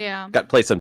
Yeah. Got to play some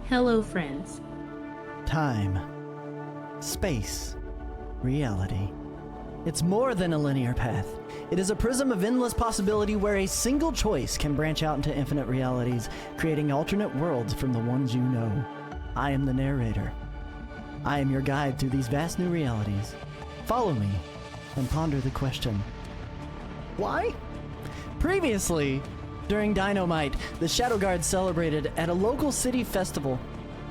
Hello, friends. Time, space, reality. It's more than a linear path. It is a prism of endless possibility where a single choice can branch out into infinite realities, creating alternate worlds from the ones you know. I am the narrator. I am your guide through these vast new realities. Follow me and ponder the question, why? Previously, during Dynamite, the Shadow Guards celebrated at a local city festival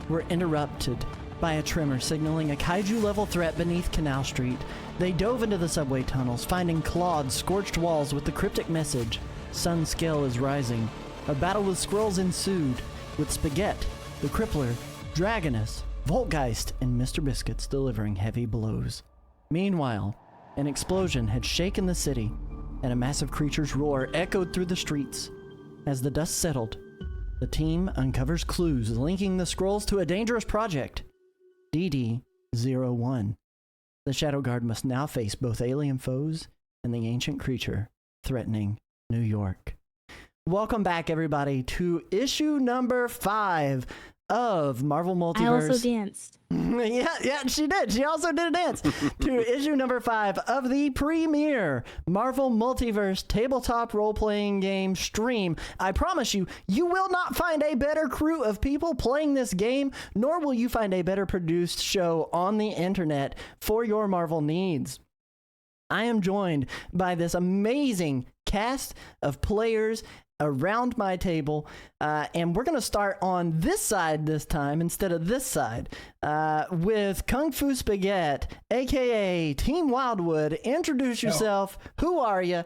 were interrupted by a tremor signaling a kaiju-level threat beneath Canal Street. They dove into the subway tunnels, finding clawed, scorched walls with the cryptic message, "Sun scale is rising." A battle with scrolls ensued, with Spaghetti, the Crippler, Dragoness, Voltgeist, and Mr. Biscuits delivering heavy blows. Meanwhile, an explosion had shaken the city, and a massive creature's roar echoed through the streets. As the dust settled, the team uncovers clues linking the scrolls to a dangerous project, DD-01. The Shadow Guard must now face both alien foes and the ancient creature threatening New York. Welcome back, everybody, to issue number 5 of Marvel Multiverse. I also danced. yeah, she did. She also did a dance. To issue number 5 of the premier Marvel Multiverse Tabletop role-playing game stream. I promise you, you will not find a better crew of people playing this game, nor will you find a better produced show on the internet for your Marvel needs. I am joined by this amazing cast of players around my table, and we're going to start on this side this time instead of this side with Kung Fu Spaghetti, aka Team Wildwood. Introduce yourself. Who are you?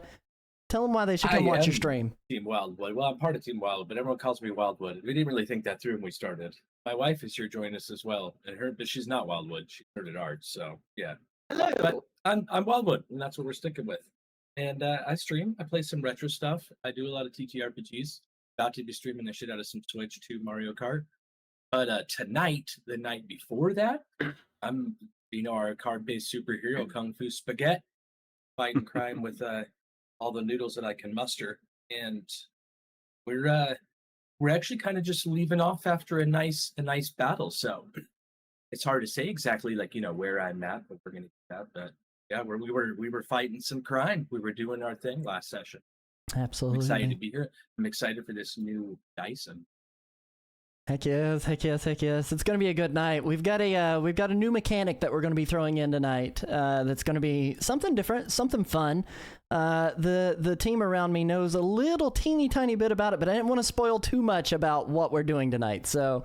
Tell them why they should come watch your stream. Team Wildwood. Well, I'm part of Team Wildwood, but everyone calls me Wildwood. We didn't really think that through when we started. My wife is here joining us as well, but she's not Wildwood. She started art, so yeah. Hello. But I'm Wildwood, and that's what we're sticking with. And I stream. I play some retro stuff. I do a lot of TTRPGs. About to be streaming the shit out of some Switch 2 Mario Kart. But tonight, the night before that, I'm, our card-based superhero, Kung Fu Spaghetti, fighting crime with all the noodles that I can muster. And we're actually kind of just leaving off after a nice battle. So it's hard to say exactly where I'm at, but we're gonna do that. But yeah, we were fighting some crime. We were doing our thing last session. Absolutely. I'm excited to be here. I'm excited for this new Dyson. Heck yes. It's going to be a good night. We've got a new mechanic that we're going to be throwing in tonight. That's going to be something different, something fun. The team around me knows a little teeny tiny bit about it, but I didn't want to spoil too much about what we're doing tonight. So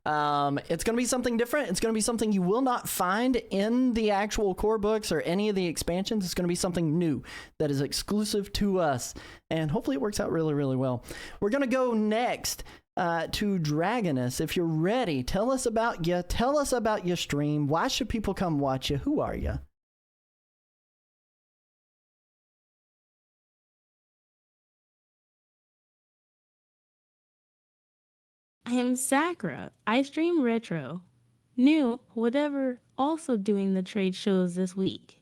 it's going to be something different. It's going to be something you will not find in the actual core books or any of the expansions. It's going to be something new that is exclusive to us, and hopefully it works out really, really well. We're going to go next to Dragoness. If you're ready, tell us about you. Tell us about your stream. Why should people come watch you? Who are you? I am Sakura. I stream retro. New, whatever, also doing the trade shows this week.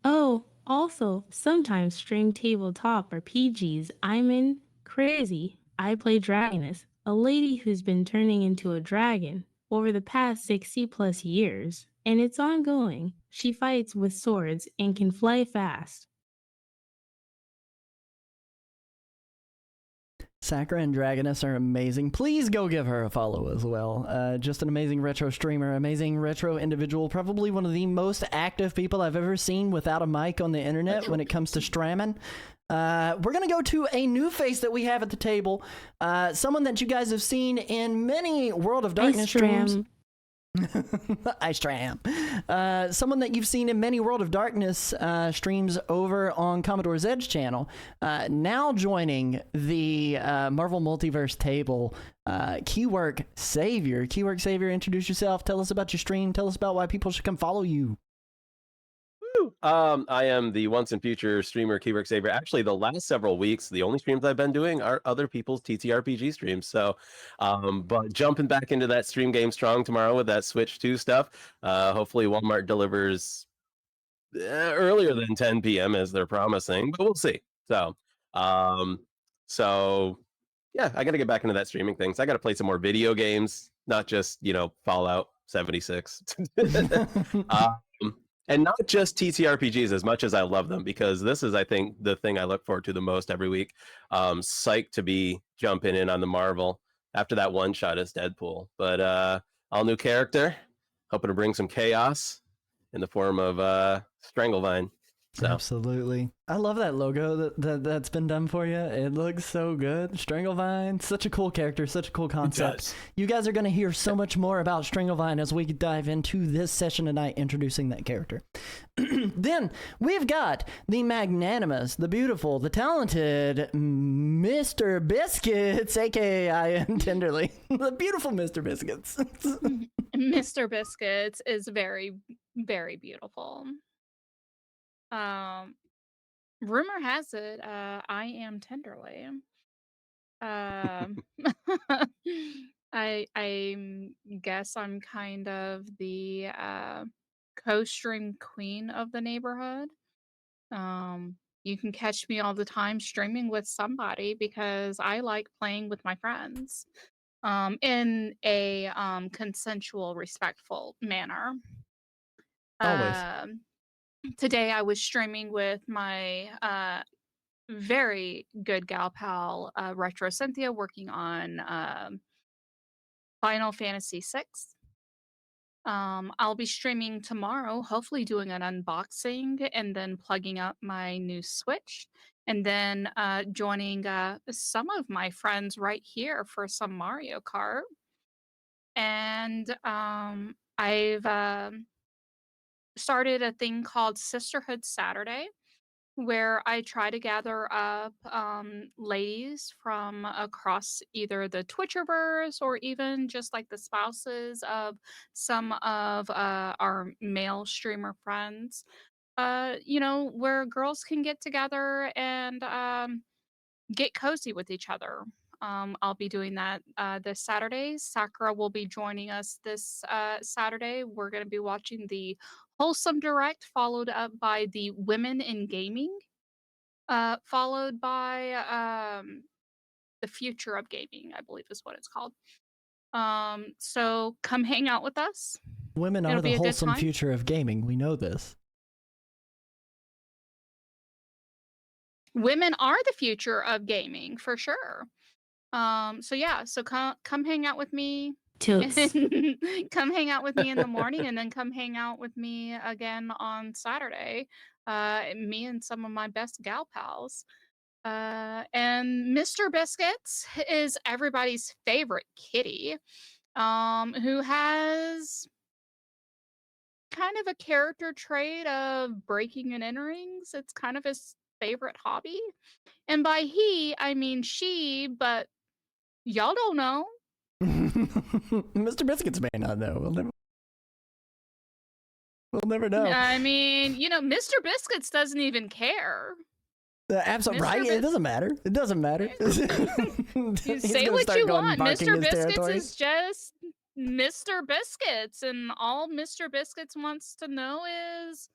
Oh, also, sometimes stream tabletop or PGs. I'm in Crazy. I play Dragoness, a lady who's been turning into a dragon over the past 60 plus years. And it's ongoing. She fights with swords and can fly fast. Sakura and Dragoness are amazing. Please go give her a follow as well. Just an amazing retro streamer, amazing retro individual, probably one of the most active people I've ever seen without a mic on the internet when it comes to stramming. We're going to go to a new face that we have at the table. Someone that you guys have seen in many World of Darkness streams. I stram. Someone that you've seen in many World of Darkness streams over on Commodore's Edge channel, now joining the Marvel Multiverse table, Keywork Savior. Keywork Savior, introduce yourself. Tell us about your stream. Tell us about why people should come follow you. I am the once and future streamer Keywork Saver. Actually, the last several weeks, the only streams I've been doing are other people's TTRPG streams. So, but jumping back into that stream game strong tomorrow with that Switch 2 stuff. Hopefully Walmart delivers earlier than 10 p.m. as they're promising, but we'll see. So yeah, I got to get back into that streaming thing. So I got to play some more video games, not just Fallout 76. um, and not just TTRPGs as much as I love them, because this is, I think, the thing I look forward to the most every week. Psyched to be jumping in on the Marvel after that one shot as Deadpool. But all new character, hoping to bring some chaos in the form of Stranglevine. So Absolutely. I love that logo that's been done for you. It looks so good. Stranglevine, such a cool character, such a cool concept. You guys are going to hear so much more about Stranglevine as we dive into this session tonight, introducing that character. Then we've got the magnanimous, the beautiful, the talented Mr. Biscuits, aka I am tenderly, the beautiful Mr. Biscuits. Mr. Biscuits is very, very beautiful. Rumor has it, I am tenderly. Um, I guess I'm kind of the co-stream queen of the neighborhood. You can catch me all the time streaming with somebody because I like playing with my friends. In a consensual, respectful manner. Always. Today I was streaming with my very good gal pal, Retro Cynthia, working on Final Fantasy VI. I'll be streaming tomorrow, hopefully doing an unboxing and then plugging up my new Switch, and then joining some of my friends right here for some Mario Kart. And I've started a thing called Sisterhood Saturday, where I try to gather up ladies from across either the Twitcherverse or even just like the spouses of some of our male streamer friends. Where girls can get together and get cozy with each other. I'll be doing that this Saturday. Sakura will be joining us this Saturday. We're going to be watching the Wholesome Direct, followed up by the Women in Gaming, followed by the Future of Gaming, I believe is what it's called. So come hang out with us. Women It'll are the be a good wholesome time. future of gaming. We know this. Women are the future of gaming for sure. So come hang out with me. Toots. Come hang out with me in the morning and then come hang out with me again on Saturday. Me and some of my best gal pals. And Mr. Biscuits is everybody's favorite kitty, who has kind of a character trait of breaking and enterings. It's kind of his favorite hobby. And by he, I mean she, but y'all don't know. Mr. Biscuits may not know. We'll never know. I mean, Mr. Biscuits doesn't even care. Absolutely right. It doesn't matter. It doesn't matter. You say what you want. Mr. Biscuits is just Mr. Biscuits, and all Mr. Biscuits wants to know is,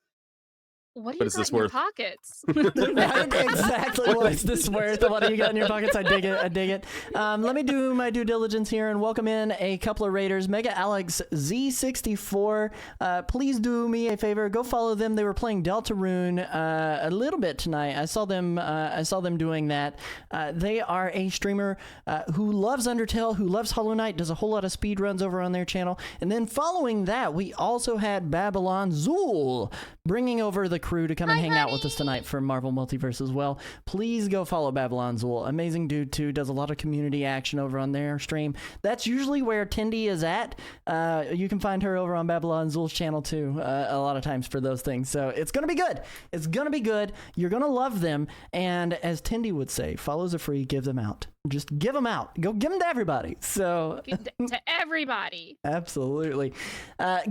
what do you got in your pockets? Right? Exactly. What is this worth? What do you got in your pockets? I dig it. I dig it. Let me do my due diligence here and welcome in a couple of raiders. Mega Alex Z64. Please do me a favor. Go follow them. They were playing Deltarune a little bit tonight. I saw them doing that. They are a streamer who loves Undertale, who loves Hollow Knight, does a whole lot of speed runs over on their channel. And then following that, we also had Babylon Zool bringing over the crew to come and hang out with us tonight for Marvel Multiverse as well. Please go follow Babylon Zool. Amazing dude too. Does a lot of community action over on their stream. That's usually where Tindy is at. You can find her over on Babylon Zool's channel too a lot of times for those things. So it's going to be good. It's going to be good. You're going to love them. And as Tindy would say, follows are free, give them out. Just give them out. Go give them to everybody. So to everybody. Absolutely.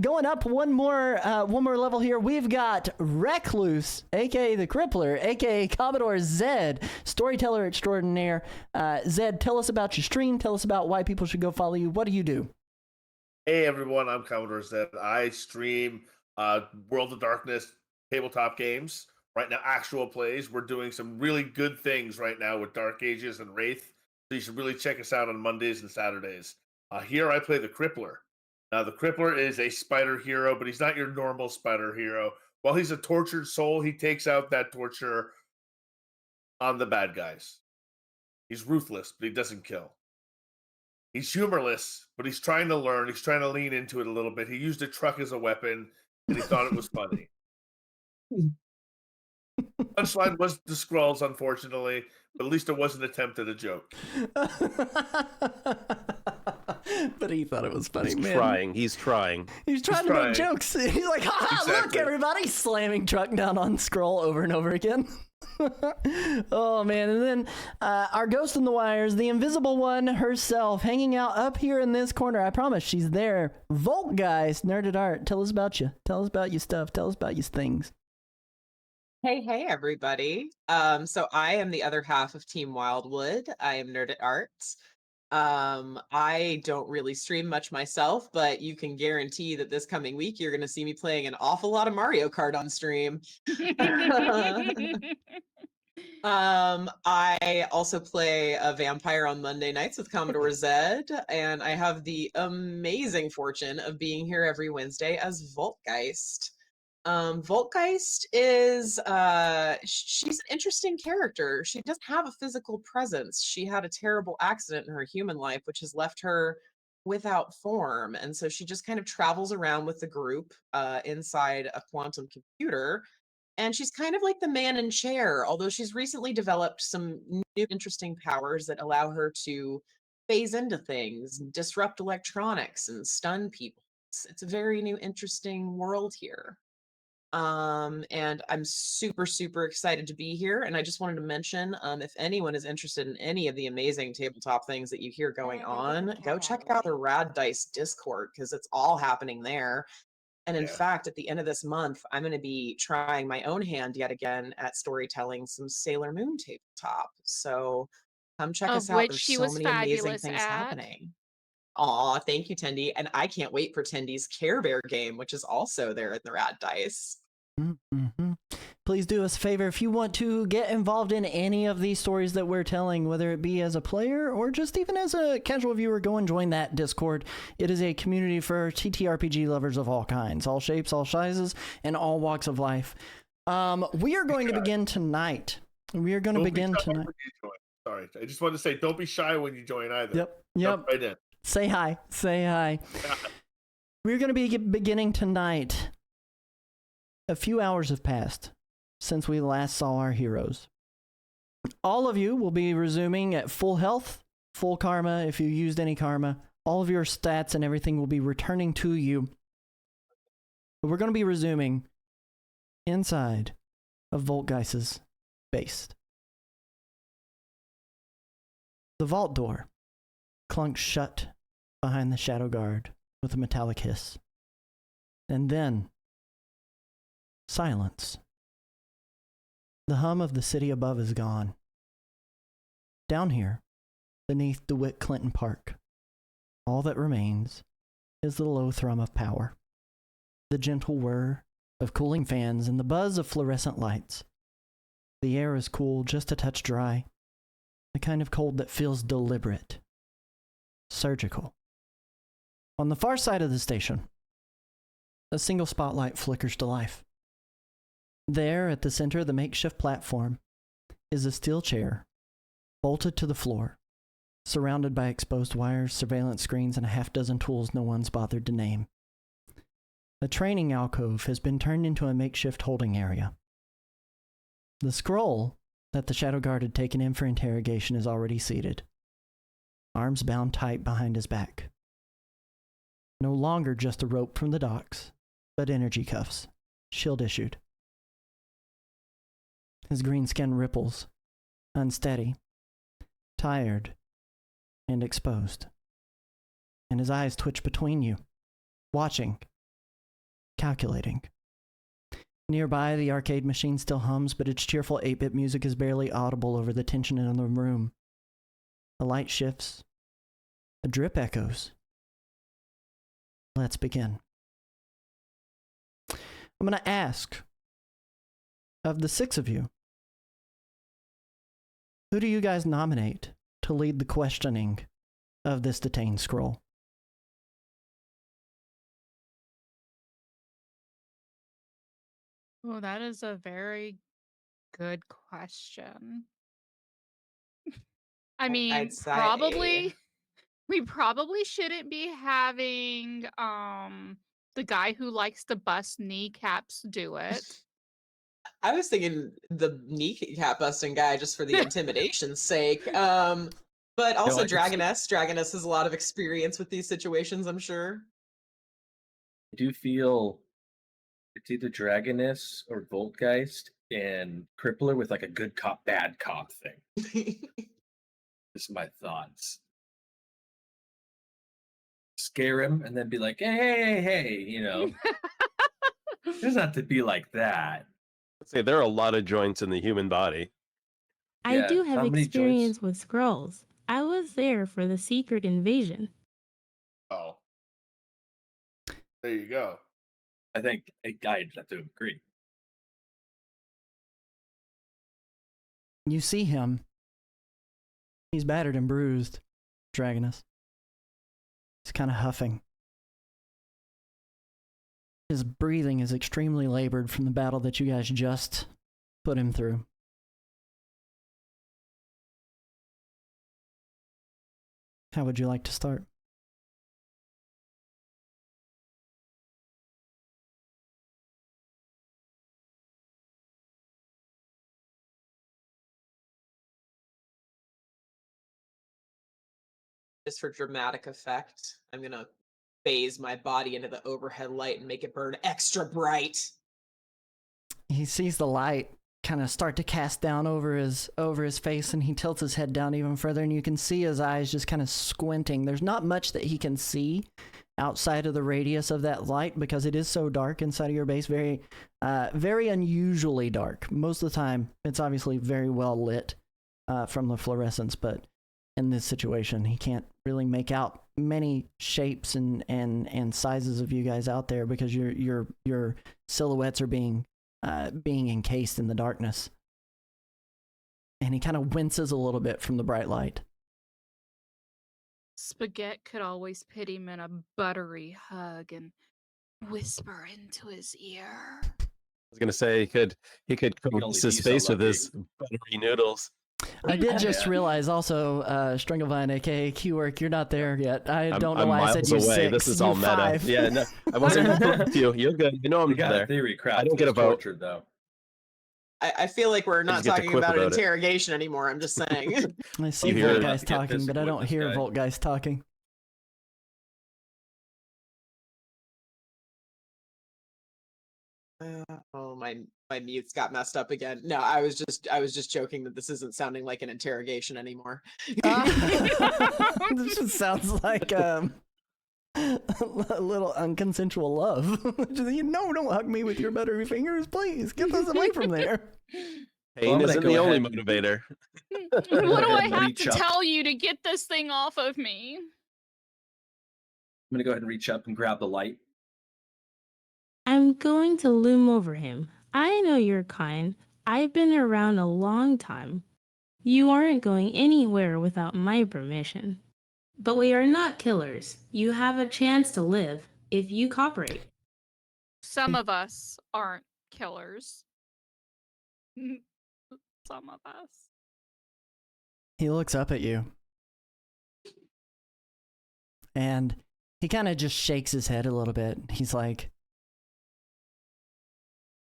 Going up one more level here, we've got Recluse, aka the Crippler, aka Commodore Zed, storyteller extraordinaire. Zed, tell us about your stream. Tell us about why people should go follow you. What do you do? Hey everyone, I'm Commodore Zed. I stream World of Darkness tabletop games. Right now, actual plays. We're doing some really good things right now with Dark Ages and Wraith. So you should really check us out on Mondays and Saturdays. Here I play the Crippler. Now, the Crippler is a spider hero, but he's not your normal spider hero. While he's a tortured soul, he takes out that torture on the bad guys. He's ruthless, but he doesn't kill. He's humorless, but he's trying to learn. He's trying to lean into it a little bit. He used a truck as a weapon, and he thought it was funny. Punchline was the Skrulls, unfortunately, but at least it wasn't an attempt at a joke. But he thought it was funny, He's man. trying. He's trying. He's trying to make jokes. He's like, ha ha, look, Exactly. everybody, slamming truck down on Scroll over and over again. Oh, man. And then our ghost in the wires, the invisible one herself, hanging out up here in this corner. I promise she's there. Voltgeist, Nerded Art, tell us about you. Tell us about your stuff. Tell us about your things. Hey, everybody. So I am the other half of Team Wildwood. I am Nerd at Art. I don't really stream much myself, but you can guarantee that this coming week you're going to see me playing an awful lot of Mario Kart on stream. I also play a vampire on Monday nights with Commodore Zed, and I have the amazing fortune of being here every Wednesday as Voltgeist. Voltgeist is she's an interesting character. She doesn't have a physical presence. She had a terrible accident in her human life, which has left her without form. And so she just kind of travels around with the group inside a quantum computer. And she's kind of like the man in chair, although she's recently developed some new interesting powers that allow her to phase into things, disrupt electronics, and stun people. It's a very new, interesting world here. And I'm super, super excited to be here. And I just wanted to mention, if anyone is interested in any of the amazing tabletop things that you hear going on, go check out the Rad Dice Discord, because it's all happening there. And in fact, at the end of this month, I'm going to be trying my own hand yet again at storytelling some Sailor Moon tabletop. So come check us Of out. which There's she so was many amazing fabulous things at. happening. Aw, thank you, Tendy. And I can't wait for Tendy's Care Bear game, which is also there in the Rad Dice. Mm-hmm. Please do us a favor if you want to get involved in any of these stories that we're telling, whether it be as a player or just even as a casual viewer, go and join that Discord. It is a community for TTRPG lovers of all kinds, all shapes, all sizes, and all walks of life. We are going to begin tonight. We are going to begin tonight. Sorry, I just wanted to say, don't be shy when you join either. Yep. Jump right in. Say hi. Say hi. We're going to be beginning tonight. A few hours have passed since we last saw our heroes. All of you will be resuming at full health, full karma if you used any karma. All of your stats and everything will be returning to you. But we're going to be resuming inside of Voltgeist's base. The vault door clunks shut behind the shadow guard with a metallic hiss. And then silence. The hum of the city above is gone. Down here, beneath DeWitt Clinton Park, all that remains is the low thrum of power, the gentle whir of cooling fans, and the buzz of fluorescent lights. The air is cool, just a touch dry, the kind of cold that feels deliberate, surgical. On the far side of the station, a single spotlight flickers to life. There, at the center of the makeshift platform, is a steel chair, bolted to the floor, surrounded by exposed wires, surveillance screens, and a half-dozen tools no one's bothered to name. A training alcove has been turned into a makeshift holding area. The scroll that the Shadow Guard had taken in for interrogation is already seated, arms bound tight behind his back. No longer just a rope from the docks, but energy cuffs, shield issued. His green skin ripples, unsteady, tired, and exposed. And his eyes twitch between you, watching, calculating. Nearby, the arcade machine still hums, but its cheerful 8-bit music is barely audible over the tension in the room. The light shifts. A drip echoes. Let's begin. I'm going to ask, of the 6 of you, who do you guys nominate to to lead the questioning of this detained scroll? Oh, that is a very good question. I I'd mean, say we probably shouldn't be having the guy who likes to bust kneecaps do it. I was thinking the kneecap busting guy just for the intimidation's sake. But also I could see- Dragoness. Dragoness has a lot of experience with these situations, I'm sure. I do feel it's either Dragoness or Voltgeist and Crippler with like a good cop, bad cop thing. Just my thoughts. Scare him and then be like, hey, you know. It doesn't have to be like that. Say there are a lot of joints in the human body. I Yeah, do have how many experience joints? with scrolls. I was there for the secret invasion. Oh, there you go. I think I'd have to agree. You see him. He's battered and bruised, Dragonus. He's kind of huffing. His breathing is extremely labored from the battle that you guys just put him through. How would you like to start? Just for dramatic effect, I'm gonna phase my body into the overhead light and make it burn extra bright. He sees the light kind of start to cast down over his face, and he tilts his head down even further, and you can see his eyes just kind of squinting. There's not much that he can see outside of the radius of that light because it is so dark inside of your base, very unusually dark. Most of the time it's obviously very well lit from the fluorescence, but in this situation he can't really make out many shapes and sizes of you guys out there because your silhouettes are being encased in the darkness. And he kind of winces a little bit from the bright light. Spaghetti could always put him in a buttery hug and whisper into his ear. I was gonna say he could only coax be his so face with lucky. his buttery noodles. I did just Yeah. realize also, Stringlevine, aka Q-Work, you're not there yet. I don't know I'm why I said miles you away. 6. This is you all meta. 5. Yeah, no, I wasn't with you. You're good. You know I'm You not got a there. theory, crap. I don't get a vote. Tortured though. I feel like we're not just get to talking quip about an about it. interrogation anymore. I'm just saying. I see You hear it. Voltgeist Get talking, but I physical don't with hear this guy. Voltgeist talking. Oh, my mutes got messed up again. No, I was just joking that this isn't sounding like an interrogation anymore. This just sounds like a little unconsensual love. No, don't hug me with your buttery fingers, please. Get this away from there. Well, I'm Pain gonna isn't go the only ahead and- motivator. What do Go I ahead and have reach to up. tell you to get this thing off of me? I'm gonna go ahead and reach up and grab the light. I'm going to loom over him. I know you're kind. I've been around a long time. You aren't going anywhere without my permission. But we are not killers. You have a chance to live if you cooperate. Some of us aren't killers. Some of us. He looks up at you. And he kind of just shakes his head a little bit. He's like,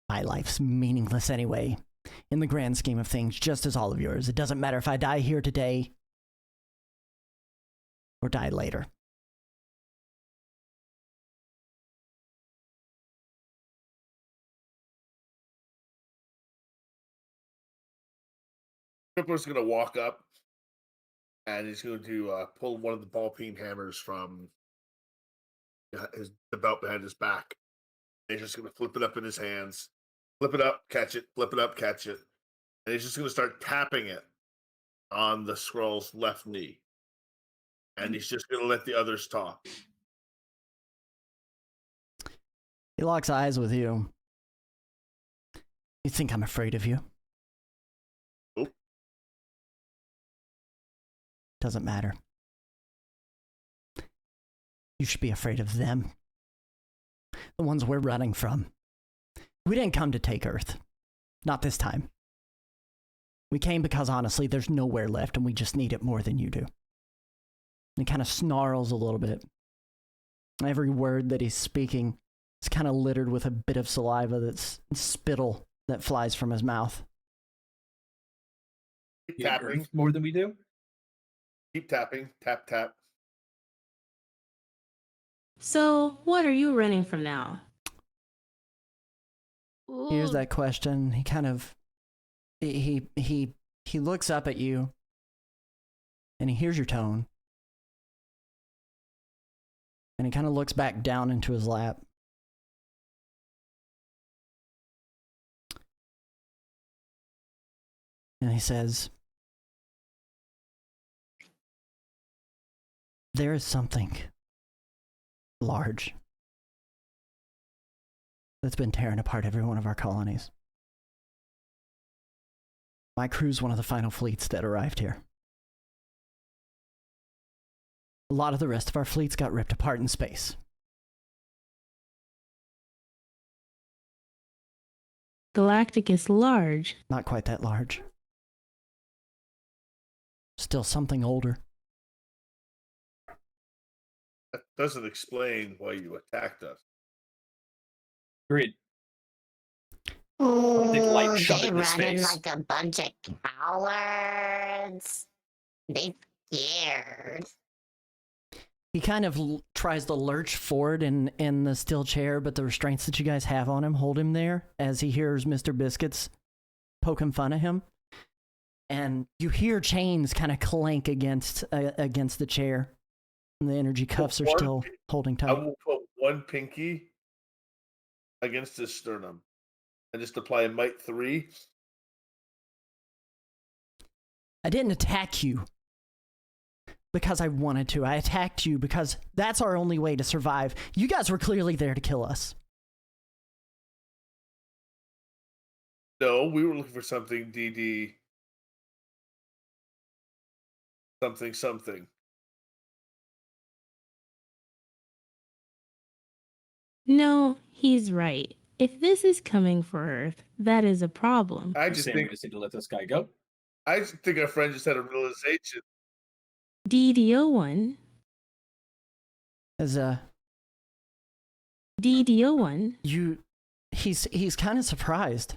my life's meaningless anyway, in the grand scheme of things, just as all of yours. It doesn't matter if I die here today or die later. Crippler's gonna walk up and he's going to pull one of the ball peen hammers from the belt behind his back. And he's just gonna flip it up in his hands, flip it up, catch it, flip it up, catch it, and he's just gonna start tapping it on the scroll's left knee. And he's just gonna let the others talk. He locks eyes with you. You think I'm afraid of you? Nope. Doesn't matter. You should be afraid of them. The ones we're running from. We didn't come to take Earth. Not this time. We came because, honestly, there's nowhere left and we just need it more than you do. And he kind of snarls a little bit. Every word that he's speaking is kind of littered with a bit of saliva that's spittle that flies from his mouth. Keep You tapping. Earth more than we do. Keep tapping. Tap, tap. So, what are you running from now? Here's Ooh, that question. He kind of he looks up at you and he hears your tone. And he kind of looks back down into his lap. And he says, there is something large that's been tearing apart every one of our colonies. My crew's one of the final fleets that arrived here. A lot of the rest of our fleets got ripped apart in space. Galactic is large. Not quite that large. Still something older. That doesn't explain why you attacked us. Agreed. Ooh, Big light they shove it in his running face. like a bunch of cowards. They scared. He kind of tries to lurch forward in the steel chair, but the restraints that you guys have on him hold him there as he hears Mr. Biscuits poking fun at him. And you hear chains kind of clank against the chair. And the energy cuffs are still holding I tight. will put one pinky against his sternum and just apply a might 3. I didn't attack you because I wanted to. I attacked you because that's our only way to survive. You guys were clearly there to kill us. No, we were looking for something, DD. Something. No, he's right. If this is coming for Earth, that is a problem. I You're just saying we think just need to let this guy go. our friend just had a realization. DDO1. As DDO1. he's kind of surprised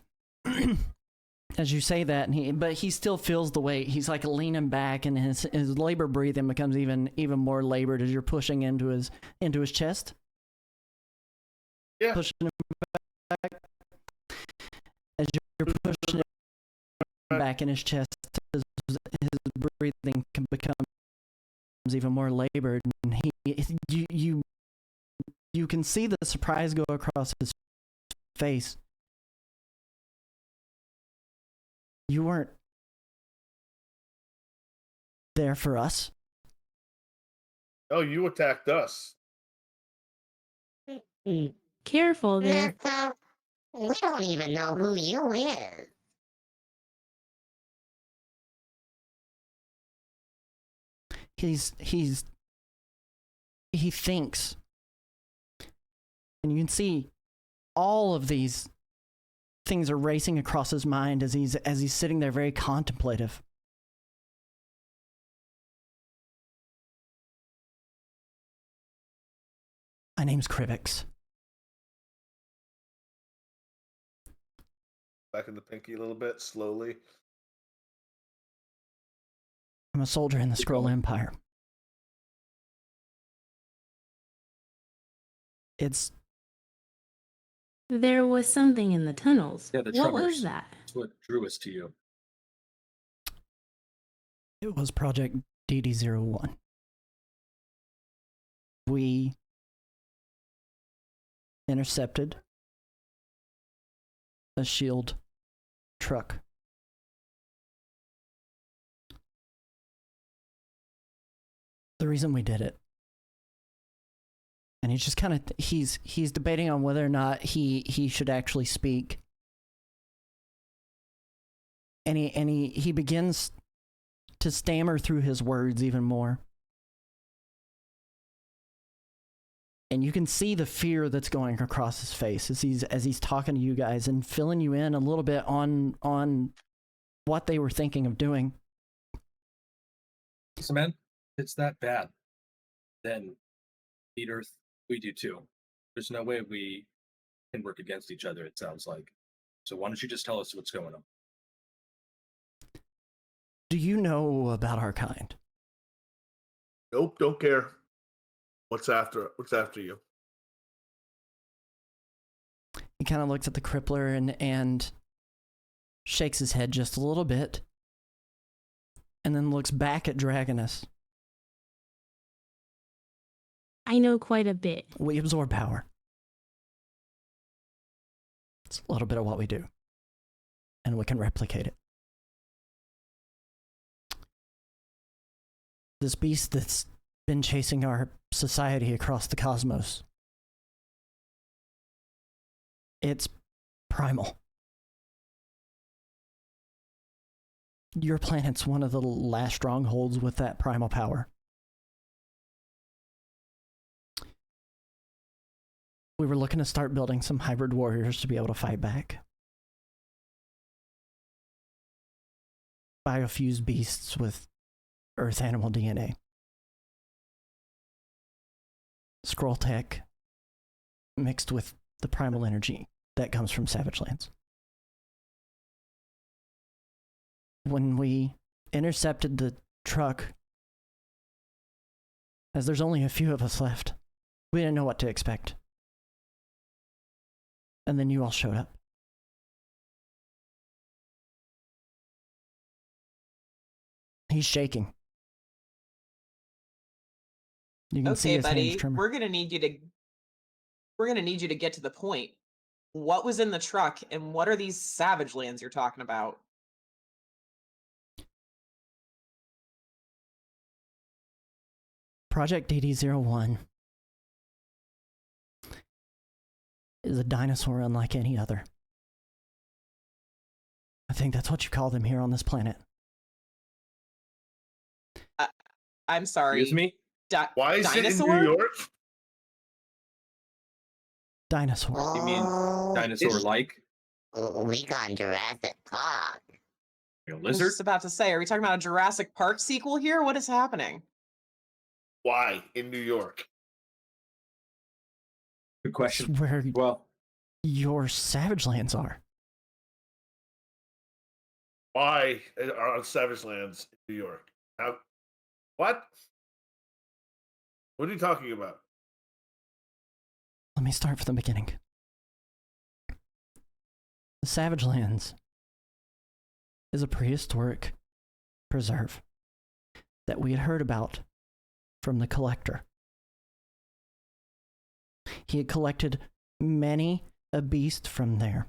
as you say that, but he still feels the weight. He's like leaning back, and his labor breathing becomes even more labored as you're pushing into his chest. Yeah. Pushing him back. As you're pushing him back in his chest, his breathing becomes even more labored, and you can see the surprise go across his face. You weren't there for us. Oh, you attacked us. Careful there. So, we don't even know who you is. He thinks, and you can see all of these things are racing across his mind as he's sitting there very contemplative. My name's Krivix. Back in the pinky a little bit, slowly. I'm a soldier in the Skrull Empire. There was something in the tunnels. Yeah, the What tremors. was that? That's what drew us to you. It was Project DD01. We intercepted a shield truck. The reason we did it, and he's just kind of he's debating on whether or not he should actually speak. And he begins to stammer through his words even more. And you can see the fear that's going across his face as he's talking to you guys and filling you in a little bit on what they were thinking of doing. So, man, if it's that bad, then need Earth, we do too. There's no way we can work against each other, it sounds like. So why don't you just tell us what's going on? Do you know about our kind? Nope, don't care. What's after you? He kind of looks at the crippler and shakes his head just a little bit, and then looks back at Dragonus. I know quite a bit. We absorb power. It's a little bit of what we do, and we can replicate it. This beast that's been chasing our society across the cosmos, it's primal. Your planet's one of the last strongholds with that primal power. We were looking to start building some hybrid warriors to be able to fight back. Biofused beasts with Earth animal DNA. Scroll tech mixed with the primal energy that comes from Savage Lands. When we intercepted the truck, as there's only a few of us left, we didn't know what to expect. And then you all showed up. He's shaking. You can see Okay, his hands buddy, tremor. we're gonna need you to get to the point. What was in the truck, and what are these Savage Lands you're talking about? Project DD-01 is a dinosaur unlike any other. I think that's what you call them here on this planet. I'm sorry. Excuse me? Why is Dinosaur? it in New York? Dinosaur. You mean dinosaur-like? We got Jurassic Park. A I was lizard? just about to say, are we talking about a Jurassic Park sequel here? What is happening? Why in New York? Good It's question. where Well, your Savage Lands are. Why are Savage Lands in New York? How? What? What are you talking about? Let me start from the beginning. The Savage Lands is a prehistoric preserve that we had heard about from the Collector. He had collected many a beast from there.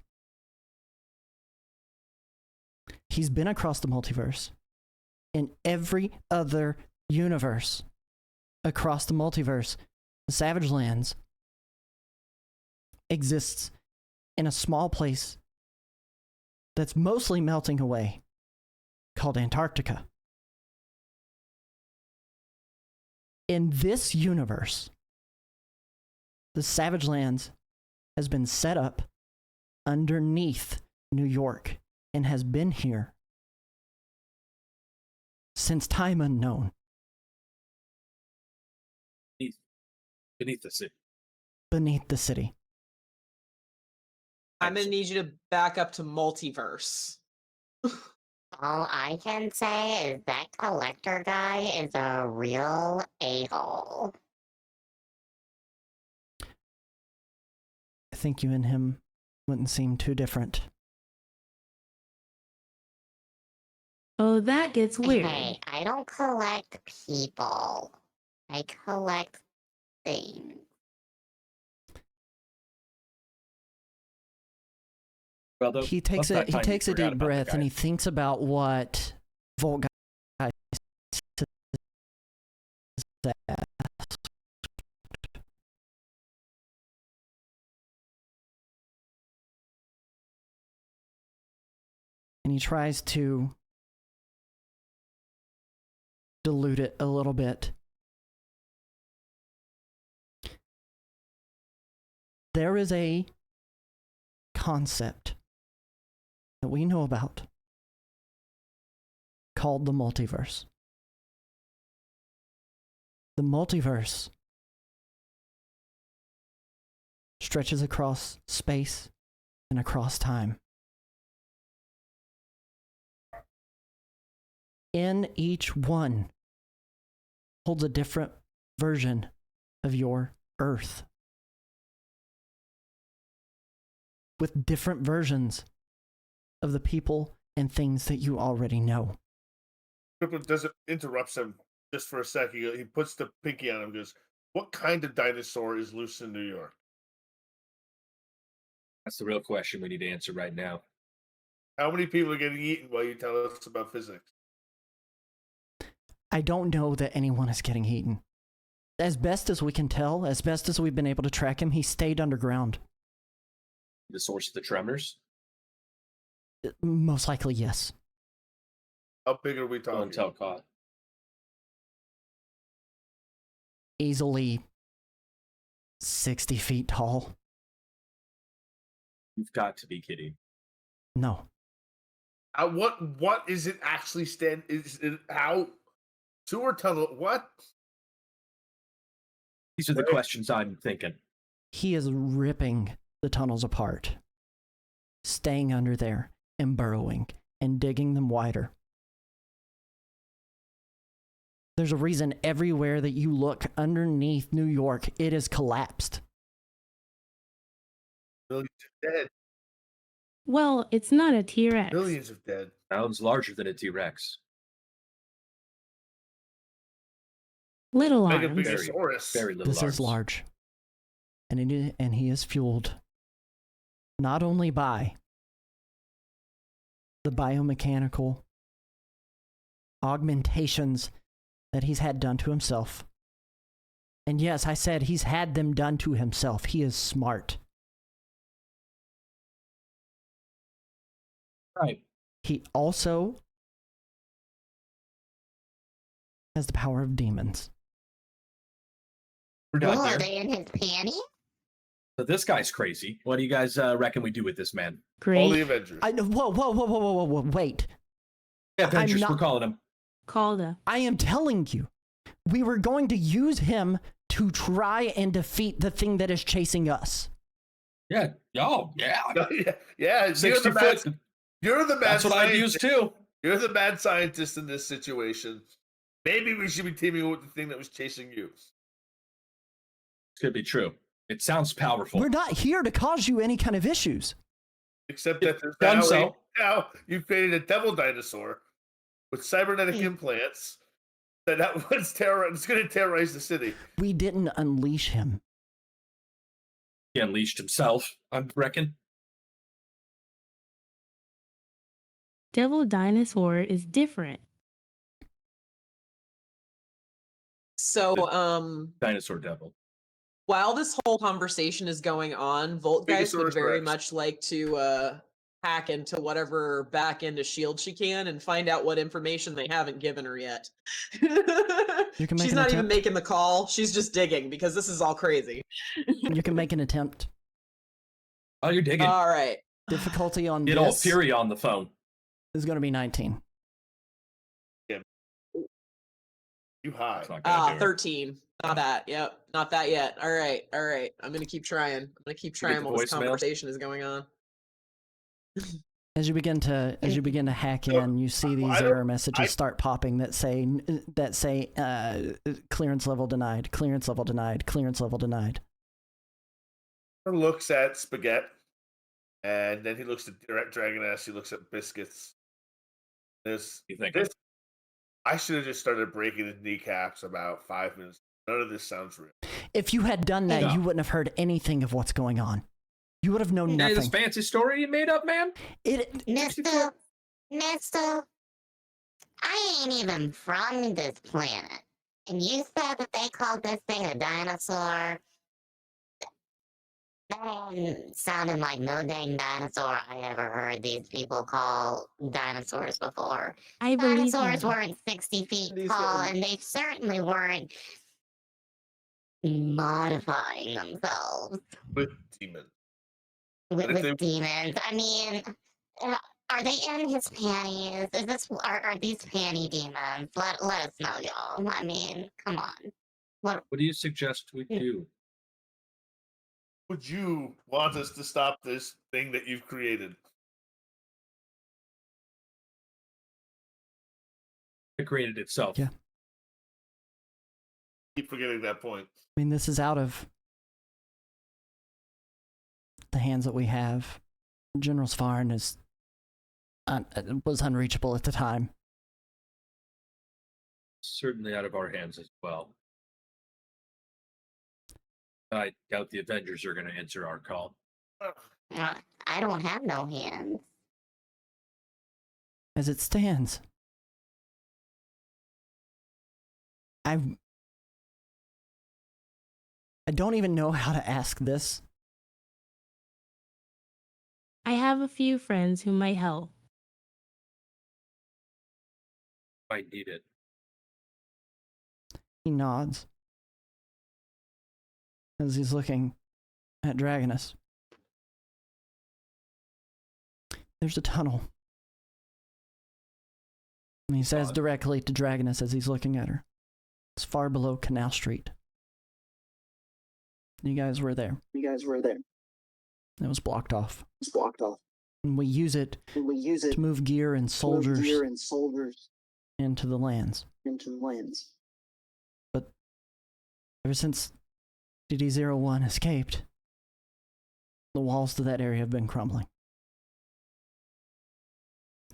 He's been across the multiverse. In every other universe across the multiverse, the Savage Lands exists in a small place that's mostly melting away called Antarctica. In this universe, the Savage Lands has been set up underneath New York and has been here since time unknown. beneath the city. Beneath the city. I'm gonna need you to back up to Multiverse. All I can say is that collector guy is a real a-hole. I think you and him wouldn't seem too different. Oh, that gets weird. Hey, I don't collect people. I collect things. Well, though, He takes most of that a time you deep forgot about the breath and guy. he thinks about what Volt guy said. And he tries to dilute it a little bit. There is a concept that we know about called the multiverse. The multiverse stretches across space and across time. In each one holds a different version of your Earth, with different versions of the people and things that you already know. Crippler doesn't interrupts him just for a second. He puts the pinky on him and goes, "What kind of dinosaur is loose in New York?" That's the real question we need to answer right now. How many people are getting eaten while you tell us about physics? I don't know that anyone is getting eaten. As best as we can tell, as best as we've been able to track him, he stayed underground. The source of the tremors? Most likely, yes. How big are we talking? Until caught. Easily 60 feet tall. You've got to be kidding. No. What is it actually stand? Is it how sewer tunnel? What? These are the questions I'm thinking. He is ripping the tunnels apart, staying under there and burrowing and digging them wider. There's a reason everywhere that you look underneath New York, it is collapsed. Millions of dead. Well, it's not a T-Rex. Millions of dead. Sounds larger than a T-Rex. Little arms. Megabigosaurus. Very little This arms. is large. And he is fueled not only by the biomechanical augmentations that he's had done to himself. And yes, I said he's had them done to himself. He is smart. Right. He also has the power of demons. We're done Oh, are here. they in his panty? So this guy's crazy. What do you guys reckon we do with this man? All the Great. Avengers. Whoa, wait. Avengers, not- we're calling him. Calda. I am telling you, we were going to use him to try and defeat the thing that is chasing us. Yeah. Oh, yeah. yeah. 60 foot. You're the mad That's what I'd use scientist. too. You're the mad scientist in this situation. Maybe we should be teaming with the thing that was chasing you. Could be true. It sounds powerful. We're not here to cause you any kind of issues. Except that there's Done so. now you've created a devil dinosaur with cybernetic implants that was it's going to terrorize the city. We didn't unleash him. He unleashed himself, I reckon. Devil Dinosaur is different. So, Dinosaur devil. while this whole conversation is going on, Voltgeist would Stegosaurus very Rex. much like to hack into whatever back end of Shield she can and find out what information they haven't given her yet. You can make She's an not even attempt. making the call. She's just digging because this is all crazy. You can make an attempt. Oh, you're digging. All right. Difficulty on Get all this Fury on the phone. is going to be 19. You high. That's not gonna do it. 13. Not that. Yep. Not that yet. All right. All right. I'm going to keep trying. I'm going to keep You get trying the while this voicemail? conversation is going on. As you begin to hack in, you see these I don't- error messages start popping that say clearance level denied, clearance level denied, clearance level denied. Looks at Spaghetti, and then he looks at Dragon Ass. He looks at Biscuits. You think? I should have just started breaking his kneecaps about 5 minutes. None of this sounds real. If you had done that, No. you wouldn't have heard anything of what's going on. You would have known Hey, this nothing. fancy story you made up, man? Mister, I ain't even from this planet. And you said that they called this thing a dinosaur? That sounded like no dang dinosaur I ever heard these people call dinosaurs before. I believe Dinosaurs him. weren't 60 feet tall, and they certainly weren't modifying themselves with demons. with demons. I mean, uh, are they in his panties? Are these panty demons? Let us know, y'all. I mean, come on. What? What do you suggest we do? Would you want us to stop this thing that you've created? It created itself. Yeah. Keep forgetting that point. I mean, this is out of the hands that we have. General Svarn was unreachable at the time. Certainly out of our hands as well. I doubt the Avengers are going to answer our call. I don't have no hands. As it stands, I don't even know how to ask this. I have a few friends who might help. Might need it. He nods as he's looking at Dragonus. There's a tunnel. And he says directly to Dragonus as he's looking at her. It's far below Canal Street. You guys were there. It was blocked off. And we use it to move gear and soldiers into the lands. But ever since DD-01 escaped, the walls to that area have been crumbling.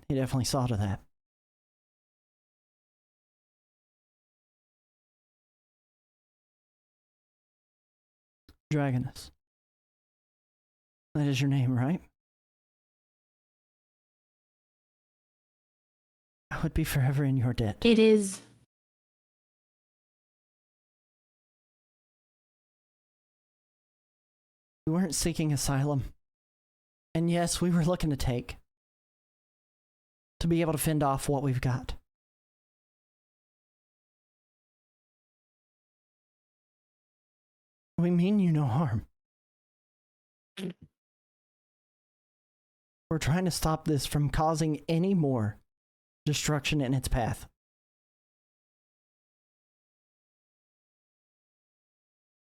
He definitely saw to that. Dragonus. That is your name, right? I would be forever in your debt. It is. We weren't seeking asylum. And yes, we were looking to take. To be able to fend off what we've got. We mean you no harm. We're trying to stop this from causing any more destruction in its path.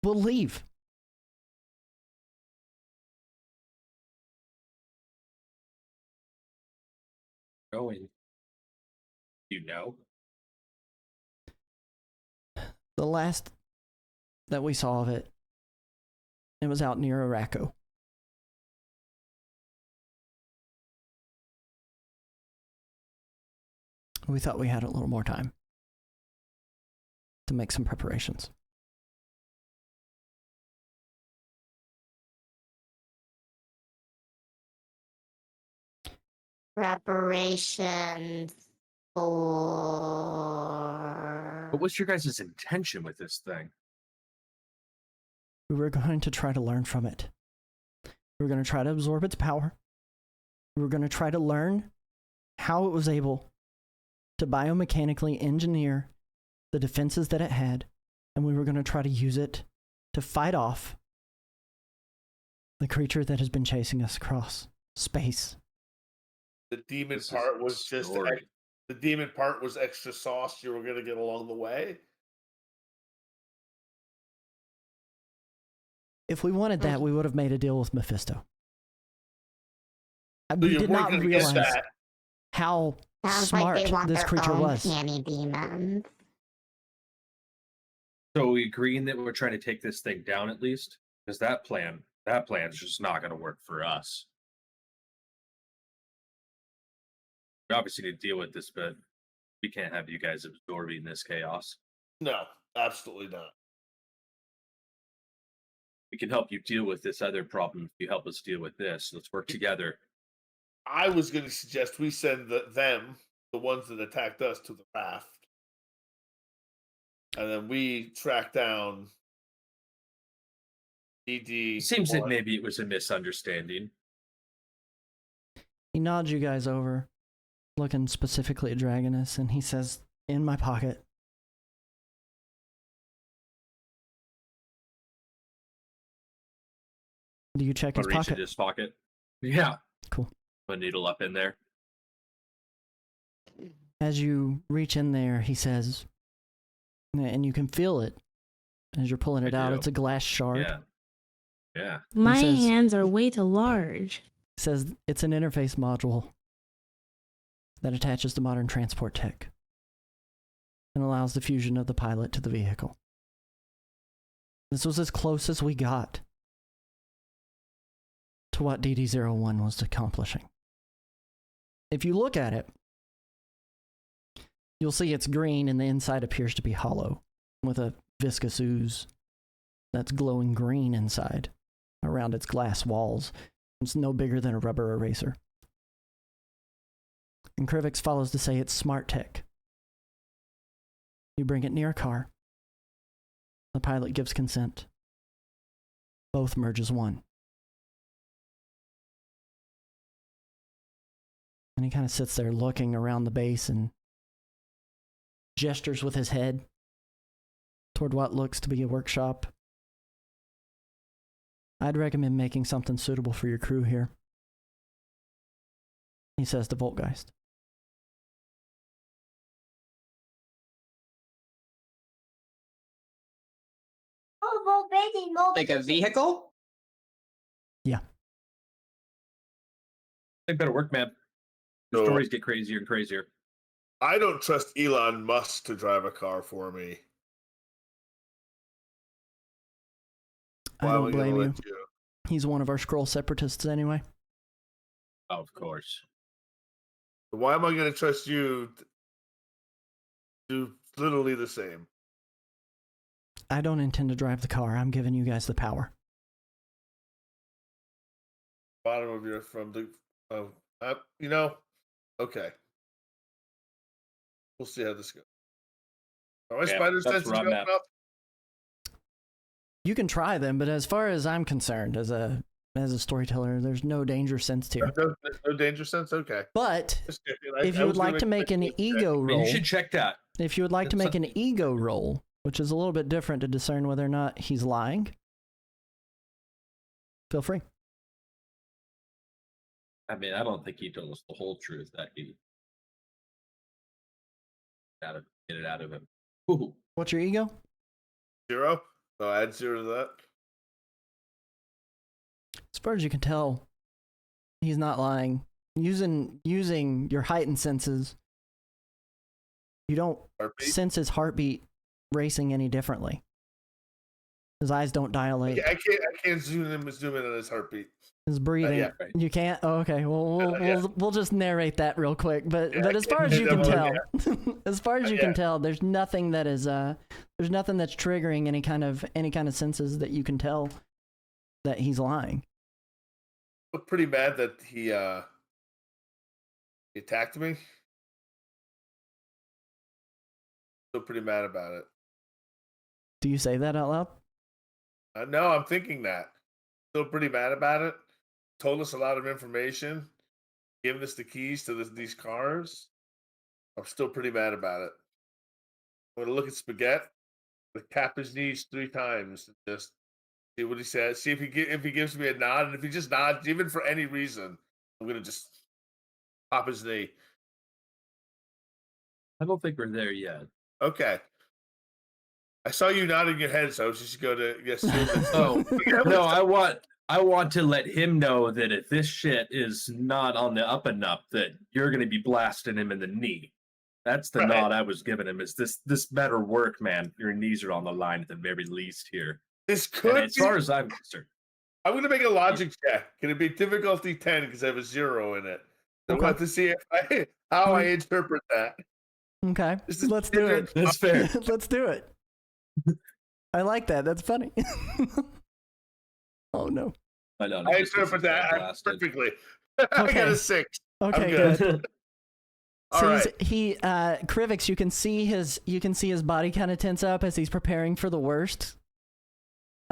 We'll leave. Going. You know? The last that we saw of it, it was out near Araco. We thought we had a little more time to make some preparations. Preparations for. What was your guys' intention with this thing? We were going to try to learn from it. We were going to try to absorb its power. We were going to try to learn how it was able to biomechanically engineer the defenses that it had, and we were going to try to use it to fight off the creature that has been chasing us across space. The demon This is part the was just story. the demon part was extra sauce you were going to get along the way. If we wanted that, we would have made a deal with Mephisto. So We you did weren't not gonna get realize that. how Sounds like they smart want this their creature own was. canny demons. So we agreeing that we're trying to take this thing down at least? Because that plan's just not going to work for us. We obviously need to deal with this, but we can't have you guys absorbing this chaos. No, absolutely not. We can help you deal with this other problem if you help us deal with this. Let's work together. I was going to suggest we send the ones that attacked us, to the raft. And then we track down ED. Seems that maybe it was a misunderstanding. He nods you guys over, looking specifically at Dragonus, and he says, "In my pocket." Do you check his I'll reach pocket? in his pocket. Yeah. Cool. Put a needle up in there. As you reach in there, he says, and you can feel it as you're pulling it I out. do. It's a glass shard. Yeah. Yeah. My says- hands are way too large. He says it's an interface module that attaches to modern transport tech and allows the fusion of the pilot to the vehicle. This was as close as we got to what DD-01 was accomplishing. If you look at it, you'll see it's green and the inside appears to be hollow, with a viscous ooze that's glowing green inside around its glass walls. It's no bigger than a rubber eraser. And Krivix follows to say it's smart tech. You bring it near a car. The pilot gives consent. Both merge as one. And he kind of sits there looking around the base and gestures with his head toward what looks to be a workshop. I'd recommend making something suitable for your crew here, he says to Voltgeist. Like a vehicle? Yeah. They better work, man. The So- stories get crazier and crazier. I don't trust Elon Musk to drive a car for me. I Why am don't gonna blame you. let you? He's one of our scroll separatists anyway. Oh, of course. Why am I going to trust you to do literally the same? I don't intend to drive the car. I'm giving you guys the power. Bottom of your from the okay. We'll see how this goes. Are my Yeah, spider that's senses where I'm going at. up? You can try them, but as far as I'm concerned, as a storyteller, there's no danger sensed here. No danger sense. Okay. But Just checking. I- if I you would was gonna like to make an a check. ego I mean, roll, you should check that. if you would like to It's make an ego roll, which is a little bit different to discern whether or not he's lying, feel free. I mean, I don't think he told us the whole truth. That he get it out of him. Ooh. What's your ego? 0. So add 0 to that. As far as you can tell, he's not lying. Using your heightened senses, you don't Heartbeat. sense his heartbeat racing any differently. His eyes don't dilate. I can't zoom in on his heartbeat. His breathing. yeah. Right. You can't. Oh, okay. Well, Yeah. we'll just narrate that real quick. But Yeah, but as far I as you can can't tell, do as far as you Yeah. can tell, there's nothing that is there's nothing that's triggering any kind of senses that you can tell that he's lying. I'm pretty mad that he attacked me. Still pretty mad about it. Do you say that out loud? No, I'm thinking that. Still pretty mad about it. Told us a lot of information. Giving us the keys to these cars. I'm still pretty mad about it. I'm gonna look at Spaghetti. Tap his knees 3 times and just see what he says. See if he gives me a nod, and if he just nods, even for any reason, I'm gonna just pop his knee. I don't think we're there yet. Okay. I saw you nodding your head, so I was just going to assume that. Oh no, I want to let him know that if this shit is not on the up and up, that you're going to be blasting him in the knee. That's the Right. nod I was giving him. Is this better work, man? Your knees are on the line at the very least here. This And could as be. far as I'm concerned, I'm going to make a logic check. Can it be difficulty 10 because I have a 0 in it? I Okay. want to see how I interpret that. Okay. This is Let's do it. that's fair. Let's do it. I like that. That's funny. Oh no. I don't know. I this is interpret that blasted. perfectly. I got Okay. a 6. Okay, good. good. All So right. Krivix, you can see his body kind of tense up as he's preparing for the worst.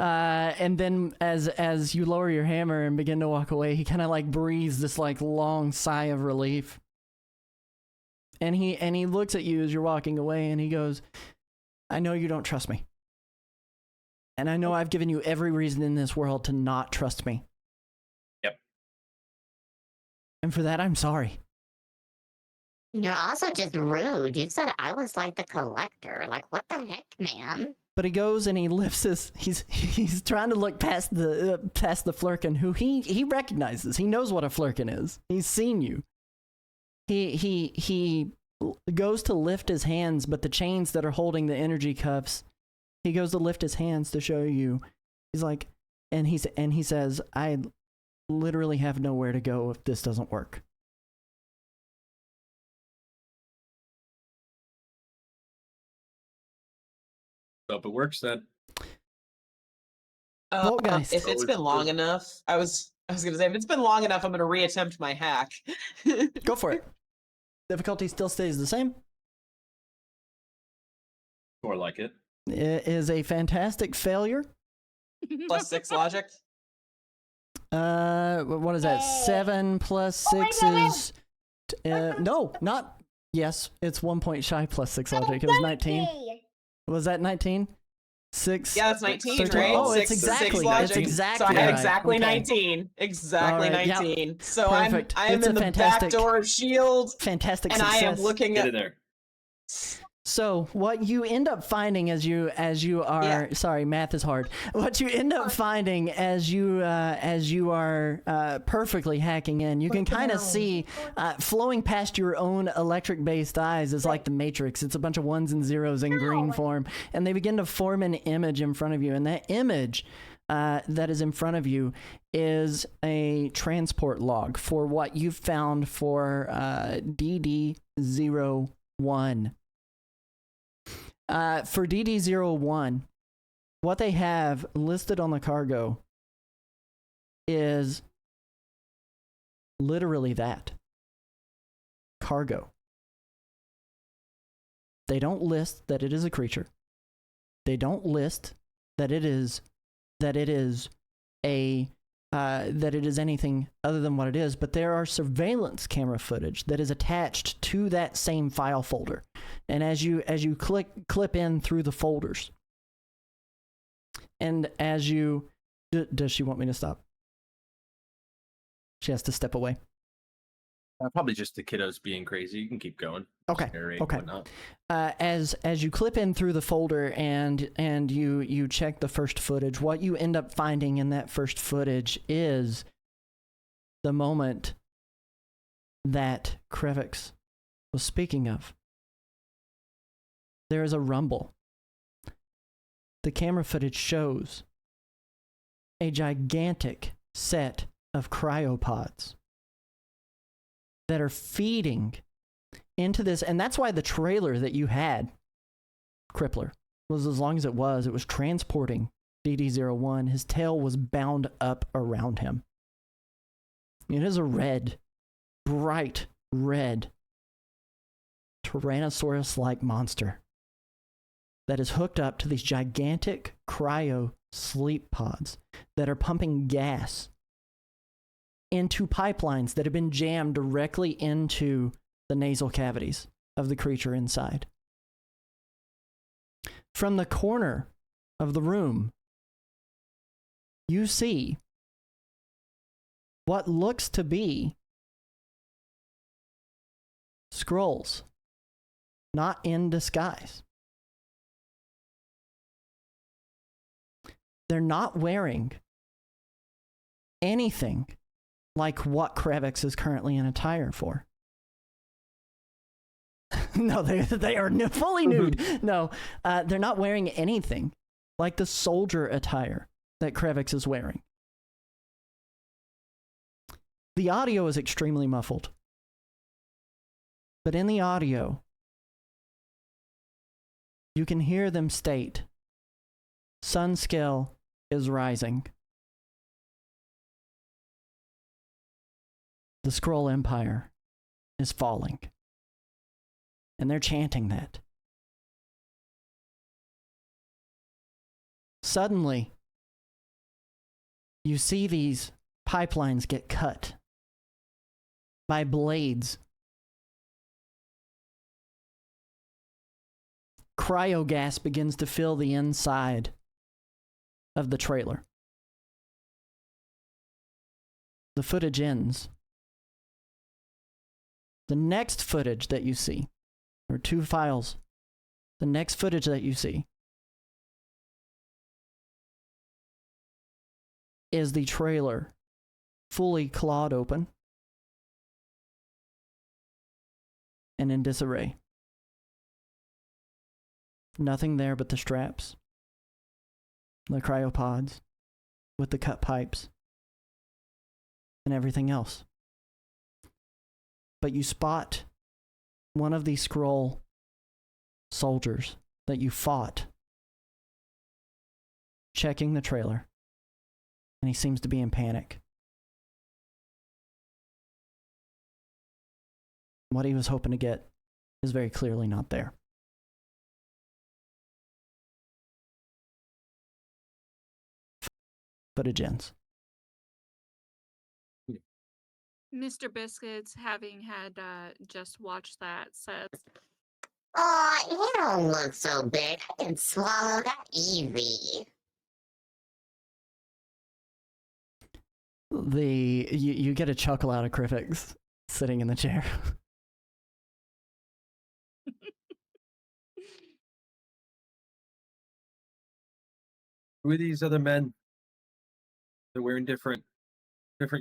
And then as you lower your hammer and begin to walk away, he kind of like breathes this like long sigh of relief. And he looks at you as you're walking away, and he goes, I know you don't trust me. And I know I've given you every reason in this world to not trust me. Yep. And for that, I'm sorry. You're also just rude. You said I was like the collector. Like, what the heck, man? But he goes and he lifts his. He's trying to look past the Flurkin, who he recognizes. He knows what a Flurkin is. He's seen you. He goes to lift his hands, but the chains that are holding the energy cuffs. He goes to lift his hands to show you. He's like, and he says, I literally have nowhere to go if this doesn't work. So if it works, then Voltgeist. If it's been long enough, I was gonna say, if it's been long enough, I'm gonna reattempt my hack. Go for it. Difficulty still stays the same. more like it. It is a fantastic failure. Plus 6 logic. What is that? 7 plus 6 is no, not yes. It's 1 point shy plus 6 logic. It was 19. Was that 19? 6. Yeah, that's 19, 13. right? Oh, it's 6 exactly. logic. It's exactly. So I had right. exactly Okay. 19. Exactly All right, yep. 19. So Perfect. I am It's a in the fantastic- back door of Shield, Fantastic and success. I am looking Get at. in there. So what you end up finding as you are sorry, math is hard. What you end up finding as you are perfectly hacking in, you can kind of see flowing past your own electric-based eyes is like the Matrix. It's a bunch of ones and zeros in green form, and they begin to form an image in front of you. And that image that is in front of you is a transport log for what you've found for DD01. For DD01, what they have listed on the cargo is literally that. Cargo. They don't list that it is a creature. They don't list that it is anything other than what it is, but there are surveillance camera footage that is attached to that same file folder. And as you clip in through the folders, and as you does she want me to stop? She has to step away. Probably just the kiddos being crazy. You can keep going. Okay. Narrate Okay. and whatnot. As you clip in through the folder and you check the first footage, what you end up finding in that first footage is the moment that Krevix was speaking of. There is a rumble. The camera footage shows a gigantic set of cryopods that are feeding into this, and that's why the trailer that you had, Crippler, was as long as it was transporting DD01. His tail was bound up around him. It is a red, bright red, Tyrannosaurus-like monster that is hooked up to these gigantic cryo sleep pods that are pumping gas into pipelines that have been jammed directly into the nasal cavities of the creature inside. From the corner of the room, you see what looks to be scrolls, not in disguise. They're not wearing anything like what Krevix is currently in attire for. No, they are fully nude. No, they're not wearing anything like the soldier attire that Krevix is wearing. The audio is extremely muffled. But in the audio, you can hear them state, sun scale is rising. The Skrull Empire is falling. And they're chanting that. Suddenly, You see these pipelines get cut by blades. Cryogas begins to fill the inside of the trailer. The footage ends. The next footage that you see, or 2 files, the next footage that you see is the trailer fully clawed open and in disarray. Nothing there but the straps, the cryopods with the cut pipes, and everything else. But you spot one of these Skrull soldiers that you fought checking the trailer, and he seems to be in panic. What he was hoping to get is very clearly not there. Footage ends. Mr. Biscuits, having had just watched that, says, Aw, you don't look so big. I can swallow that easy. You get a chuckle out of Krivix sitting in the chair. Who are these other men? They're wearing different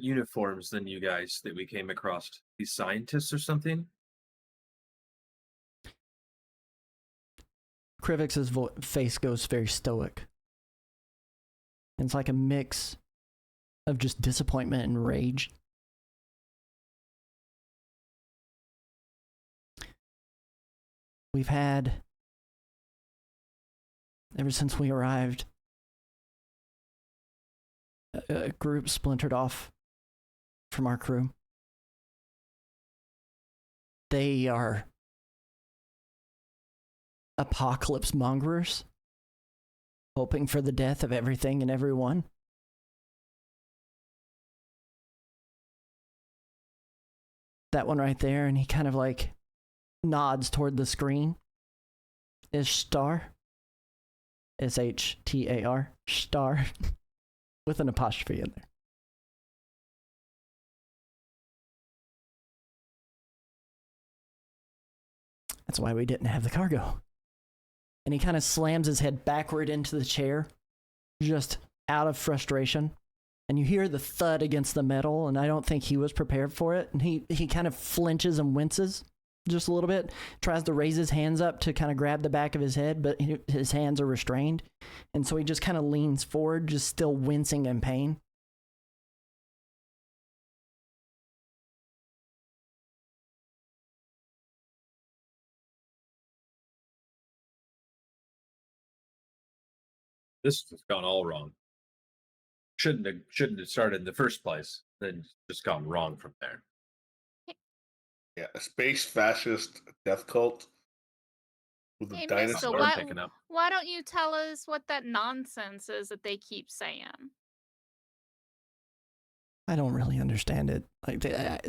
uniforms than you guys that we came across. These scientists or something? Krivix's face goes very stoic. It's like a mix of just disappointment and rage. We've had, ever since we arrived, a group splintered off from our crew. They are apocalypse mongers, hoping for the death of everything and everyone. That one right there, and he kind of like nods toward the screen, is Star. S-H-T-A-R. Star. With an apostrophe in there. That's why we didn't have the cargo. And he kind of slams his head backward into the chair, just out of frustration. And you hear the thud against the metal, and I don't think he was prepared for it. And he kind of flinches and winces just a little bit, tries to raise his hands up to kind of grab the back of his head, but his hands are restrained. And so he just kind of leans forward, just still wincing in pain. This has gone all wrong. Shouldn't have started in the first place. Then just gone wrong from there. Yeah, a space fascist death cult with a "Hey, dinosaur. Mister, why don't you tell us what that nonsense is that they keep saying?" I don't really understand it. Like I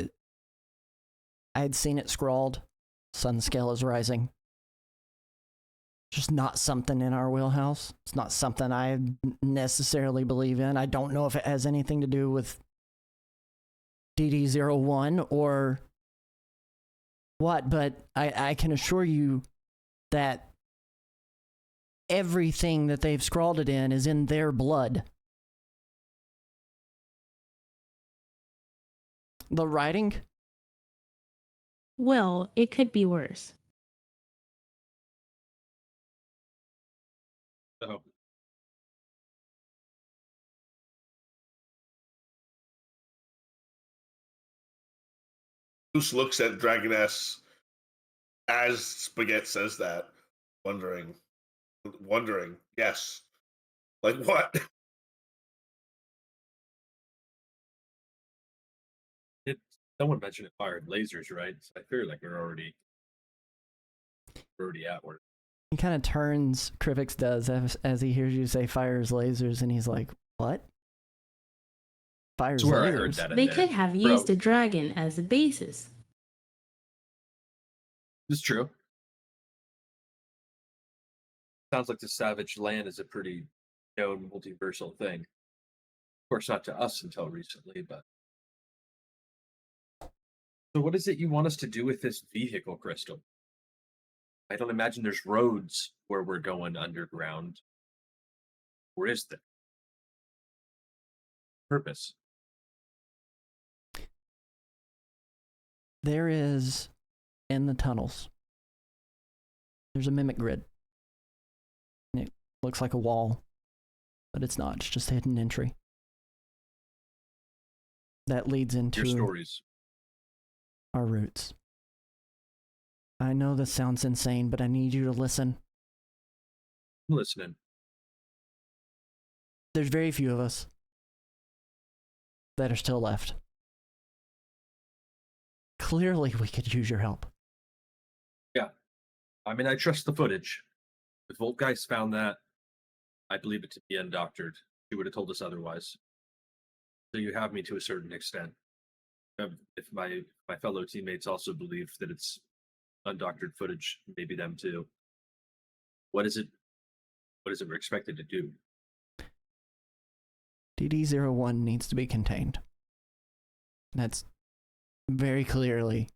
had seen it scrawled. Sun scale is rising. Just not something in our wheelhouse. It's not something I necessarily believe in. I don't know if it has anything to do with DD01 or what, but I can assure you that everything that they've scrawled it in is in their blood. The writing? Well, it could be worse. So Goose looks at Dragoness as Spaghetti says that, wondering, yes. Like what? Someone mentioned it fired lasers, right? So I feel like we're already at work. He kind of turns, Krivix does, as he hears you say fires lasers, and he's like, what? Fire's Swear I heard layers. that in They there. could have used a dragon as a basis. It's true. Sounds like the Savage Land is a pretty known multiversal thing. Of course, not to us until recently, but. So, what is it you want us to do with this vehicle, Crystal? I don't imagine there's roads where we're going underground. Where is there? Purpose. There is, in the tunnels, there's a mimic grid. It looks like a wall, but it's not. It's just a hidden entry. That leads into Your stories. our roots. I know this sounds insane, but I need you to listen. I'm listening. There's very few of us that are still left. Clearly, we could use your help. Yeah. I mean, I trust the footage. If Voltgeist found that, I believe it to be undoctored. She would have told us otherwise. So you have me to a certain extent. If my fellow teammates also believe that it's undoctored footage, maybe them too. What is it we're expected to do? DD-01 needs to be contained. That's very clearly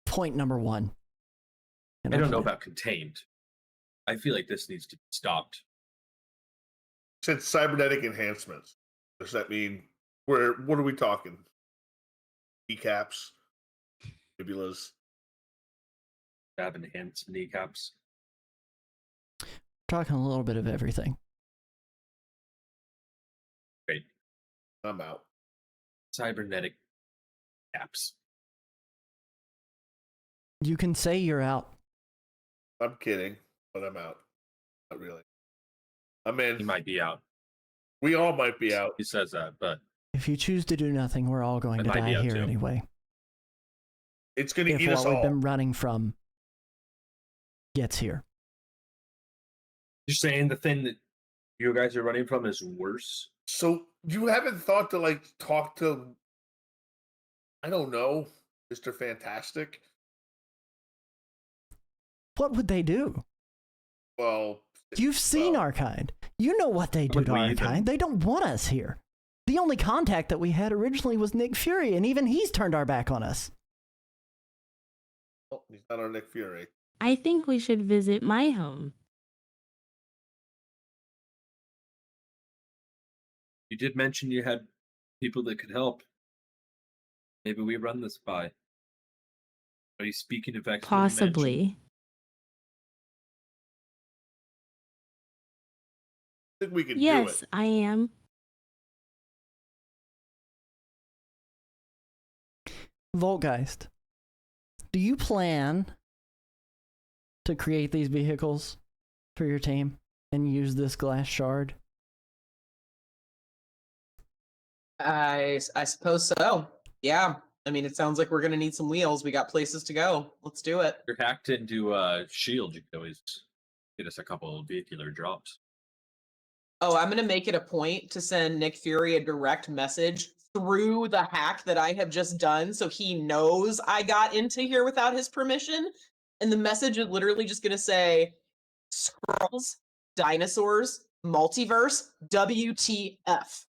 point number one. I don't know about contained. I feel like this needs to be stopped. Since cybernetic enhancements, does that mean what are we talking? Kneecaps, fibulas. Have enhanced kneecaps. Talking a little bit of everything. Great. I'm out. Cybernetic caps. You can say you're out. I'm kidding, but I'm out. Not really. I'm in. He might be out. We all might be out. He says that, but If you choose to do nothing, we're all going I to might be die out here too. anyway. It's going to If eat us what we've all. been running from gets here. you're saying the thing that you guys are running from is worse? So you haven't thought to like talk to, I don't know, Mr. Fantastic? What would they do? Well, You've seen our kind. You know what they do would to our leave them. kind. They don't want us here. The only contact that we had originally was Nick Fury, and even he's turned our back on us. he's not our Nick Fury. I think we should visit my home. You did mention you had people that could help. Maybe we run this by. Are you speaking of X? Possibly. I think we can do Yes, it. I am. Voltgeist, do you plan to create these vehicles for your team and use this glass shard? I suppose so. Yeah. I mean, it sounds like we're gonna need some wheels. We got places to go. Let's do it. You're hacked into Shield. You can always get us a couple of vehicular drops. Oh, I'm gonna make it a point to send Nick Fury a direct message through the hack that I have just done, so he knows I got into here without his permission. And the message is literally just gonna say, "Skrulls, dinosaurs, multiverse, WTF."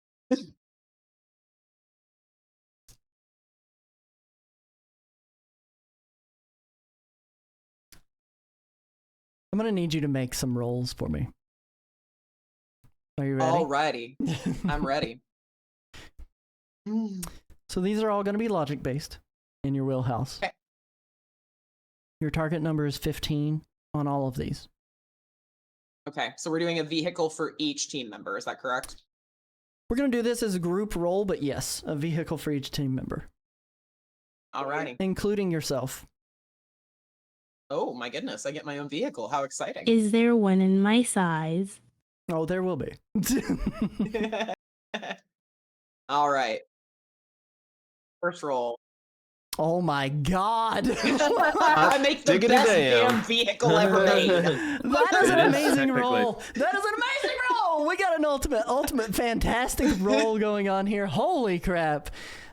I'm going to need you to make some rolls for me. Are you ready? Alrighty, I'm ready. So these are all going to be logic based in your wheelhouse. Okay. Your target number is 15 on all of these. Okay, so we're doing a vehicle for each team member. Is that correct? We're going to do this as a group roll, but yes, a vehicle for each team member, Alrighty. including yourself. Oh my goodness, I get my own vehicle. How exciting. Is there one in my size? Oh, there will be. All right. First roll. Oh my god. I make the Diggity best damn. damn vehicle ever made. That is an It is amazing technically. roll. That is an amazing roll. Oh, we got an ultimate fantastic roll going on here. Holy crap.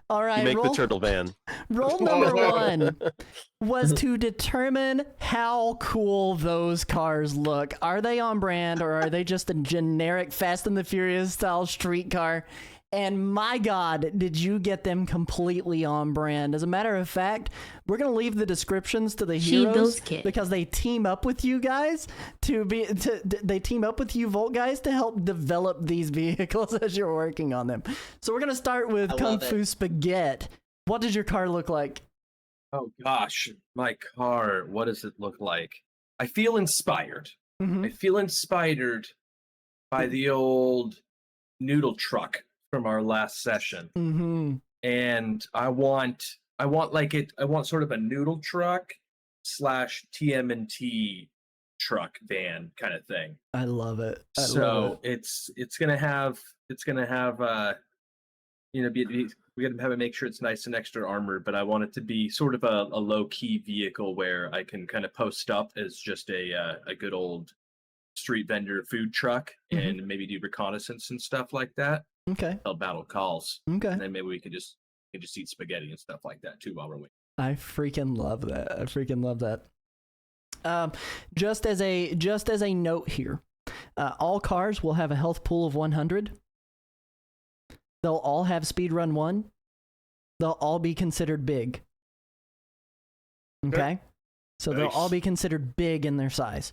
All right, You make the turtle van. roll number 1 was to determine how cool those cars look. Are they on brand or are they just a generic Fast and the Furious style street car? And my God, did you get them completely on brand? As a matter of fact, we're going to leave the descriptions to the heroes because they team up with you guys they team up with you Volt guys to help develop these vehicles as you're working on them. So we're going to start with Kung Fu Spaghetti. What does your car look like? Oh gosh, my car, what does it look like? I feel inspired. I feel inspired by the old noodle truck from our last session. And I want sort of a noodle truck / TMNT truck van kind of thing. I love it. It's gonna have we gotta have it, make sure it's nice and extra armored, but I want it to be sort of a low-key vehicle where I can kind of post up as just a good old street vendor food truck and maybe do reconnaissance and stuff like that. Okay. Tell battle calls. Okay. And then maybe we could just eat spaghetti and stuff like that too while we're waiting. I freaking love that. Just as a note here, all cars will have a health pool of 100. They'll all have speedrun 1. They'll all be considered big. Okay? So they'll all be considered big in their size.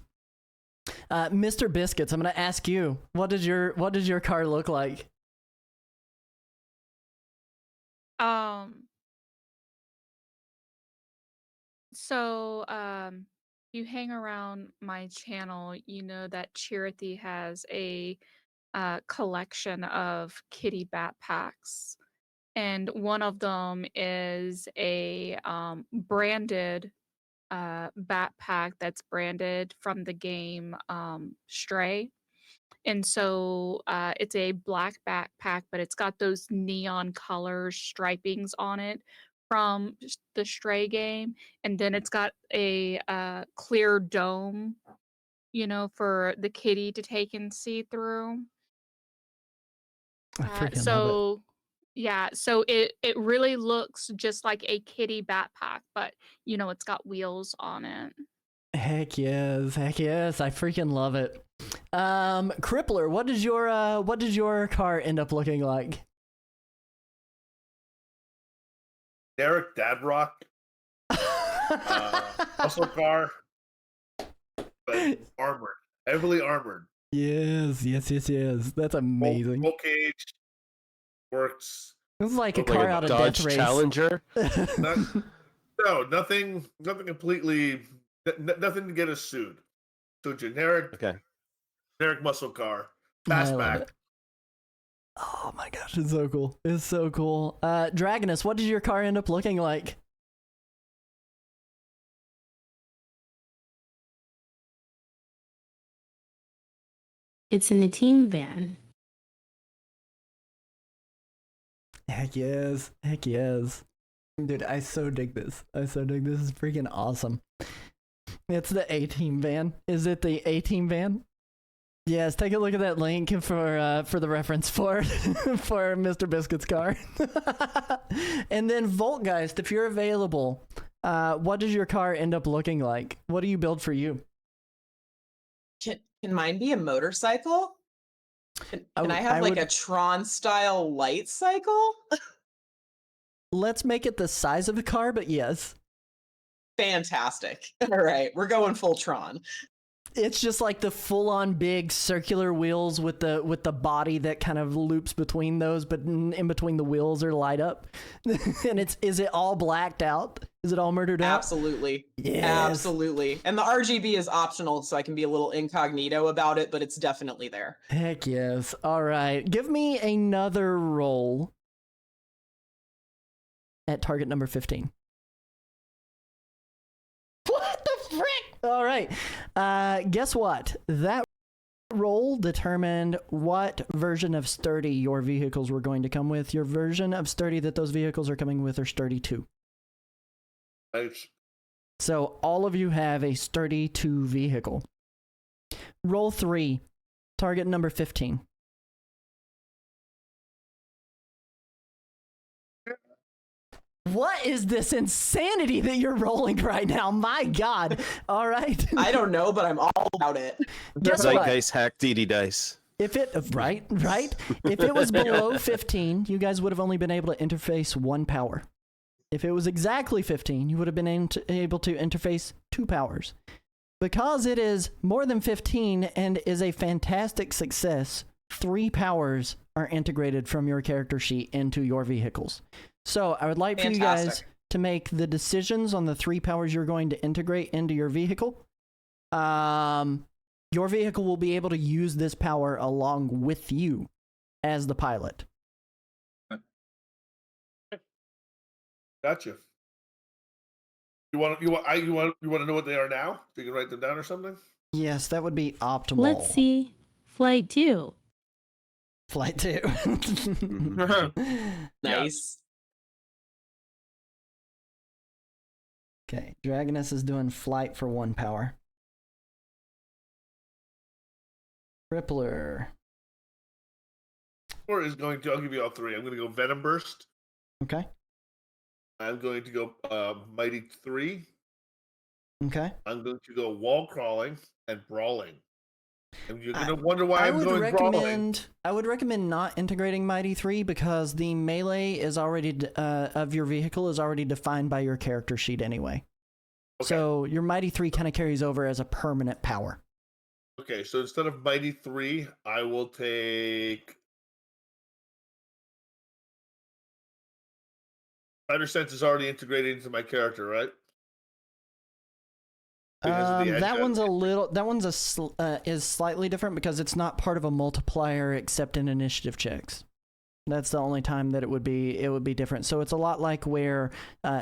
Mr. Biscuits, I'm going to ask you, what does your car look like? You hang around my channel, you know that Charity has a collection of kitty backpacks, and one of them is a branded backpack that's branded from the game Stray. And so it's a black backpack, but it's got those neon colors, stripings on it from the Stray game. And then it's got a clear dome, for the kitty to take and see through. I freaking love So yeah, so it really looks just like a kitty backpack, but it's got wheels on it. it. Heck yes. I freaking love it. Crippler, what does your car end up looking like? Derek Dadrock. Muscle car. But armored. Heavily armored. Yes. That's amazing. Full cage. Works. This is like a Like car out of Dodge Death Race. Challenger. No, nothing completely. Nothing to get us sued. So generic. Okay. Generic muscle car. I love Fastback. it. Oh my gosh, it's so cool. It's so cool. Dragonus, what does your car end up looking like? It's in a team van. Heck yes. Dude, I so dig this. This is freaking awesome. It's the A-Team van. Is it the A-Team van? Yes, take a look at that link for the reference for for Mr. Biscuit's car. And then Voltgeist, if you're available, what does your car end up looking like? What do you build for you? Can mine be a motorcycle? Can I have like a Tron style light cycle? Let's make it the size of the car, but yes. Fantastic. All right, we're going full Tron. It's just like the full-on big circular wheels with the body that kind of loops between those, but in between the wheels are light up. And is it all blacked out? Is it all murdered out? Absolutely. Yes. Absolutely. And the RGB is optional, so I can be a little incognito about it, but it's definitely there. Heck yes. All right. Give me another roll at target number 15. What the frick? All right. Guess what? That roll determined what version of sturdy your vehicles were going to come with. Your version of sturdy that those vehicles are coming with are sturdy 2. Nice. So all of you have a sturdy 2 vehicle. Roll 3. Target number 15. What is this insanity that you're rolling right now? My God. All right. I don't know, but I'm all about it. Guess what? Zeitgeist hack DD dice. If it right. If it was below 15, you guys would have only been able to interface 1 power. If it was exactly 15, you would have been able to interface 2 powers. Because it is more than 15 and is a fantastic success, 3 powers are integrated from your character sheet into your vehicles. So I would like for you guys to make the decisions on the 3 powers you're going to integrate into your vehicle. Your vehicle will be able to use this power along with you as the pilot. Gotcha. You want to know what they are now? So you can write them down or something? Yes, that would be optimal. Let's see. Flight 2. Flight 2. Nice. Okay, Dragoness is doing flight for 1 power. Crippler. Or is going to, I'll give you all 3. I'm going to go Venom Burst. Okay. I'm going to go Mighty 3. Okay. I'm going to go Wall Crawling and Brawling. And you're going to wonder why I'm going Brawling. I would recommend not integrating Mighty 3 because the melee is already of your vehicle is already defined by your character sheet anyway. Okay. So your Mighty 3 kind of carries over as a permanent power. Okay, so instead of Mighty 3, I will take Spider Sense is already integrated into my character, right? That one's is slightly different because it's not part of a multiplier except in initiative checks. That's the only time that it would be different. So it's a lot like where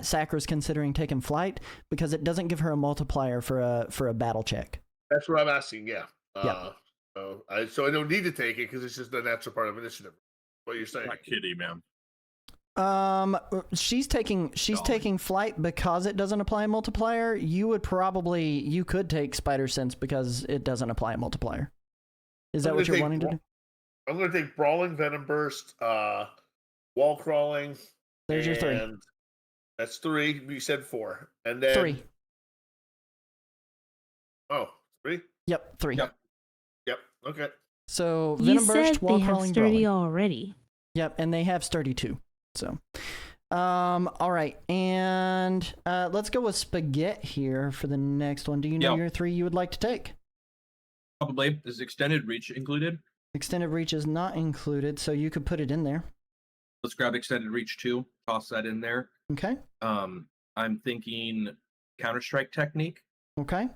Sakra's considering taking flight because it doesn't give her a multiplier for a battle check. That's what I'm asking. Yeah. Yeah. So I don't need to take it because it's just the natural part of initiative. What you're saying? Not kitty, man. She's taking flight because it doesn't apply a multiplier. You could take Spider Sense because it doesn't apply a multiplier. Is that what you're wanting to do? I'm going to take Brawling, Venom Burst, Wall Crawling. There's your 3. That's 3. You said 4, and then 3. Oh, 3. Yep, 3. Yep. Okay. So You Venom said Burst, Wall they have Crawling, sturdy Brawling. already. Yep, and they have sturdy too. So, all right, and let's go with Spaghetti here for the next one. Do you know your 3 you would like to take? Probably. Is extended reach included? Extended reach is not included, so you could put it in there. Let's grab extended reach 2. Toss that in there. Okay. I'm thinking Counter-Strike technique. Okay.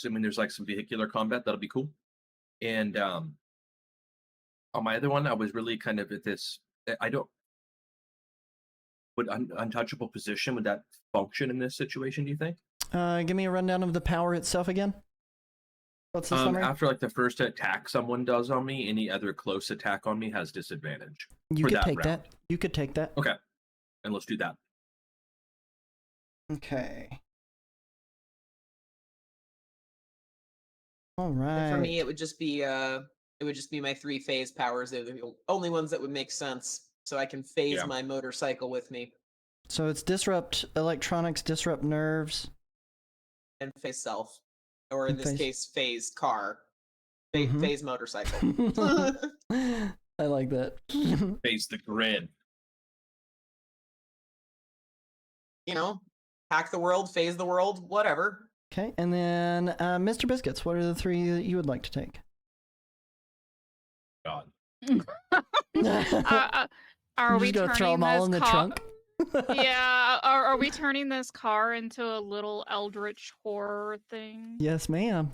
Assuming there's like some vehicular combat, that'll be cool. And on my other one, I was really kind of at this. Would untouchable position, would that function in this situation, do you think? Give me a rundown of the power itself again. What's the summary? After like the first attack someone does on me, any other close attack on me has disadvantage. You could take that. You could take that. Okay. And let's do that. Okay. All right. And for me, it would just be my 3 phase powers. They're the only ones that would make sense, so I can phase my motorcycle with me. So it's disrupt electronics, disrupt nerves, and phase self, or in this case, phase car, phase motorcycle. I like that. Phase the grid. You know, hack the world, phase the world, whatever. Okay, and then Mr. Biscuits, what are the 3 that you would like to take? God. Are we gonna throw them all in the trunk? Yeah. Are we turning this car into a little eldritch horror thing? Yes, ma'am.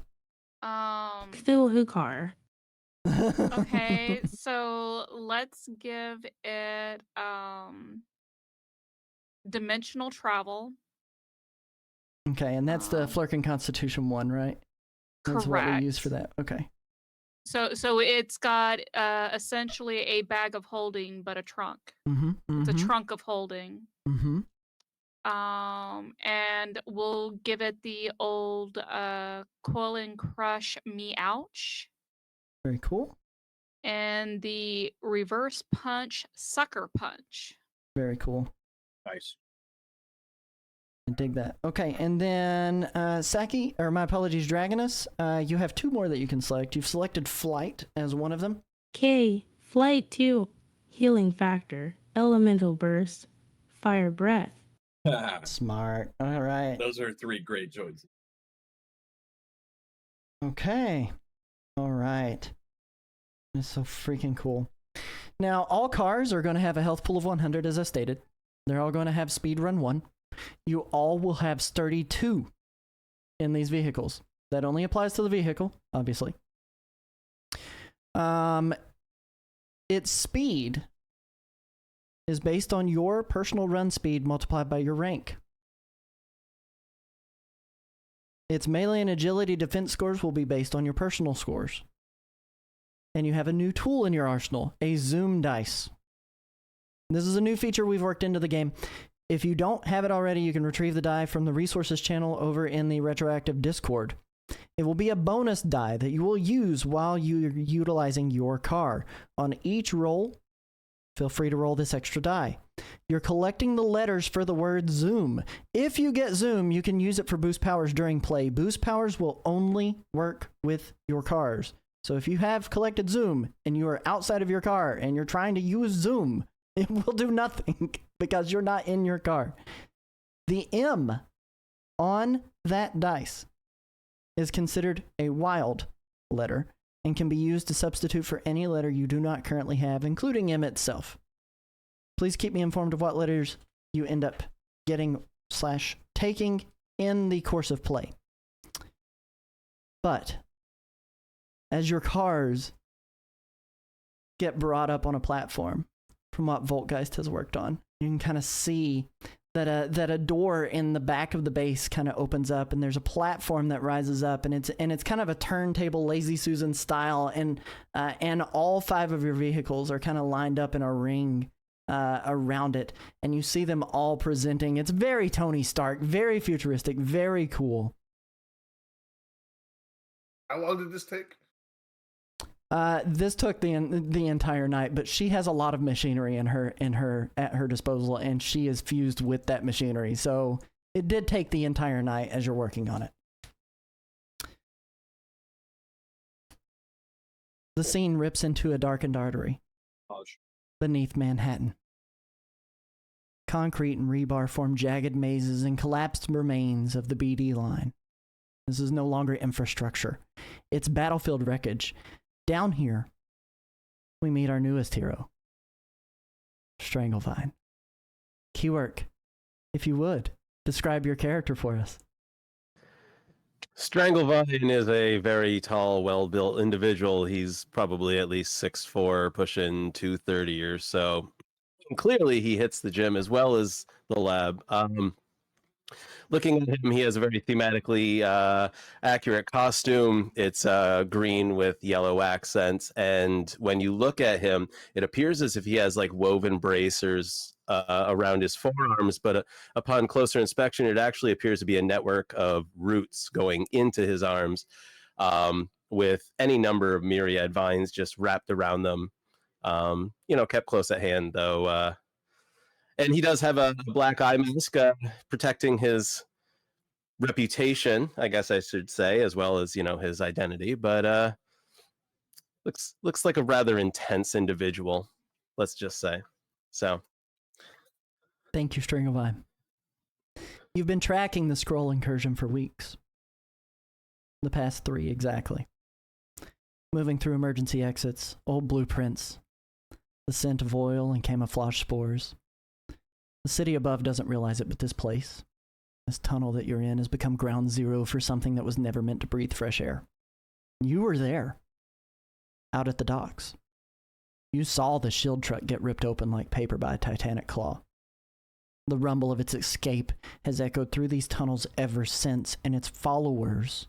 Cthulhu car. Okay, so let's give it dimensional travel. Okay, and that's the Flurkin Constitution 1, right? That's what we use for that. Okay. So it's got essentially a bag of holding, but a trunk. It's a trunk of holding. And we'll give it the old coil and crush me ouch. Very cool. And the reverse punch sucker punch. Very cool. Nice. I dig that. Okay, and then Saki, or my apologies, Dragonus, you have 2 more that you can select. You've selected Flight as one of them. K. Flight 2. Healing factor. Elemental burst. Fire breath. Smart. All right. Those are 3 great choices. Okay. All right. That's so freaking cool. Now, all cars are going to have a health pool of 100, as I stated. They're all going to have speed run 1. You all will have sturdy 2 in these vehicles. That only applies to the vehicle, obviously. Its speed is based on your personal run speed multiplied by your rank. Its melee and agility defense scores will be based on your personal scores. And you have a new tool in your arsenal, a zoom dice. This is a new feature we've worked into the game. If you don't have it already, you can retrieve the die from the resources channel over in the retroactive Discord. It will be a bonus die that you will use while you're utilizing your car. On each roll, feel free to roll this extra die. You're collecting the letters for the word zoom. If you get zoom, you can use it for boost powers during play. Boost powers will only work with your cars. So if you have collected zoom and you are outside of your car and you're trying to use zoom, it will do nothing because you're not in your car. The M on that dice is considered a wild letter and can be used to substitute for any letter you do not currently have, including M itself. Please keep me informed of what letters you end up getting / taking in the course of play. But as your cars get brought up on a platform, from what Voltgeist has worked on, you can kind of see that a door in the back of the base kind of opens up, and there's a platform that rises up, and it's kind of a turntable Lazy Susan style, and all 5 of your vehicles are kind of lined up in a ring around it, and you see them all presenting. It's very Tony Stark, very futuristic, very cool. How long did this take? This took the entire night, but she has a lot of machinery at her disposal, and she is fused with that machinery. So it did take the entire night as you're working on it. The scene rips into a darkened artery beneath Manhattan. Concrete and rebar form jagged mazes and collapsed remains of the BD line. This is no longer infrastructure. It's battlefield wreckage. Down here, we meet our newest hero, Stranglevine. Keywork, if you would, describe your character for us. Stranglevine is a very tall, well-built individual. He's probably at least 6'4", pushing 230 or so. And clearly, he hits the gym as well as the lab. Looking at him, he has a very thematically accurate costume. It's green with yellow accents, and when you look at him, it appears as if he has like woven bracers around his forearms, but upon closer inspection, it actually appears to be a network of roots going into his arms, with any number of myriad vines just wrapped around them. Kept close at hand, though. And he does have a black eye mask protecting his reputation, I guess I should say, as well as, his identity. But looks like a rather intense individual, let's just say. So. Thank you, Stranglevine. You've been tracking the scroll incursion for weeks. The past 3, exactly. Moving through emergency exits, old blueprints, the scent of oil and camouflage spores. The city above doesn't realize it, but this place, this tunnel that you're in, has become ground zero for something that was never meant to breathe fresh air. You were there, out at the docks. You saw the shield truck get ripped open like paper by a titanic claw. The rumble of its escape has echoed through these tunnels ever since, and its followers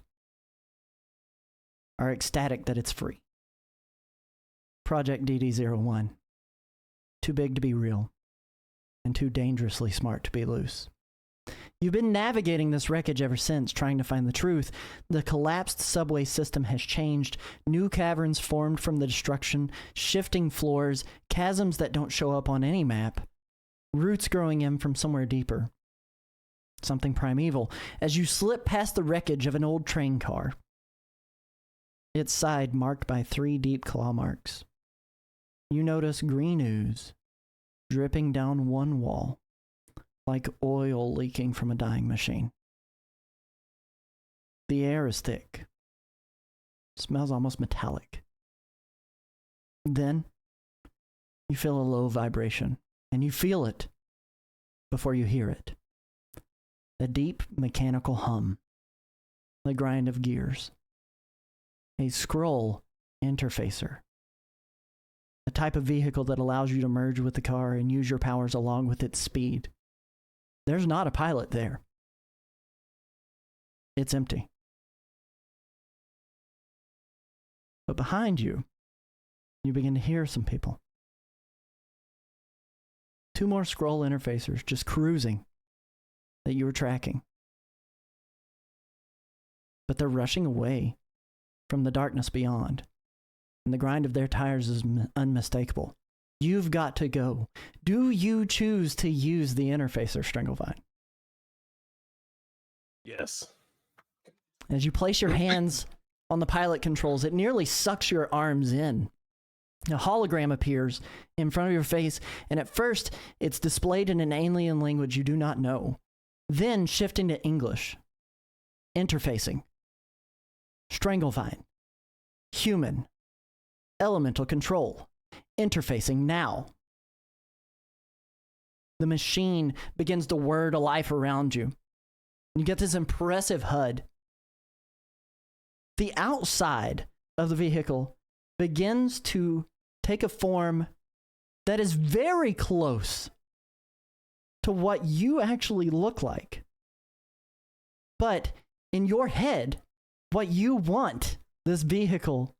are ecstatic that it's free. Project DD-01. Too big to be real, and too dangerously smart to be loose. You've been navigating this wreckage ever since, trying to find the truth. The collapsed subway system has changed. New caverns formed from the destruction, shifting floors, chasms that don't show up on any map, roots growing in from somewhere deeper. Something primeval. As you slip past the wreckage of an old train car, its side marked by 3 deep claw marks, you notice green ooze dripping down one wall, like oil leaking from a dying machine. The air is thick. Smells almost metallic. Then, you feel a low vibration, and you feel it before you hear it. A deep mechanical hum, the grind of gears. A scroll interfacer. A type of vehicle that allows you to merge with the car and use your powers along with its speed. There's not a pilot there. It's empty. But behind you, you begin to hear some people. 2 more scroll interfacers just cruising that you were tracking. But they're rushing away from the darkness beyond, and the grind of their tires is unmistakable. You've got to go. Do you choose to use the interfacer, Stranglevine? Yes. As you place your hands on the pilot controls, it nearly sucks your arms in. A hologram appears in front of your face, and at first, it's displayed in an alien language you do not know. Then, shifting to English. Interfacing. Stranglevine. Human. Elemental control. Interfacing now. The machine begins to whir to life around you. You get this impressive HUD. The outside of the vehicle begins to take a form that is very close to what you actually look like. But in your head, what you want this vehicle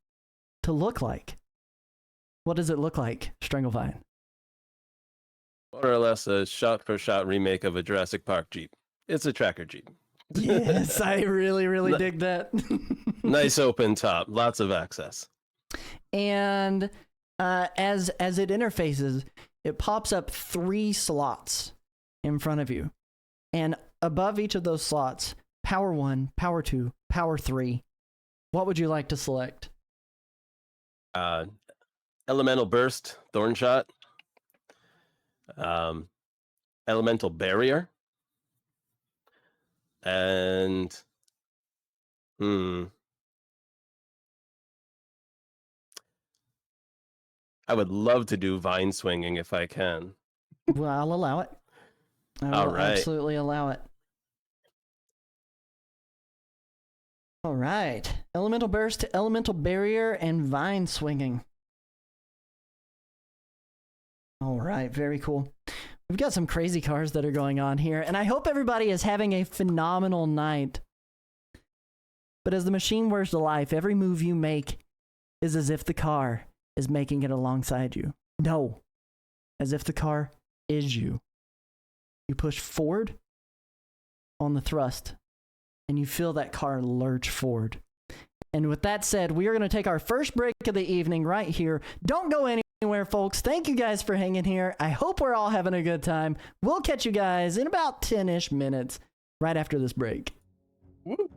to look like. What does it look like, Stranglevine? More or less a shot-for-shot remake of a Jurassic Park Jeep. It's a tracker Jeep. Yes, I really dig that. Nice open top, lots of access. And as it interfaces, it pops up 3 slots in front of you. And above each of those slots, Power 1, Power 2, Power 3. What would you like to select? Elemental Burst, Thorn Shot. Elemental Barrier. And I would love to do Vine Swinging if I can. Well, I'll allow it. I will All right. absolutely allow it. All right. Elemental Burst, Elemental Barrier, and Vine Swinging. All right. Very cool. We've got some crazy cars that are going on here, and I hope everybody is having a phenomenal night. But as the machine whirs to life, every move you make is as if the car is making it alongside you. No. As if the car is you. You push forward on the thrust, and you feel that car lurch forward. And with that said, we are going to take our first break of the evening right here. Don't go anywhere, folks. Thank you guys for hanging here. I hope we're all having a good time. We'll catch you guys in about 10-ish minutes right after this break. Woo.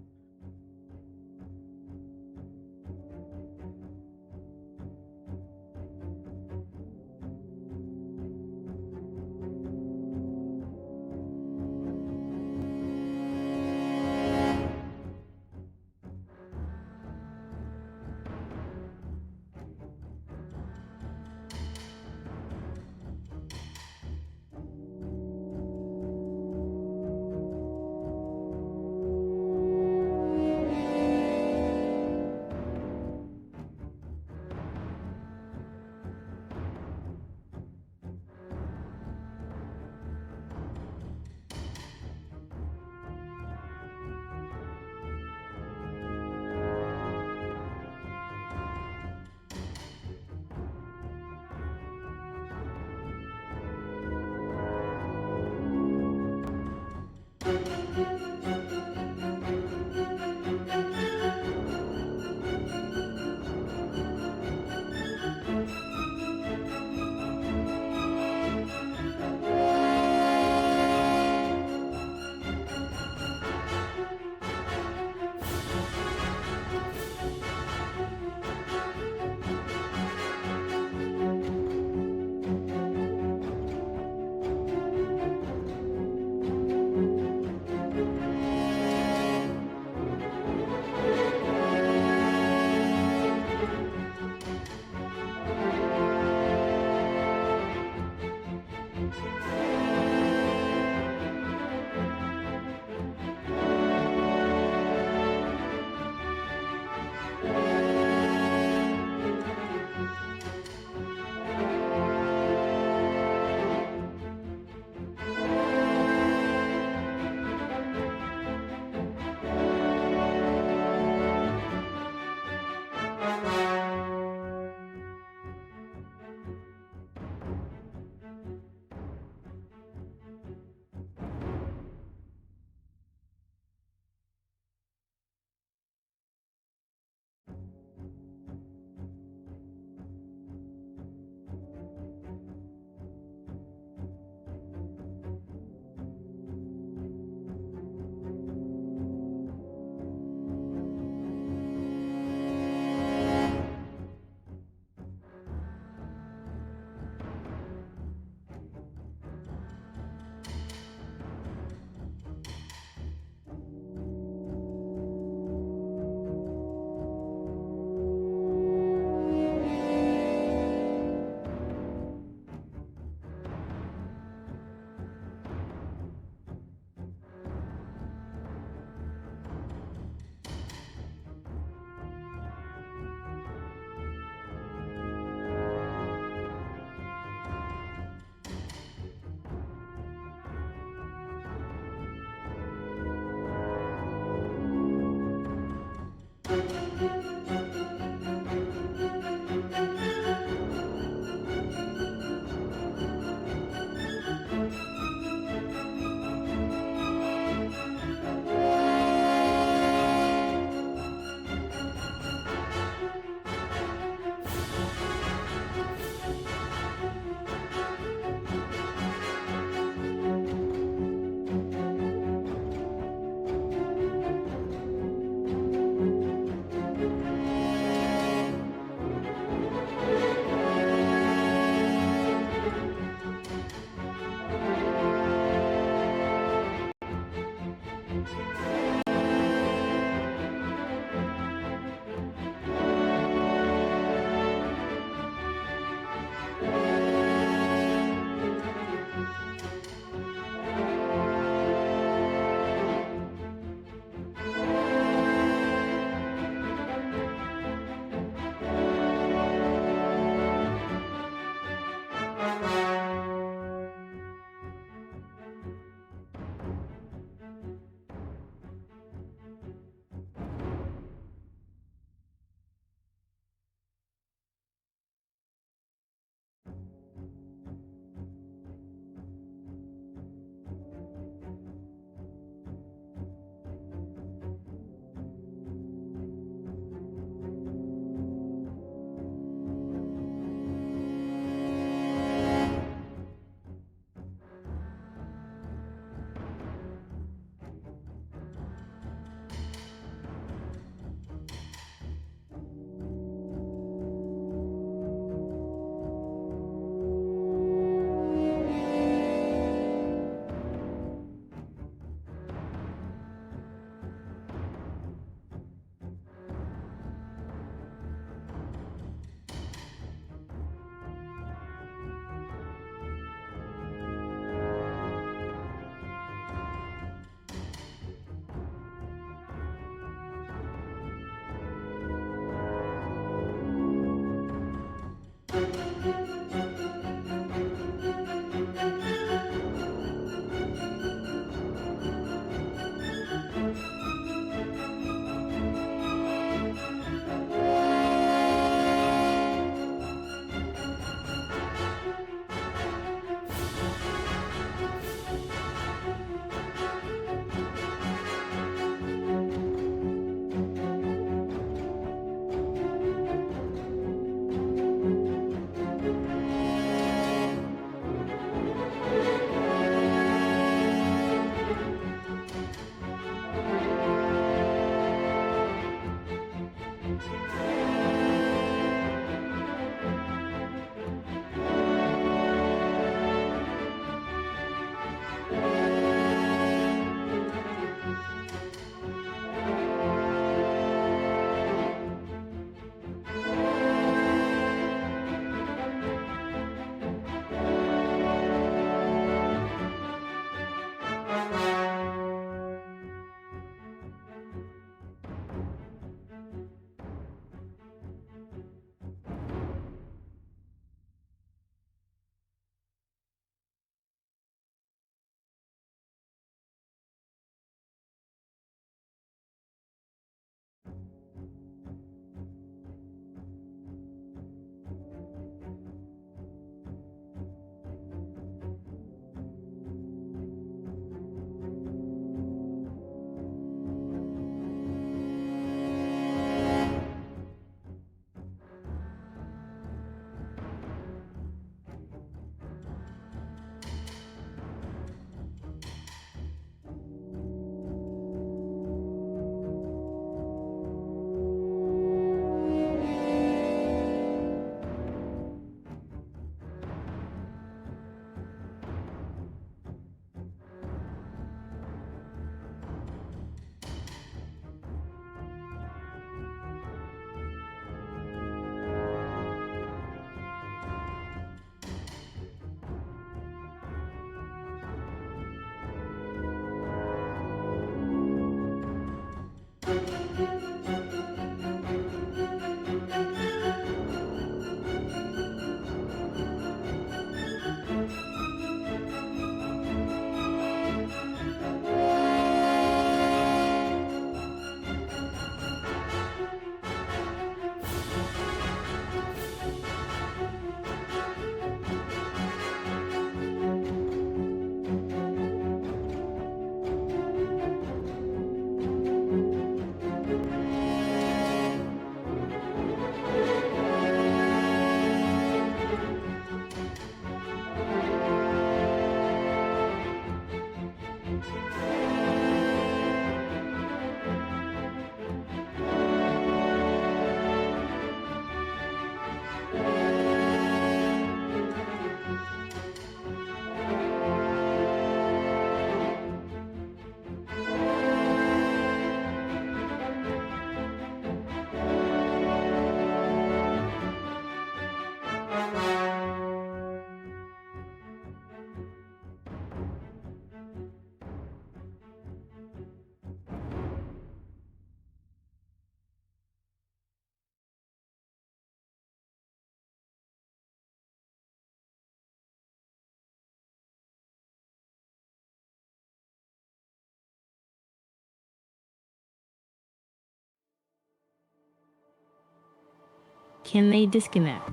Can they disconnect?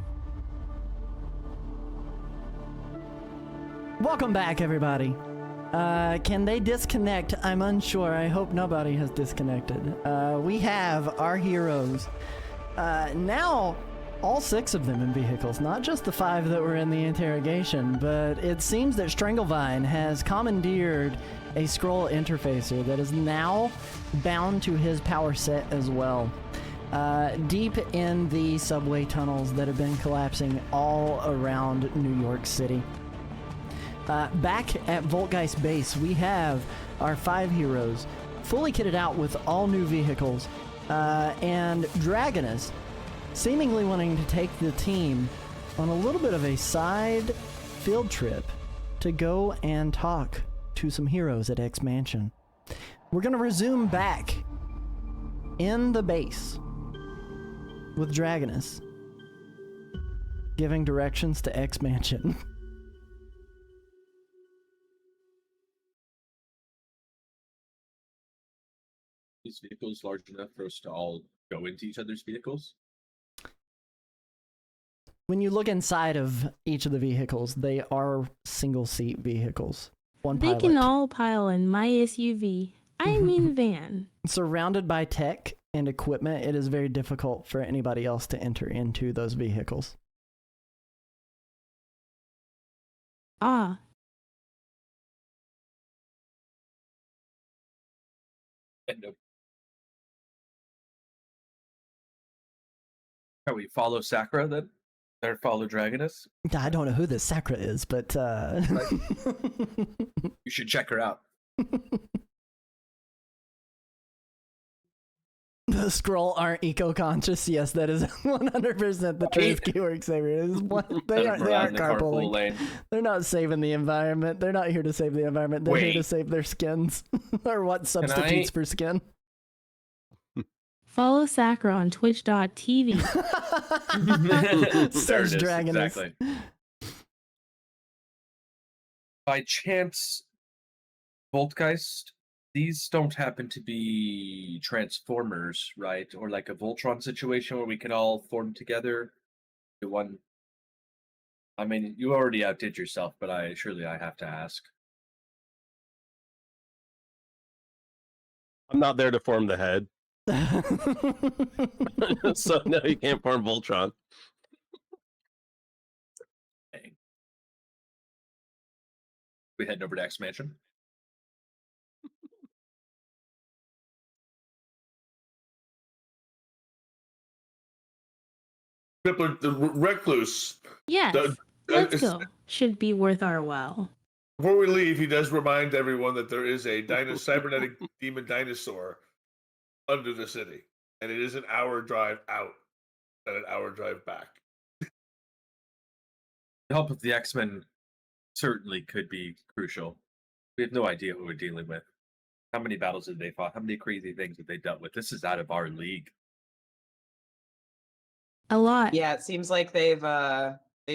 Welcome back, everybody. Can they disconnect? I'm unsure. I hope nobody has disconnected. We have our heroes. Now, all 6 of them in vehicles, not just the 5 that were in the interrogation, but it seems that Stranglevine has commandeered a scroll interfacer that is now bound to his power set as well. Deep in the subway tunnels that have been collapsing all around New York City. Back at Voltgeist base, we have our 5 heroes fully kitted out with all new vehicles, and Dragonus seemingly wanting to take the team on a little bit of a side field trip to go and talk to some heroes at X Mansion. We're going to resume back in the base with Dragonus giving directions to X Mansion. These vehicles large enough for us to all go into each other's vehicles? When you look inside of each of the vehicles, they are single-seat vehicles. One They pilot. can all pile in my SUV. I mean van. Surrounded by tech and equipment, it is very difficult for anybody else to enter into those vehicles. Ah, And can we follow Sakura then? Or follow Dragonus? I don't know who this Sakura is, but You should check her out. The scroll aren't eco-conscious. Yes, that is 100% the truth, keyword saver. They aren't carpooling. Lane. They're not saving the environment. They're not here to save the environment. They're here to save their skins. Or what substitutes for skin. follow Sakura on twitch.tv. Says Dragonus. Exactly. By chance, Voltgeist, these don't happen to be Transformers, right? Or like a Voltron situation where we can all form together to one. I mean, you already outdid yourself, but I have to ask. I'm not there to form the head. So no, you can't form Voltron. Dang. We heading over to X Mansion. Crippler, the Recluse. Yes, let's it's- go. Should be worth our while. Before we leave, he does remind everyone that there is a cybernetic demon dinosaur under the city, and it is an hour drive out and an hour drive back. The help of the X-Men certainly could be crucial. We have no idea who we're dealing with. How many battles have they fought? How many crazy things have they dealt with? This is out of our league. A lot. Yeah, it seems like they've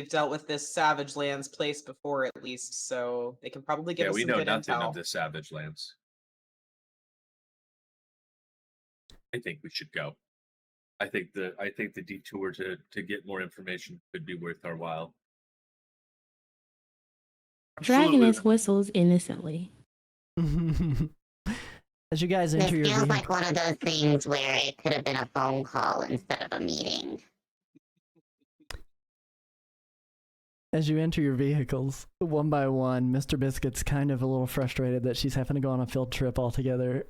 dealt with this Savage Lands place before, at least, so they can probably give us we some know good nothing intel. of the Savage Lands. I think we should go. I think the detour to get more information could be worth our while. Dragonus whistles innocently. As you guys This enter your feels vehicle, like one of those things where it could have been a phone call instead of a meeting. as you enter your vehicles, one by one, Mr. Biscuit's kind of a little frustrated that she's having to go on a field trip altogether.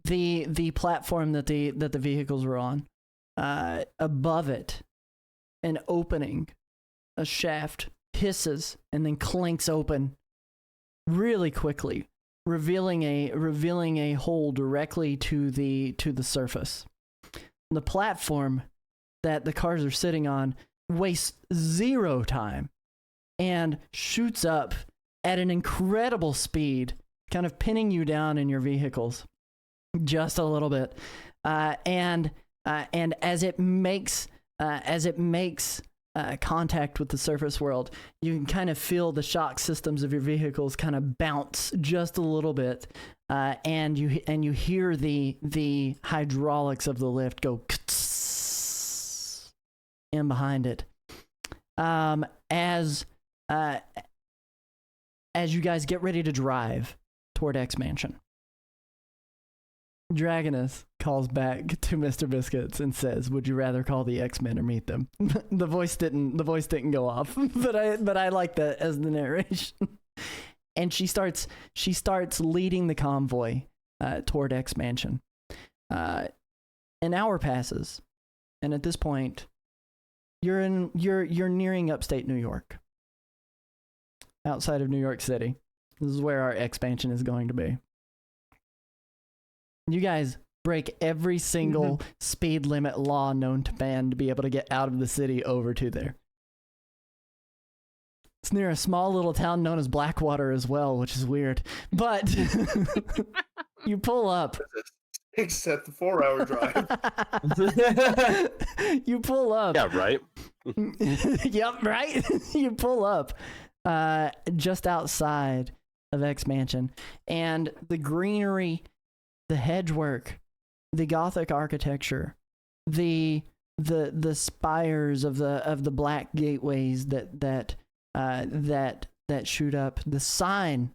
The platform that the vehicles were on, above it, an opening, a shaft hisses and then clinks open really quickly, revealing a hole directly to the surface. The platform that the cars are sitting on wastes zero time and shoots up at an incredible speed, kind of pinning you down in your vehicles just a little bit. And as it makes contact with the surface world, you can kind of feel the shock systems of your vehicles kind of bounce just a little bit and you hear the hydraulics of the lift go in behind it. As you guys get ready to drive toward X Mansion, Dragonus calls back to Mr. Biscuits and says, "Would you rather call the X-Men or meet them?" The voice didn't go off, but I like that as the narration. And she starts leading the convoy toward X Mansion. An hour passes, and at this point, you're nearing upstate New York, outside of New York City. This is where our expansion is going to be. You guys break every single speed limit law known to man to be able to get out of the city over to there. It's near a small little town known as Blackwater as well, which is weird. But you pull up. Except the 4-hour drive. You pull up. Yeah, right? Yep, right? You pull up just outside of X Mansion. And the greenery, the hedgework, the Gothic architecture, the spires of the black gateways that shoot up, the sign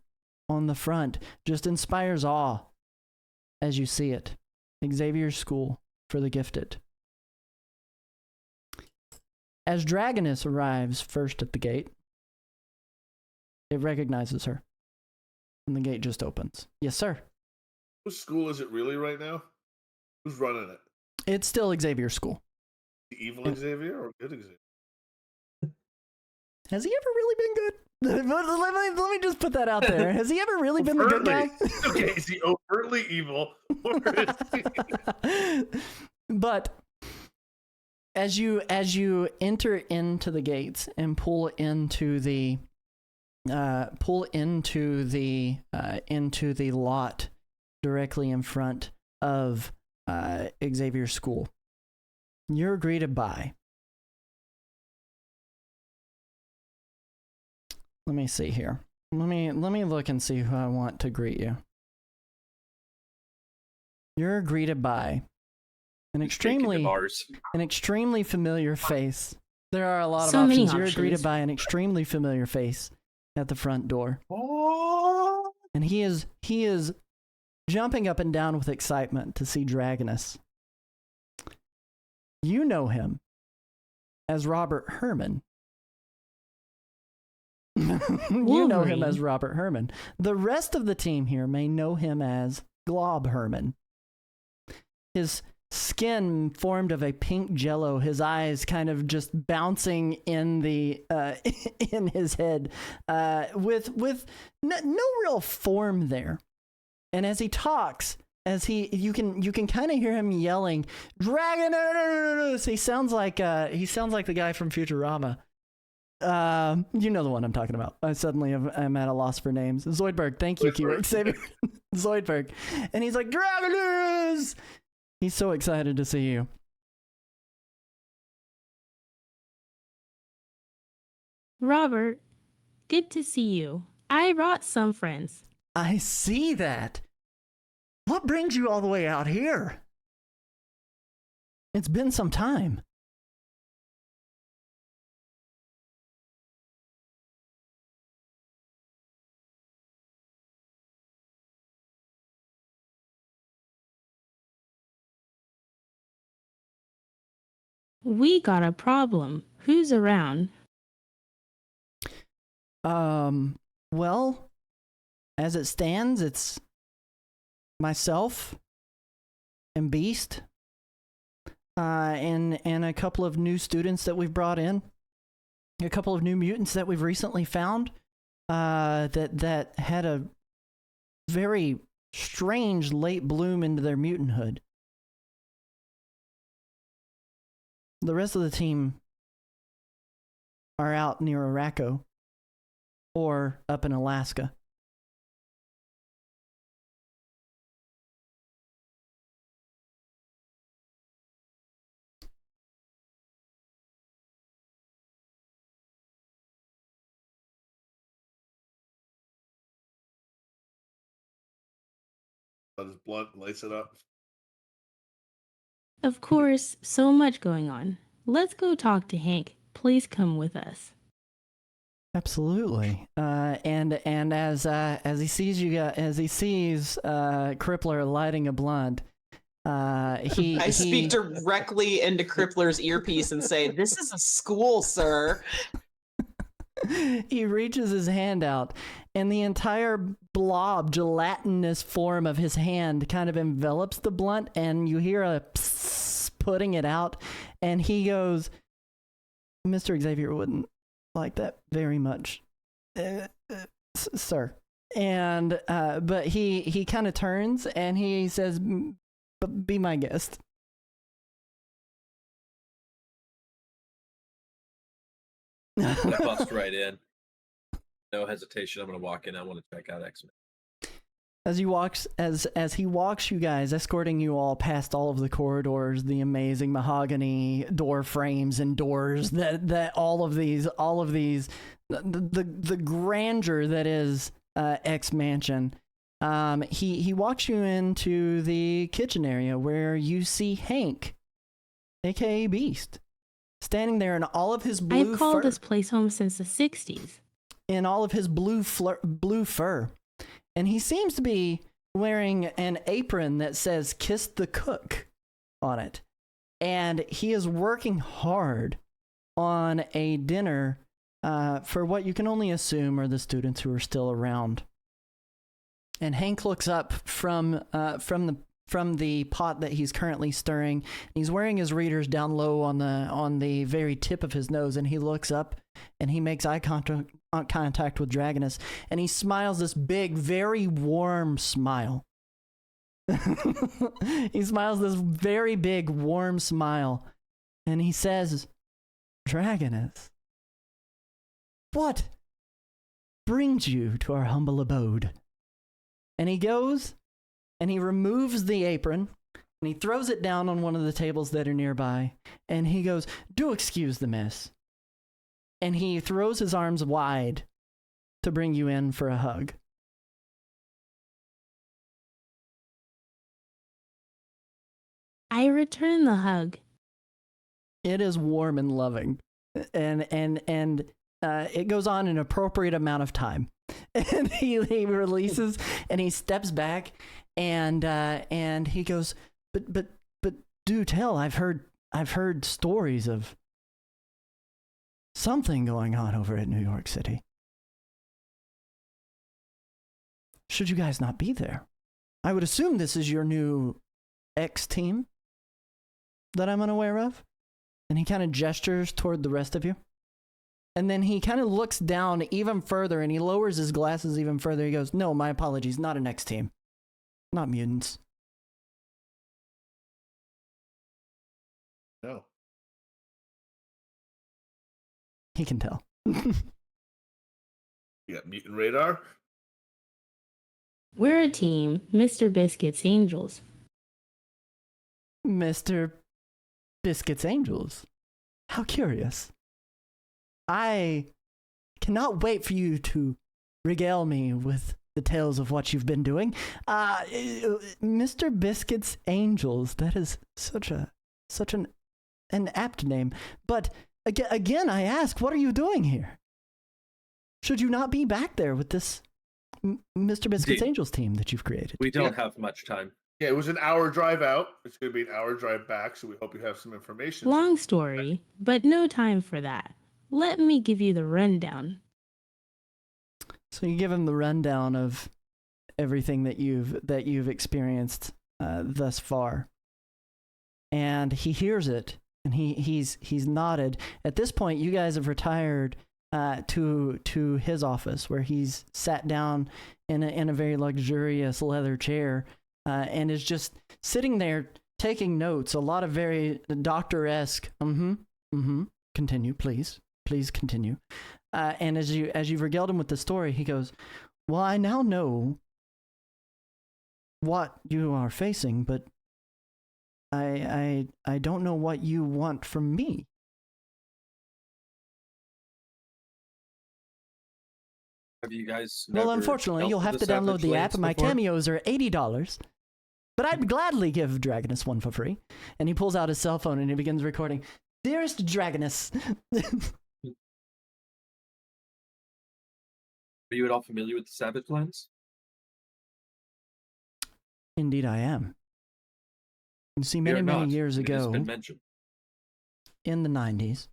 on the front just inspires awe as you see it. Xavier's School for the Gifted. As Dragoness arrives first at the gate, it recognizes her, and the gate just opens. Yes, sir. Whose school is it really right now? Who's running it? It's still Xavier's School. The evil Xavier or good Xavier? Has he ever really been good? Let me just put that out there. Has he ever really been the good guy? Okay, is he overtly evil? Or is he... But as you enter into the gates and pull into the lot directly in front of Xavier's School, you're greeted by. Let me see here. Let me look and see who I want to greet you. You're greeted by an extremely familiar face. There are a lot of options. You're greeted by an extremely familiar face at the front door. Oh. And he is jumping up and down with excitement to see Dragonus. You know him as Robert Herman. You know him as Robert Herman. The rest of the team here may know him as Glob Herman. His skin formed of a pink jello, his eyes kind of just bouncing in the in his head, with no real form there. And as he talks, you can kind of hear him yelling, "Dragonus!" He sounds like the guy from Futurama. You know the one I'm talking about. I suddenly I'm at a loss for names. Zoidberg, thank you, keyword savior. Zoidberg. And he's like, "Dragonus!" He's so excited to see you. Robert, good to see you. I brought some friends. I see that. What brings you all the way out here? It's been some time. We got a problem. Who's around? Well, as it stands, it's myself and Beast, and a couple of new students that we've brought in, a couple of new mutants that we've recently found, that had a very strange late bloom into their mutanthood. The rest of the team are out near Araco or up in Alaska. Let his blunt and lace it up. Of course, so much going on. Let's go talk to Hank. Please come with us. Absolutely. And as he sees Crippler lighting a blunt, I speak directly into Crippler's earpiece and say, "This is a school, sir." He reaches his hand out, and the entire blob, gelatinous form of his hand kind of envelops the blunt, and you hear a psst putting it out, and he goes, Mr. Xavier wouldn't like that very much, sir. And but he kind of turns and he says, "But be my guest." I bust right in. No hesitation. I'm going to walk in. I want to check out X-Men. As he walks you guys, escorting you all past all of the corridors, the amazing mahogany door frames and doors that all of these the grandeur that is X Mansion. He walks you into the kitchen area where you see Hank, aka Beast, standing there in all of his blue I've called fur. this place home since the 60s. In all of his blue fur. And he seems to be wearing an apron that says "Kiss the Cook" on it. And he is working hard on a dinner for what you can only assume are the students who are still around. And Hank looks up from the pot that he's currently stirring. He's wearing his readers down low on the very tip of his nose, and he looks up and he makes eye contact with Dragonus, and he smiles this big, very warm smile. He smiles this very big, warm smile, and he says, "Dragonus, what brings you to our humble abode?" And he goes and he removes the apron and he throws it down on one of the tables that are nearby, and he goes, "Do excuse the mess." And he throws his arms wide to bring you in for a hug. I return the hug. It is warm and loving, and it goes on an appropriate amount of time. And he releases and he steps back and he goes, but do tell. I've heard stories of something going on over at New York City. Should you guys not be there? I would assume this is your new X team that I'm unaware of. And he kind of gestures toward the rest of you. And then he kind of looks down even further and he lowers his glasses even further. He goes, "No, my apologies, not an X team. Not mutants." No. He can tell. You got mutant radar? We're a team, Mr. Biscuit's Angels. Mr. Biscuit's Angels. How curious. I cannot wait for you to regale me with the tales of what you've been doing. Mr. Biscuit's Angels, that is such an apt name. But again, I ask, what are you doing here? Should you not be back there with this Mr. Biscuit's Angels team that you've created? We don't have much time. Yeah, it was an hour drive out. It's going to be an hour drive back, so we hope you have some information. Long story, but no time for that. Let me give you the rundown. So you give him the rundown of everything that you've experienced thus far, and he hears it, and he's nodded. At this point, you guys have retired to his office, where he's sat down in a very luxurious leather chair and is just sitting there taking notes. A lot of very doctor-esque. Continue, please. Please continue. And as you've regaled him with the story, he goes, "Well, I now know what you are facing, but I don't know what you want from me." Have you guys? Well, never unfortunately, dealt you'll with have to the download Savage the app, Lands and my before? cameos are $80. But I'd gladly give Dragonus one for free. And he pulls out his cell phone and he begins recording. Dearest Dragonus. Are you at all familiar with the Savage Lands? Indeed I am. You see, You're many not. years It has ago, been mentioned. in the 90s,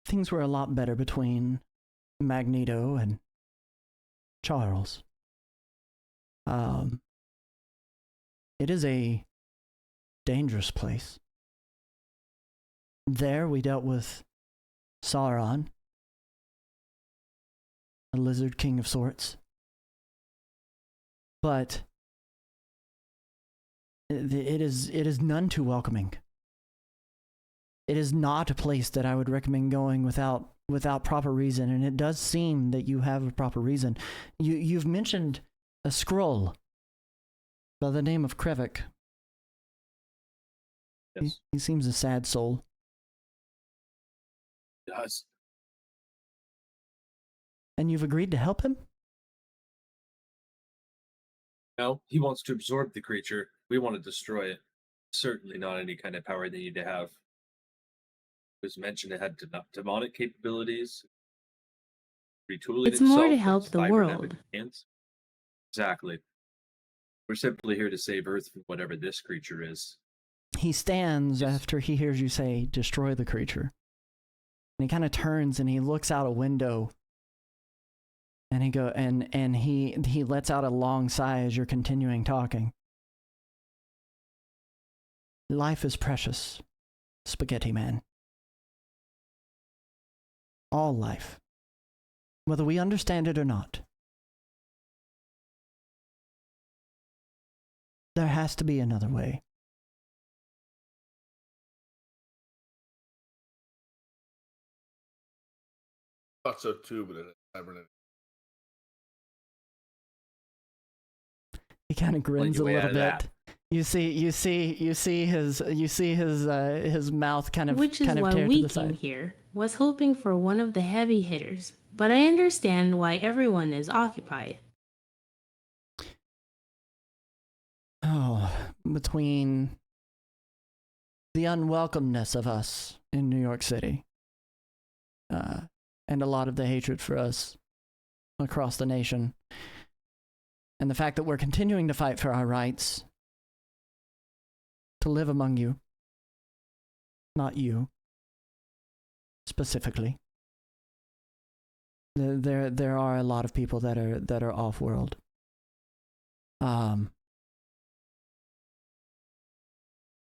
things were a lot better between Magneto and Charles. It is a dangerous place. There we dealt with Sauron, a lizard king of sorts. But it is none too welcoming. It is not a place that I would recommend going without proper reason, and it does seem that you have a proper reason. You've mentioned a scroll by the name of Krevik. Yes. He seems a sad soul. It does. And you've agreed to help him? No, he wants to absorb the creature. We want to destroy it. Certainly not any kind of power they need to have. It was mentioned it had demonic capabilities. Retooling It's more to itself help with the cybernetic world. hands. Exactly. We're simply here to save Earth from whatever this creature is. He stands Yes. after he hears you say, destroy the creature. And he kind of turns and he looks out a window. And he lets out a long sigh as you're continuing talking. Life is precious, Spaghetti Man. All life. Whether we understand it or not. There has to be another way. Thought so too, but it's cybernetic. He kind of grins a way out little of bit. that. You see his mouth kind of Which is kind of why tear to we the came side. here, was hoping for one of the heavy hitters, but I understand why everyone is occupied. Oh, between the unwelcomeness of us in New York City, and a lot of the hatred for us across the nation, and the fact that we're continuing to fight for our rights to live among you, not you specifically. There are a lot of people that are off world.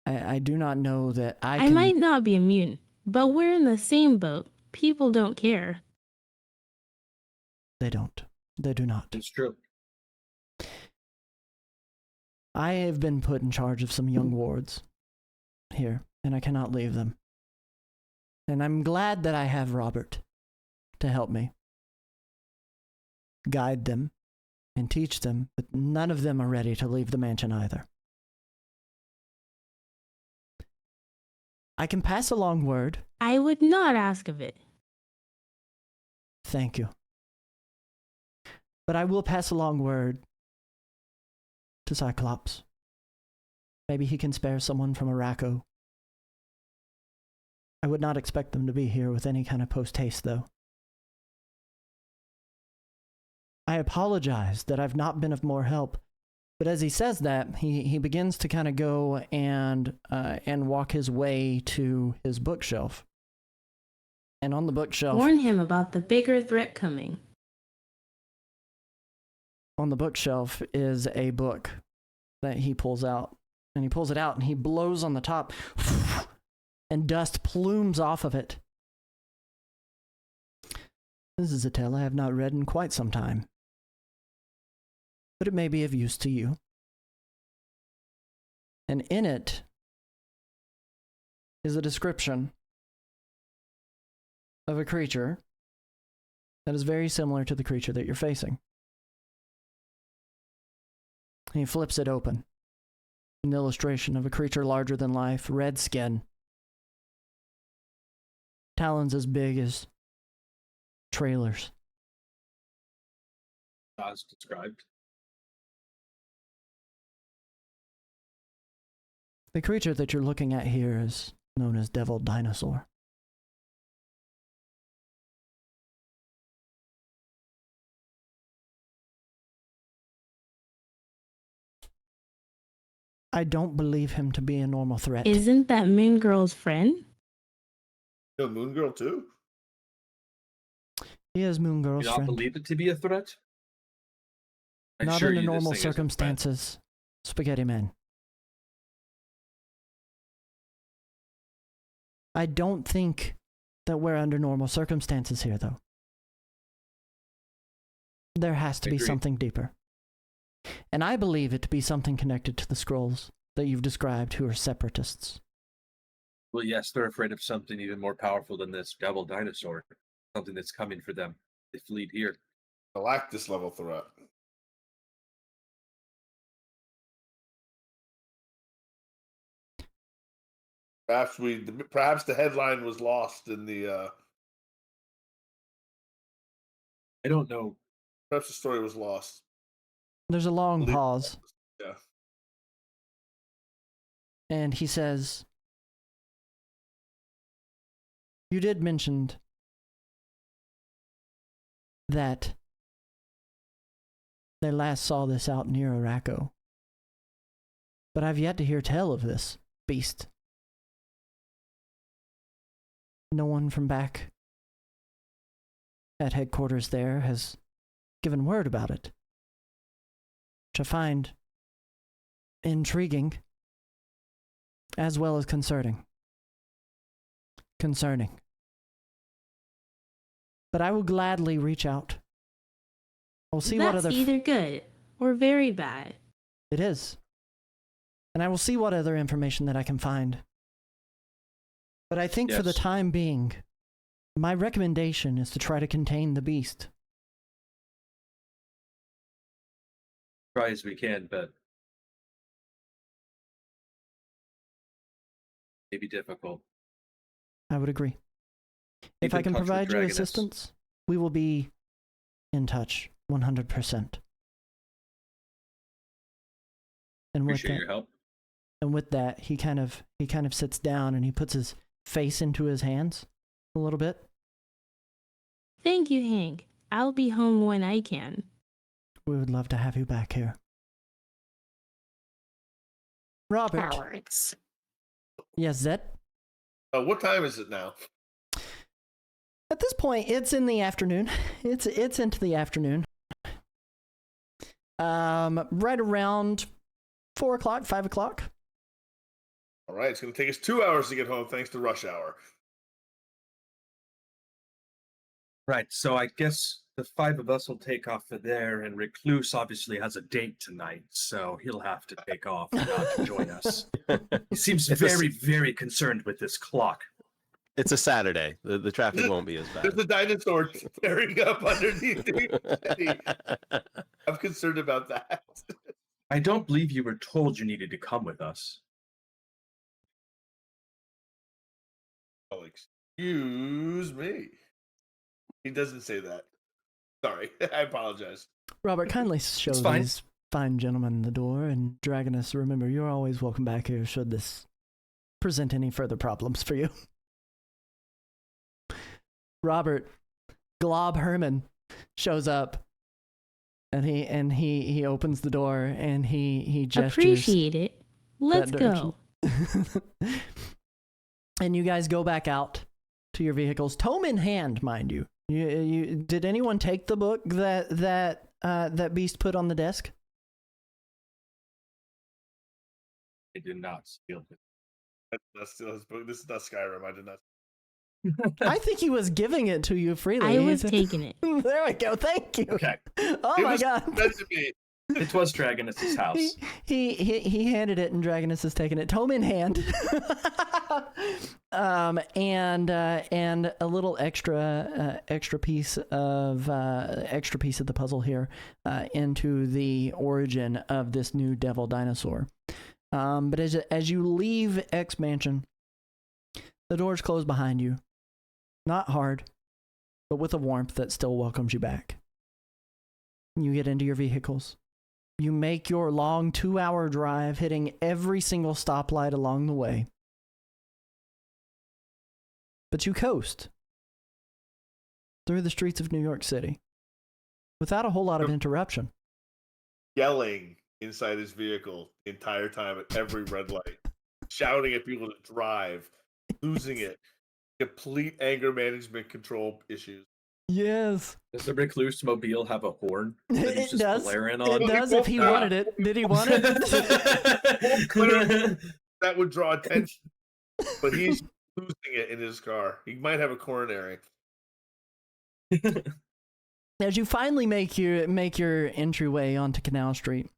I do not know that I I can. might not be immune, but we're in the same boat. People don't care. They don't. They do not. It's true. I have been put in charge of some young wards here, and I cannot leave them. And I'm glad that I have Robert to help me guide them and teach them, but none of them are ready to leave the mansion either. I can pass along word. I would not ask of it. Thank you. But I will pass along word to Cyclops. Maybe he can spare someone from Araco. I would not expect them to be here with any kind of post-haste, though. I apologize that I've not been of more help. But as he says that, he begins to kind of go and walk his way to his bookshelf. And on the bookshelf, Warn him about the bigger threat coming. on the bookshelf is a book that he pulls out. And he pulls it out and he blows on the top. And dust plumes off of it. This is a tale I have not read in quite some time. But it may be of use to you. And in it is a description of a creature that is very similar to the creature that you're facing. And he flips it open. An illustration of a creature larger than life, red skin, talons as big as trailers. As described. The creature that you're looking at here is known as Devil Dinosaur. I don't believe him to be a normal threat. Isn't that Moon Girl's friend? Yo, Moon Girl too? He is Moon Do Girl's you not friend. believe it to be a threat? I Not assure under you this normal thing isn't a threat. circumstances, Spaghetti Man. I don't think that we're under normal circumstances here, though. There has to be Agreed. something deeper. And I believe it to be something connected to the scrolls that you've described who are separatists. Well, yes, they're afraid of something even more powerful than this devil dinosaur. Something that's coming for them. They fleed here. Galactus level threat. Perhaps the headline was lost in the. I don't know. Perhaps the story was lost. There's a long pause, Yeah. and he says, "You did mention that they last saw this out near Araco, but I've yet to hear tell of this beast. No one from back at headquarters there has given word about it, which I find intriguing as well as concerning. But I will gladly reach out. I'll see what That's other... either good or very bad. It is. And I will see what other information that I can find. But I think for the Yes. time being, my recommendation is to try to contain the beast. Try as we can, but may be difficult. I would agree. If Keep I in can touch with provide you Dragoness. assistance, we will be in touch 100%. And with Appreciate that, your help. and with that, he kind of sits down and he puts his face into his hands a little bit. Thank you, Hank. I'll be home when I can. We would love to have you back here. Robert. Cowards. Yes, Zed? What time is it now? At this point, it's in the afternoon. It's into the afternoon. Right around 4 o'clock, 5 o'clock. All right, it's going to take us 2 hours to get home thanks to rush hour. Right, so I guess the 5 of us will take off for there, and Recluse obviously has a date tonight, so he'll have to take off not to join us. He seems very concerned with this clock. It's a Saturday. The traffic won't be as bad. There's a dinosaur tearing up underneath the city. I'm concerned about that. I don't believe you were told you needed to come with us. Oh, excuse me. He doesn't say that. Sorry, I apologize. Robert, kindly show fine. these fine gentlemen the door, and Dragoness, remember, you're always welcome back here should this present any further problems for you. Robert, Glob Herman, shows up, and he opens the door, and he gestures. Appreciate it. Let's that go. And you guys go back out to your vehicles, tome in hand, mind you. You did anyone take the book that Beast put on the desk? I did not steal it. That's still his book. This is not Skyrim. I did not. I think he was giving it to you freely. I was taking it. There we go. Thank you. Okay. Oh It my was god. meant to be. It was Dragoness' house. He handed it, and Dragoness has taken it, tome in hand, and a little extra piece of the puzzle here into the origin of this new devil dinosaur. But as you leave X Mansion, the doors close behind you, not hard, but with a warmth that still welcomes you back. You get into your vehicles. You make your long 2-hour drive, hitting every single stoplight along the way. But you coast through the streets of New York City without a whole lot of interruption. Yelling inside his vehicle the entire time at every red light, shouting at people to drive, losing it, complete anger management control issues. Yes. Does the Recluse Mobile have a horn that he's It just does. blaring on? It does if he wanted it. Did he want it? That would draw attention. But he's losing it in his car. He might have a coronary. As you finally make your entryway onto Canal Street,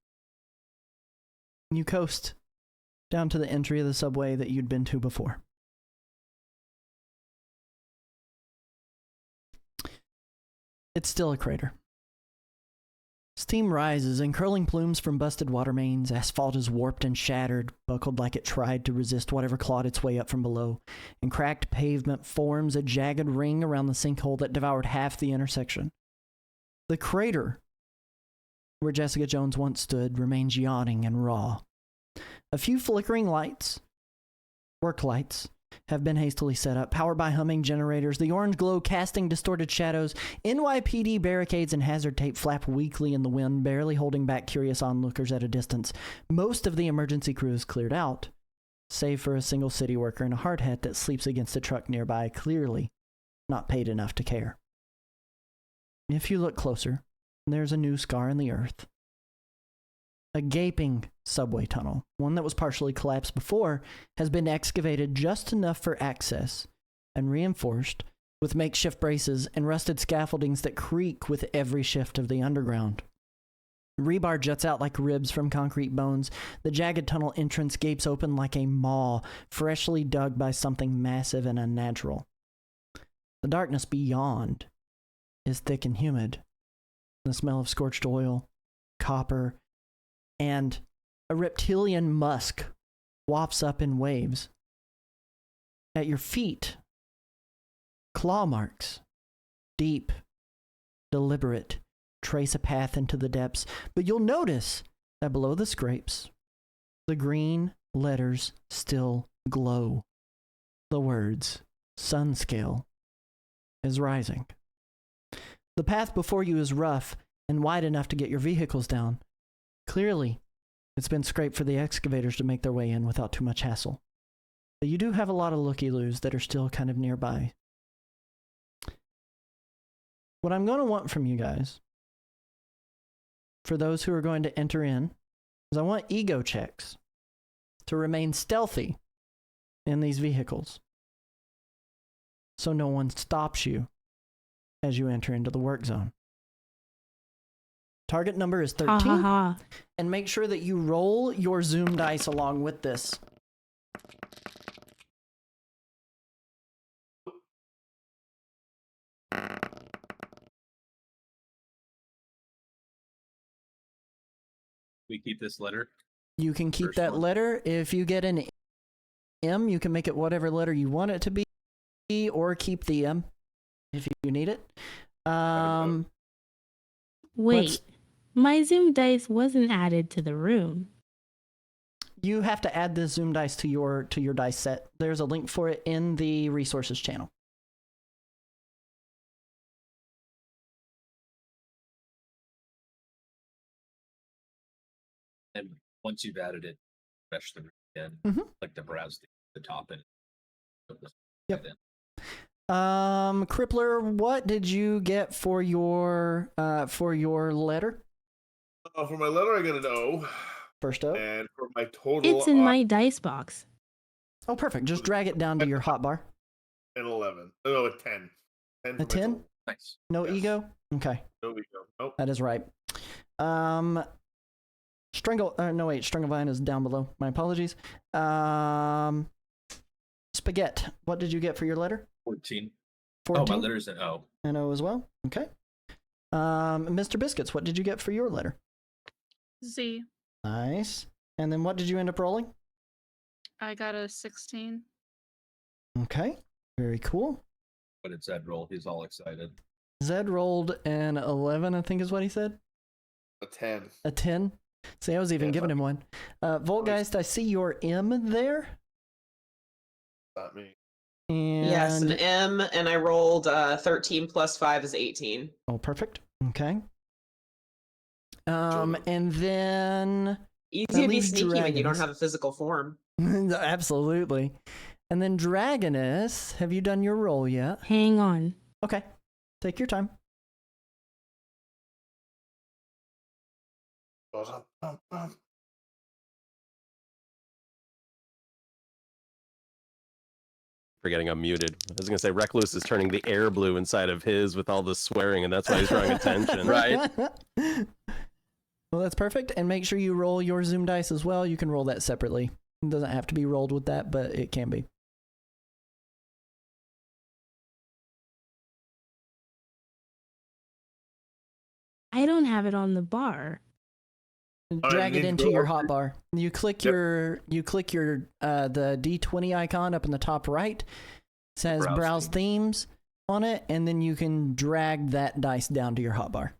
you coast down to the entry of the subway that you'd been to before. It's still a crater. Steam rises in curling plumes from busted water mains. Asphalt is warped and shattered, buckled like it tried to resist whatever clawed its way up from below. And cracked pavement forms a jagged ring around the sinkhole that devoured half the intersection. The crater, where Jessica Jones once stood, remains yawning and raw. A few flickering lights, work lights, have been hastily set up, powered by humming generators, the orange glow casting distorted shadows. NYPD barricades and hazard tape flap weakly in the wind, barely holding back curious onlookers at a distance. Most of the emergency crew is cleared out, save for a single city worker in a hard hat that sleeps against a truck nearby, clearly not paid enough to care. If you look closer, there's a new scar in the earth. A gaping subway tunnel, one that was partially collapsed before, has been excavated just enough for access and reinforced with makeshift braces and rusted scaffoldings that creak with every shift of the underground. Rebar juts out like ribs from concrete bones. The jagged tunnel entrance gapes open like a maw, freshly dug by something massive and unnatural. The darkness beyond is thick and humid. The smell of scorched oil, copper, and a reptilian musk wafts up in waves. At your feet, claw marks, deep, deliberate, trace a path into the depths, but you'll notice that below the scrapes, the green letters still glow. The words, Sun Scale, is rising. The path before you is rough and wide enough to get your vehicles down. Clearly, it's been scraped for the excavators to make their way in without too much hassle. But you do have a lot of looky-loos that are still kind of nearby. What I'm going to want from you guys, for those who are going to enter in, is I want ego checks to remain stealthy in these vehicles, so no one stops you as you enter into the work zone. Target number is 13. Ha ha ha. And make sure that you roll your Zoom dice along with this. We keep this letter. You can keep First that one. letter. If you get an M, you can make it whatever letter you want it to be, or keep the M if you need it. Wait, my Zoom dice wasn't added to the room. You have to add the Zoom dice to your dice set. There's a link for it in the resources channel. And once you've added it, refresh the room again, like to browse the top and Yep. Crippler, what did you get for your letter? For my letter, I got an O. First up. And for my total, It's in my dice box. Oh, perfect. Just drag it down to your hotbar. an 11. No, a 10. 10 for A my 10? total. Nice. No Yes. ego? Okay. No ego. Nope. That is right. Stranglevion is down below. My apologies. Spaghetti, what did you get for your letter? 14. 14? Oh, my letter's an O. An O as well? Okay. Mr. Biscuits, what did you get for your letter? Z. Nice. And then what did you end up rolling? I got a 16. Okay. Very cool. What did Zed roll? He's all excited. Zed rolled an 11, I think is what he said. A 10. A 10? See, I was even Yeah, giving him one. Voltgeist, I see your M there. Not me. And Yes, an M, and I rolled 13 plus 5 is 18. oh, perfect. Okay. And then Easy that to be leaves sneaky when you don't dragons. have a physical form. Absolutely. And then Dragoness, have you done your roll yet? Hang on. Okay. Take your time. Forgetting I'm muted. I was gonna say Recluse is turning the air blue inside of his with all the swearing, and that's why he's drawing attention. Right. Well, that's perfect. And make sure you roll your Zoom dice as well. You can roll that separately. It doesn't have to be rolled with that, but it can be. I don't have it on the bar. Drag it need to into go your over- hotbar. You click your the D20 icon up in the top right. It says Browse browse themes on it, and then you can drag that dice down to your hotbar.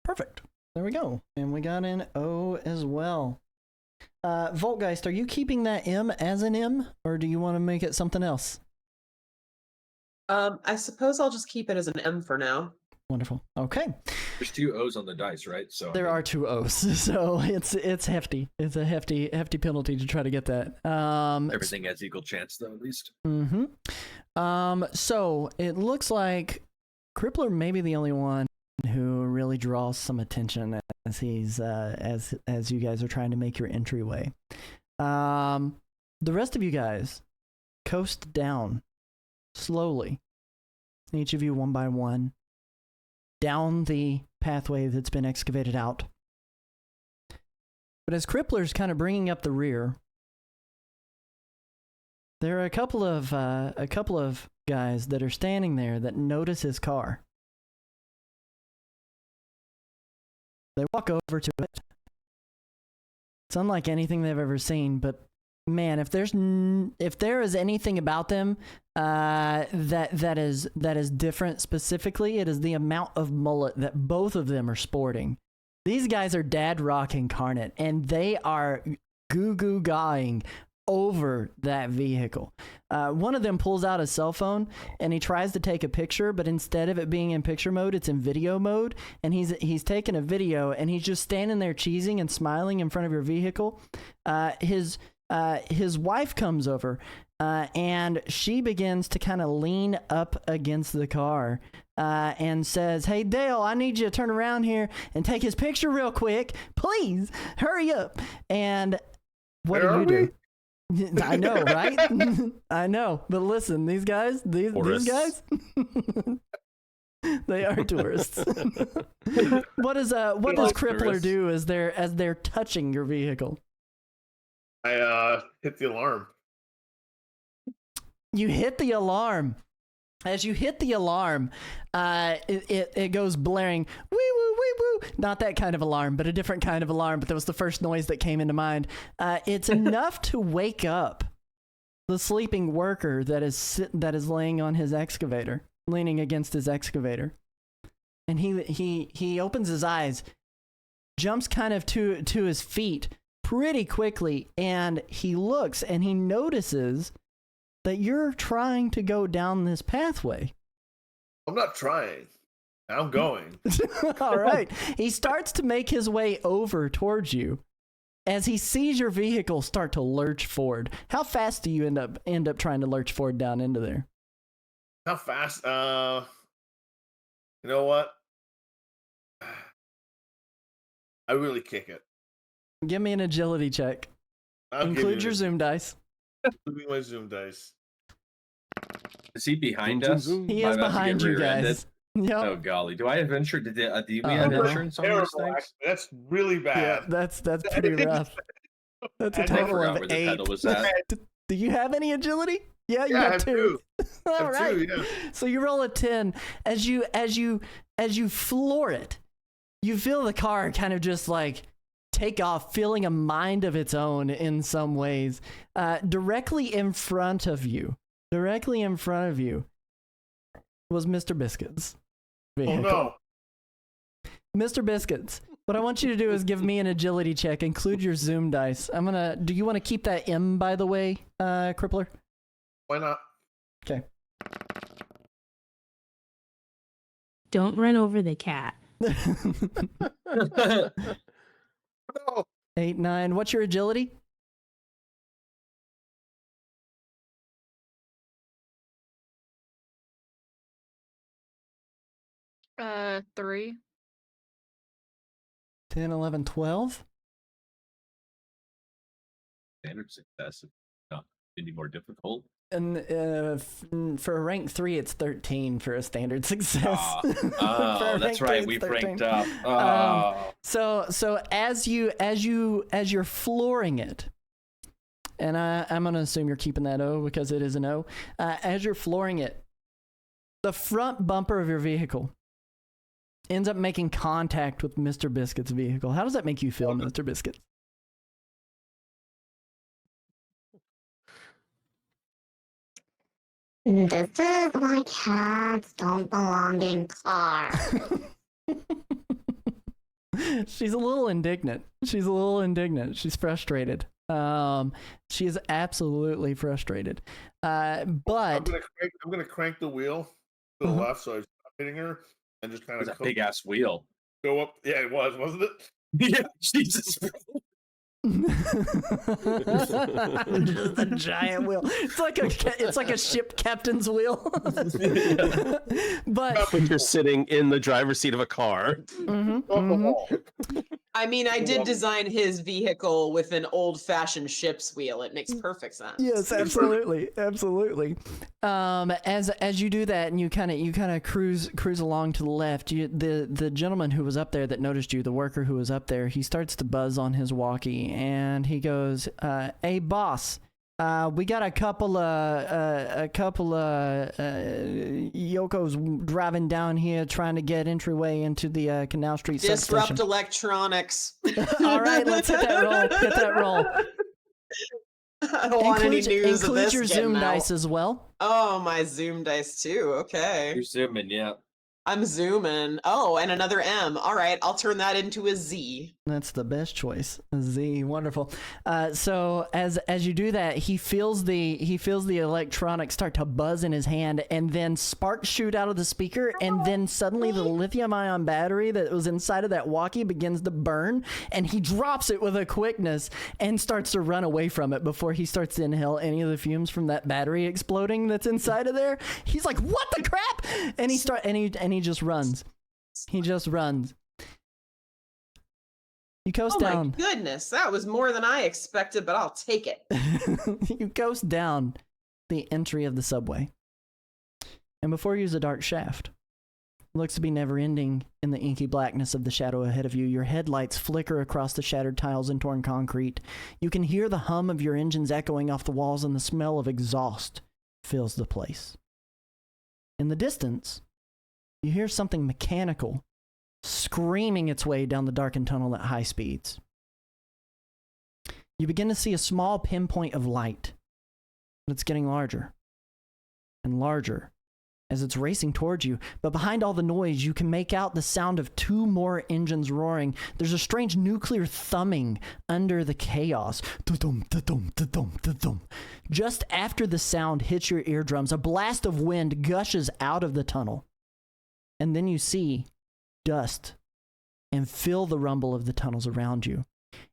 Perfect. There we go. And we got an O as well. Voltgeist, are you keeping that M as an M, or do you want to make it something else? I suppose I'll just keep it as an M for now. Wonderful. Okay. There's 2 O's on the dice, right? So I There mean, are 2 O's, so it's hefty. It's a hefty penalty to try to get that. everything has equal chance, though, at least. So it looks like Crippler may be the only one who really draws some attention as he's as you guys are trying to make your entryway. The rest of you guys coast down slowly, each of you one by one, down the pathway that's been excavated out. But as Crippler's kind of bringing up the rear, there are a couple of guys that are standing there that notice his car. They walk over to it. It's unlike anything they've ever seen, but man, if there is anything about them that is different specifically, it is the amount of mullet that both of them are sporting. These guys are dad rock incarnate, and they are goo gawing over that vehicle. One of them pulls out his cell phone and he tries to take a picture, but instead of it being in picture mode, it's in video mode, and he's taking a video and he's just standing there cheesing and smiling in front of your vehicle. His wife comes over and she begins to kind of lean up against the car and says, "Hey Dale, I need you to turn around here and take his picture real quick. Please hurry up." And what do you do? I know, right? I know. But listen, these guys, these guys, they are tourists. What does Crippler tourists. do as they're touching your vehicle? I hit the alarm. You hit the alarm. As you hit the alarm, it goes blaring. Wee woo, wee woo. Not that kind of alarm, but a different kind of alarm. But that was the first noise that came into mind. It's enough to wake up the sleeping worker that is laying on his excavator, leaning against his excavator. And he opens his eyes, jumps kind of to his feet pretty quickly, and he looks and he notices that you're trying to go down this pathway. I'm not trying. I'm going. All right. He starts to make his way over towards you as he sees your vehicle start to lurch forward. How fast do you end up trying to lurch forward down into there? How fast? You know what? I really kick it. Give me an agility check. I'll give Include you your an- Zoom dice. Including my Zoom dice. Is he behind Zoom, us? zoom, zoom. He Am I is about to behind get you rear-ended? guys. Yep. Oh golly, do I have insurance? Do we Oh, have no. insurance on these Terrible, things? actually. That's really Yeah, bad. that's pretty rough. That's a I I total forgot of where the 8. pedal was at. Do you have any agility? Yeah, you Yeah, I have have 2. two. All Have right. two, yeah. So you roll a 10. As you floor it, you feel the car kind of just like take off, feeling a mind of its own in some ways. Directly in front of you was Mr. Biscuits' vehicle. Oh no. Mr. Biscuits, what I want you to do is give me an agility check. Include your Zoom dice. Do you want to keep that M, by the way, Crippler? Why not? Okay. Don't run over the cat. No. 8, 9. What's your agility? Three. 10, 11, 12. Standard success. Not any more difficult. And for a rank 3, it's 13 for a standard success. Oh, that's right. We've ranked up. Oh. So as you're flooring it, and I'm gonna assume you're keeping that O because it is an O. As you're flooring it, the front bumper of your vehicle ends up making contact with Mr. Biscuit's vehicle. How does that make you feel, Mr. Biscuit? This is why cats don't belong in cars. She's a little indignant. She's frustrated. She is absolutely frustrated. But I'm gonna crank the wheel to the left, so I'm not hitting her, and just kind It's of a big ass wheel. go up. Yeah, it was, wasn't it? Yeah, Jesus, bro. Just a giant wheel. It's like a ship captain's wheel. But When you're sitting in the driver's seat of a car. I mean, I did design his vehicle with an old-fashioned ship's wheel. It makes perfect sense. yes, absolutely. As you do that and you kind of cruise along to the left, the gentleman who was up there that noticed you, the worker who was up there, he starts to buzz on his walkie and he goes, "Hey boss, we got a couple of Yokos driving down here trying to get entryway into the Canal Street Disrupt substation." electronics. All right, let's hit that roll. I don't want any news of this your getting Zoom out. dice as well. Oh, my Zoom dice too. Okay. You're zooming, yeah. I'm zooming. Oh, and another M. All right, I'll turn that into a Z. That's the best choice. A Z, wonderful. So as you do that, he feels the electronics start to buzz in his hand, and then sparks shoot out of the speaker, and then suddenly the lithium-ion battery that was inside of that walkie begins to burn, and he drops it with a quickness and starts to run away from it before he starts to inhale any of the fumes from that battery exploding that's inside of there. He's like, "What the crap?" And he just runs. He just runs. You coast down. My goodness, that was more than I expected, but I'll take it. You coast down the entry of the subway. And before you is a dark shaft. It looks to be never ending in the inky blackness of the shadow ahead of you. Your headlights flicker across the shattered tiles and torn concrete. You can hear the hum of your engines echoing off the walls, and the smell of exhaust fills the place. In the distance, you hear something mechanical screaming its way down the darkened tunnel at high speeds. You begin to see a small pinpoint of light, but it's getting larger and larger as it's racing towards you. But behind all the noise, you can make out the sound of 2 more engines roaring. There's a strange nuclear thumbing under the chaos. Da-dum, da-dum, da-dum, da-dum. Just after the sound hits your eardrums, a blast of wind gushes out of the tunnel. And then you see dust and feel the rumble of the tunnels around you.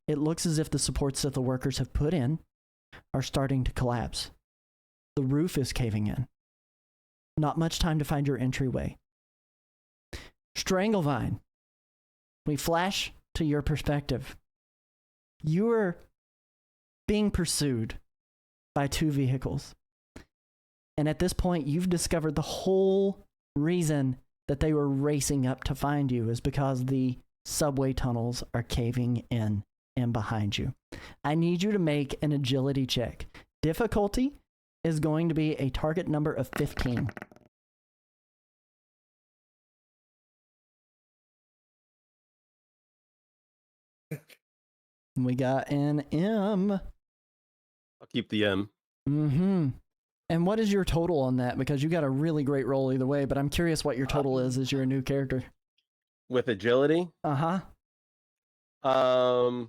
It looks as if the supports that the workers have put in are starting to collapse. The roof is caving in. Not much time to find your entryway. Stranglevine, we flash to your perspective. You are being pursued by 2 vehicles. And at this point, you've discovered the whole reason that they were racing up to find you is because the subway tunnels are caving in and behind you. I need you to make an agility check. Difficulty is going to be a target number of 15. We got an M. I'll keep the M. Mm-hmm. And what is your total on that? Because you got a really great roll either way, but I'm curious what your total is as you're a new character. With agility? Uh-huh. Hold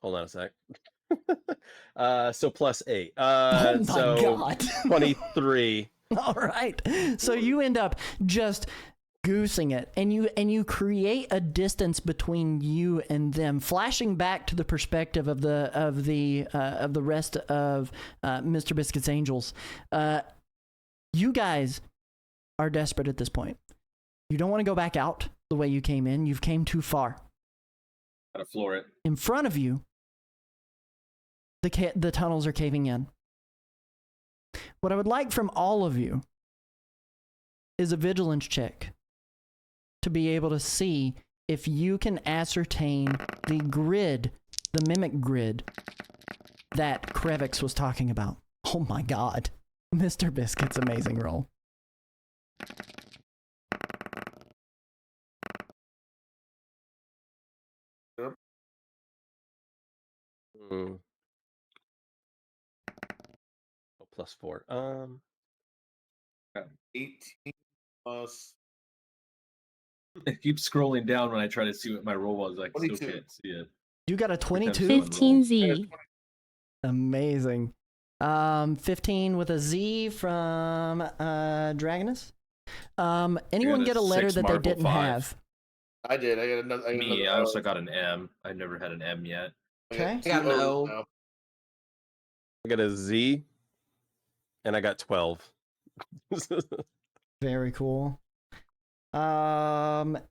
on a sec. So +8. Oh my so God. 23. All right. So you end up just goosing it, and you create a distance between you and them, flashing back to the perspective of the rest of Mr. Biscuit's Angels. You guys are desperate at this point. You don't want to go back out the way you came in. You've came too far. Gotta floor it. In front of you, the tunnels are caving in. What I would like from all of you is a vigilance check to be able to see if you can ascertain the grid, the mimic grid that Krevix was talking about. Oh my God. Mr. Biscuit's amazing roll. Oh, +4. 18 plus. It keeps scrolling down when I try to see what my roll was. I still 22. can't see it. You got a 22? 15Z. Amazing. 15 with a Z from Dragonus. Anyone got a get a letter 6 that they marble didn't 5. have? I did. I got another. Me, I also got an M. I never had an M yet. Okay. I got an O. now. I got a Z, and I got 12. Very cool. Got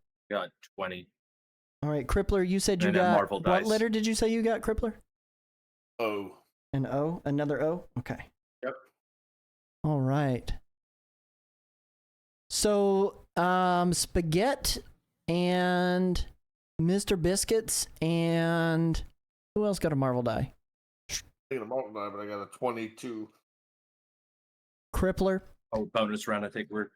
20. All right, Crippler, you said you And a got Marvel what dice. letter did you say you got, Crippler? Oh. An O, another O. Okay. Yep. All right. So, Spaghetti and Mr. Biscuits and who else got a Marvel die? I got a multiple die, but I got a 22. Crippler. Oh, bonus round. I think we're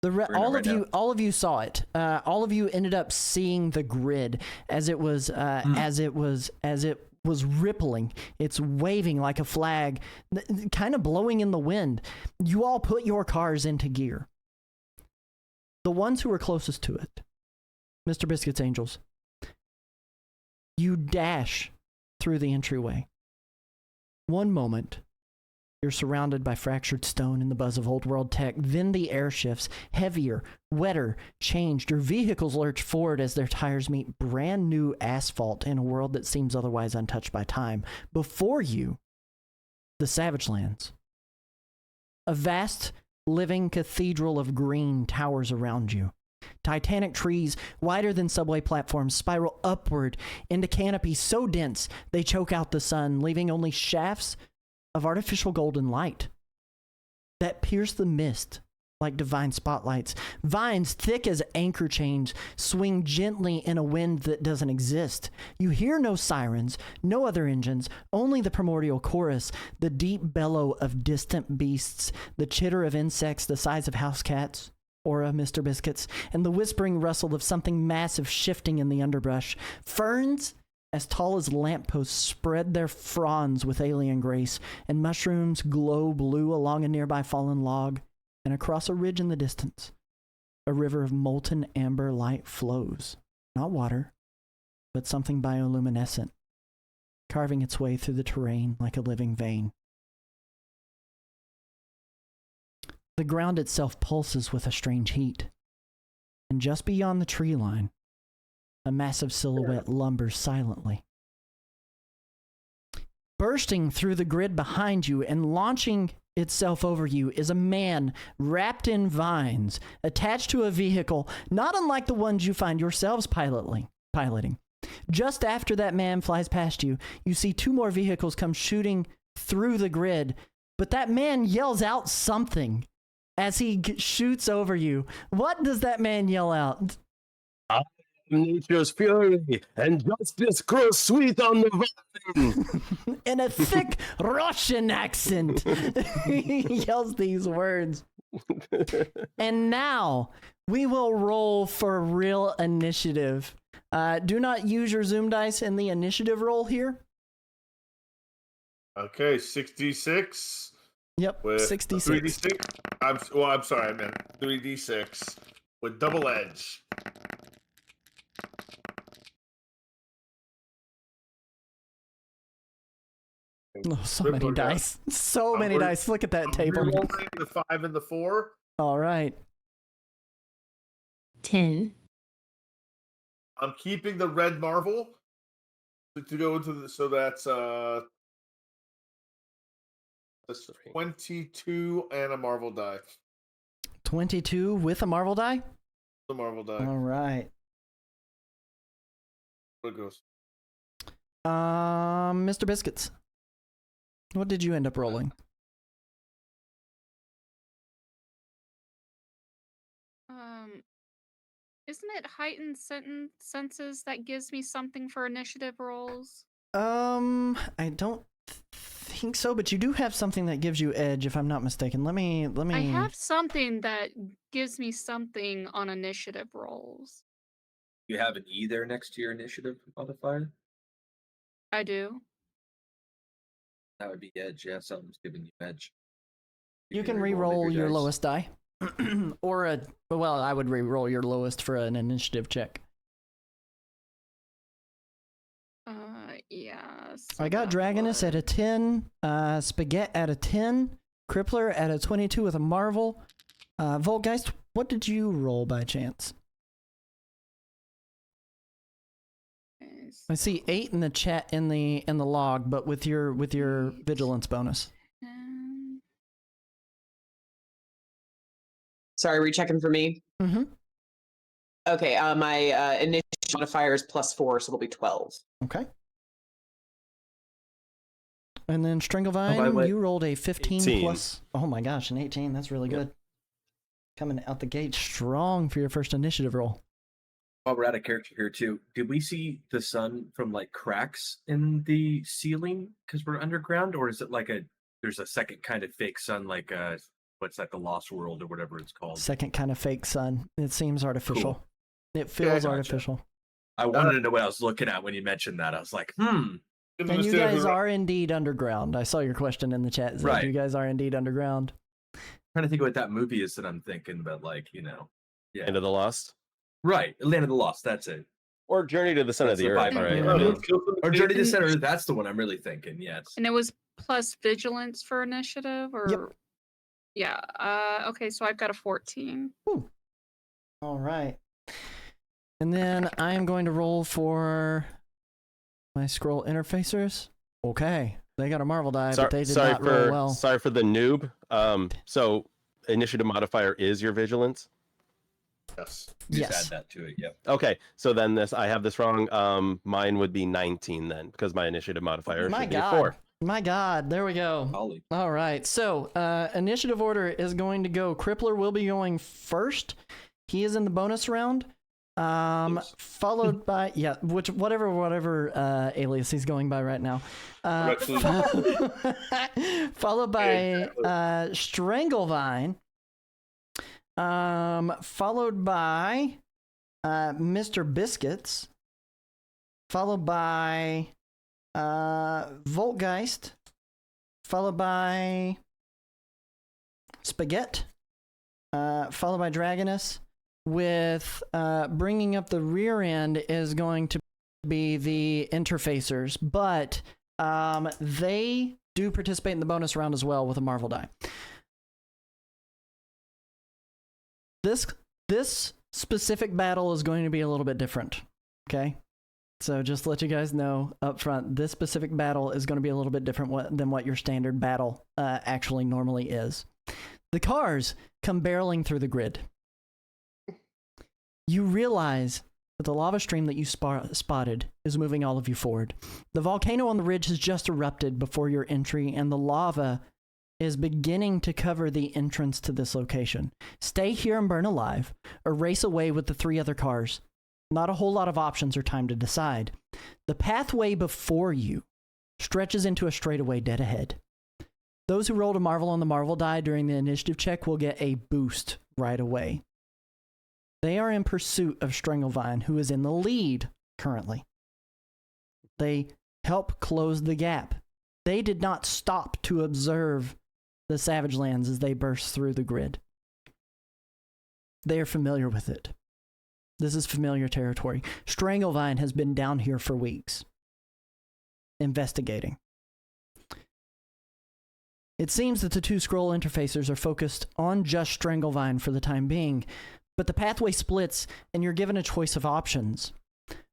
All right of you saw it. All of you ended up seeing the grid as it was rippling. It's waving like a flag, kind of blowing in the wind. You all put your cars into gear. The ones who were closest to it, Mr. Biscuit's Angels, you dash through the entryway. One moment, you're surrounded by fractured stone and the buzz of old world tech. Then the air shifts, heavier, wetter, changed. Your vehicles lurch forward as their tires meet brand new asphalt in a world that seems otherwise untouched by time. Before you, the Savage Lands. A vast, living cathedral of green towers around you. Titanic trees, wider than subway platforms, spiral upward into canopies so dense they choke out the sun, leaving only shafts of artificial golden light that pierce the mist like divine spotlights. Vines thick as anchor chains swing gently in a wind that doesn't exist. You hear no sirens, no other engines, only the primordial chorus, the deep bellow of distant beasts, the chitter of insects the size of house cats, or Mr. Biscuits, and the whispering rustle of something massive shifting in the underbrush. Ferns as tall as lampposts spread their fronds with alien grace, and mushrooms glow blue along a nearby fallen log, and across a ridge in the distance, a river of molten amber light flows. Not water, but something bioluminescent, carving its way through the terrain like a living vein. The ground itself pulses with a strange heat, and just beyond the tree line, a massive silhouette lumbers silently. Bursting through the grid behind you and launching itself over you is a man wrapped in vines, attached to a vehicle not unlike the ones you find yourselves piloting. Just after that man flies past you, you see two more vehicles come shooting through the grid, but that man yells out something as he shoots over you. What does that man yell out? Nature's fury and justice grows sweet on the vine. In a thick Russian accent, he yells these words. And now we will roll for real initiative. Do not use your Zoom dice in the initiative roll here. Okay, 66. Yep, With 66. 3d6. I'm sorry, I meant 3d6 with double edge. Oh, so many Crippler got- dice. So I'm many re- dice. Look at that I'm table. re-rolling the 5 and the 4. All right. 10. I'm keeping the red marble to go into the. So that's 22 and a marvel die. 22 with a marvel die? The marvel die. All right. Where it goes. Mr. Biscuits. What did you end up rolling? Isn't it heightened senses that gives me something for initiative rolls? I don't think so, but you do have something that gives you edge, if I'm not mistaken. Let me. I have something that gives me something on initiative rolls. You have an E there next to your initiative modifier. I do. That would be edge. Yeah, something's giving you edge. You can re-roll your lowest die. Or I would re-roll your lowest for an initiative check. Yeah. I got Dragonus at a 10, Spaghetti at a 10, Crippler at a 22 with a Marvel. Voltgeist, what did you roll by chance? I see 8 in the chat in the log, but with your vigilance bonus. Sorry, rechecking for me. Mm-hmm. Okay, my initial modifier is +4, so it'll be 12. Okay. And then Stringlevine, you rolled a 15 plus. Oh my gosh, an 18. That's really good. Coming out the gate strong for your first initiative roll. While we're out of character here too, did we see the sun from like cracks in the ceiling because we're underground, or is it like there's a second kind of fake sun, like what's that, the Lost World or whatever it's called? Second kind of fake sun. It seems artificial. Cool. It feels Gotcha. artificial. I wanted to know what I was looking at when you mentioned that. I was like, And you guys are indeed underground. I saw your question in the chat. Right. You guys are indeed underground. I'm trying to think of what that movie is that I'm thinking, but yeah. Land of the Lost? Right, Land of the Lost, that's it. Or Journey to the Center of the Earth, right? Or Journey to the Center, that's the one I'm really thinking, yes. And it was plus vigilance for initiative, or? Yep. Yeah, okay, so I've got a 14. Ooh. All right. And then I am going to roll for my scroll interfacers. Okay. They got a Marvel die, but they did not roll well. Sorry for the noob. So initiative modifier is your vigilance? Yes. Yes. Just add that to it, yep. Okay, so then I have this wrong. Mine would be 19 then, because my initiative modifier should be a 4. My God, there we go. Ollie. All right, so initiative order is going to go. Crippler will be going first. He is in the bonus round. Followed by whatever alias he's going by right now. Followed by Stranglevine. Followed by Mr. Biscuits. Followed by Voltgeist. Followed by Spaghetti. Followed by Dragonus. With bringing up the rear end is going to be the interfacers, but they do participate in the bonus round as well with a Marvel die. This specific battle is going to be a little bit different, okay? So just to let you guys know up front, this specific battle is going to be a little bit different than what your standard battle actually normally is. The cars come barreling through the grid. You realize that the lava stream that you spotted is moving all of you forward. The volcano on the ridge has just erupted before your entry, and the lava is beginning to cover the entrance to this location. Stay here and burn alive, or race away with the 3 other cars. Not a whole lot of options or time to decide. The pathway before you stretches into a straightaway dead ahead. Those who rolled a Marvel on the Marvel die during the initiative check will get a boost right away. They are in pursuit of Stranglevine, who is in the lead currently. They help close the gap. They did not stop to observe the Savage Lands as they burst through the grid. They are familiar with it. This is familiar territory. Stranglevine has been down here for weeks, investigating. It seems that the two scroll interfacers are focused on just Stranglevine for the time being, but the pathway splits and you're given a choice of options.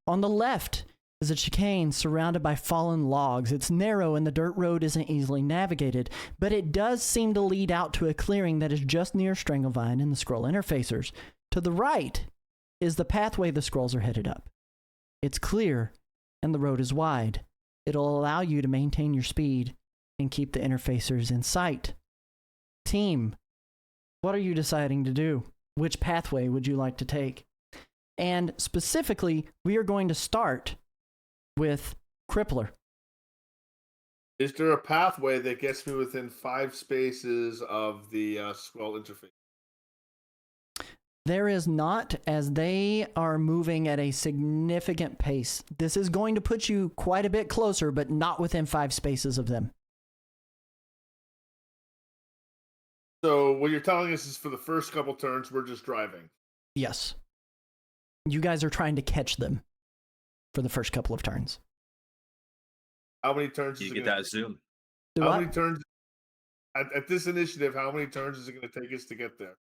On the left is a chicane surrounded by fallen logs. It's narrow and the dirt road isn't easily navigated, but it does seem to lead out to a clearing that is just near Stranglevine and the scroll interfacers. To the right is the pathway the scrolls are headed up. It's clear and the road is wide. It'll allow you to maintain your speed and keep the interfacers in sight. Team, what are you deciding to do? Which pathway would you like to take? And specifically, we are going to start with Crippler. Is there a pathway that gets me within 5 spaces of the scroll interface? There is not, as they are moving at a significant pace. This is going to put you quite a bit closer, but not within 5 spaces of them. So what you're telling us is for the first couple turns, we're just driving. Yes. You guys are trying to catch them for the first couple of turns. How many turns You is it get going that to zoom. How many turns at this initiative? How many turns is it going to take us to get there?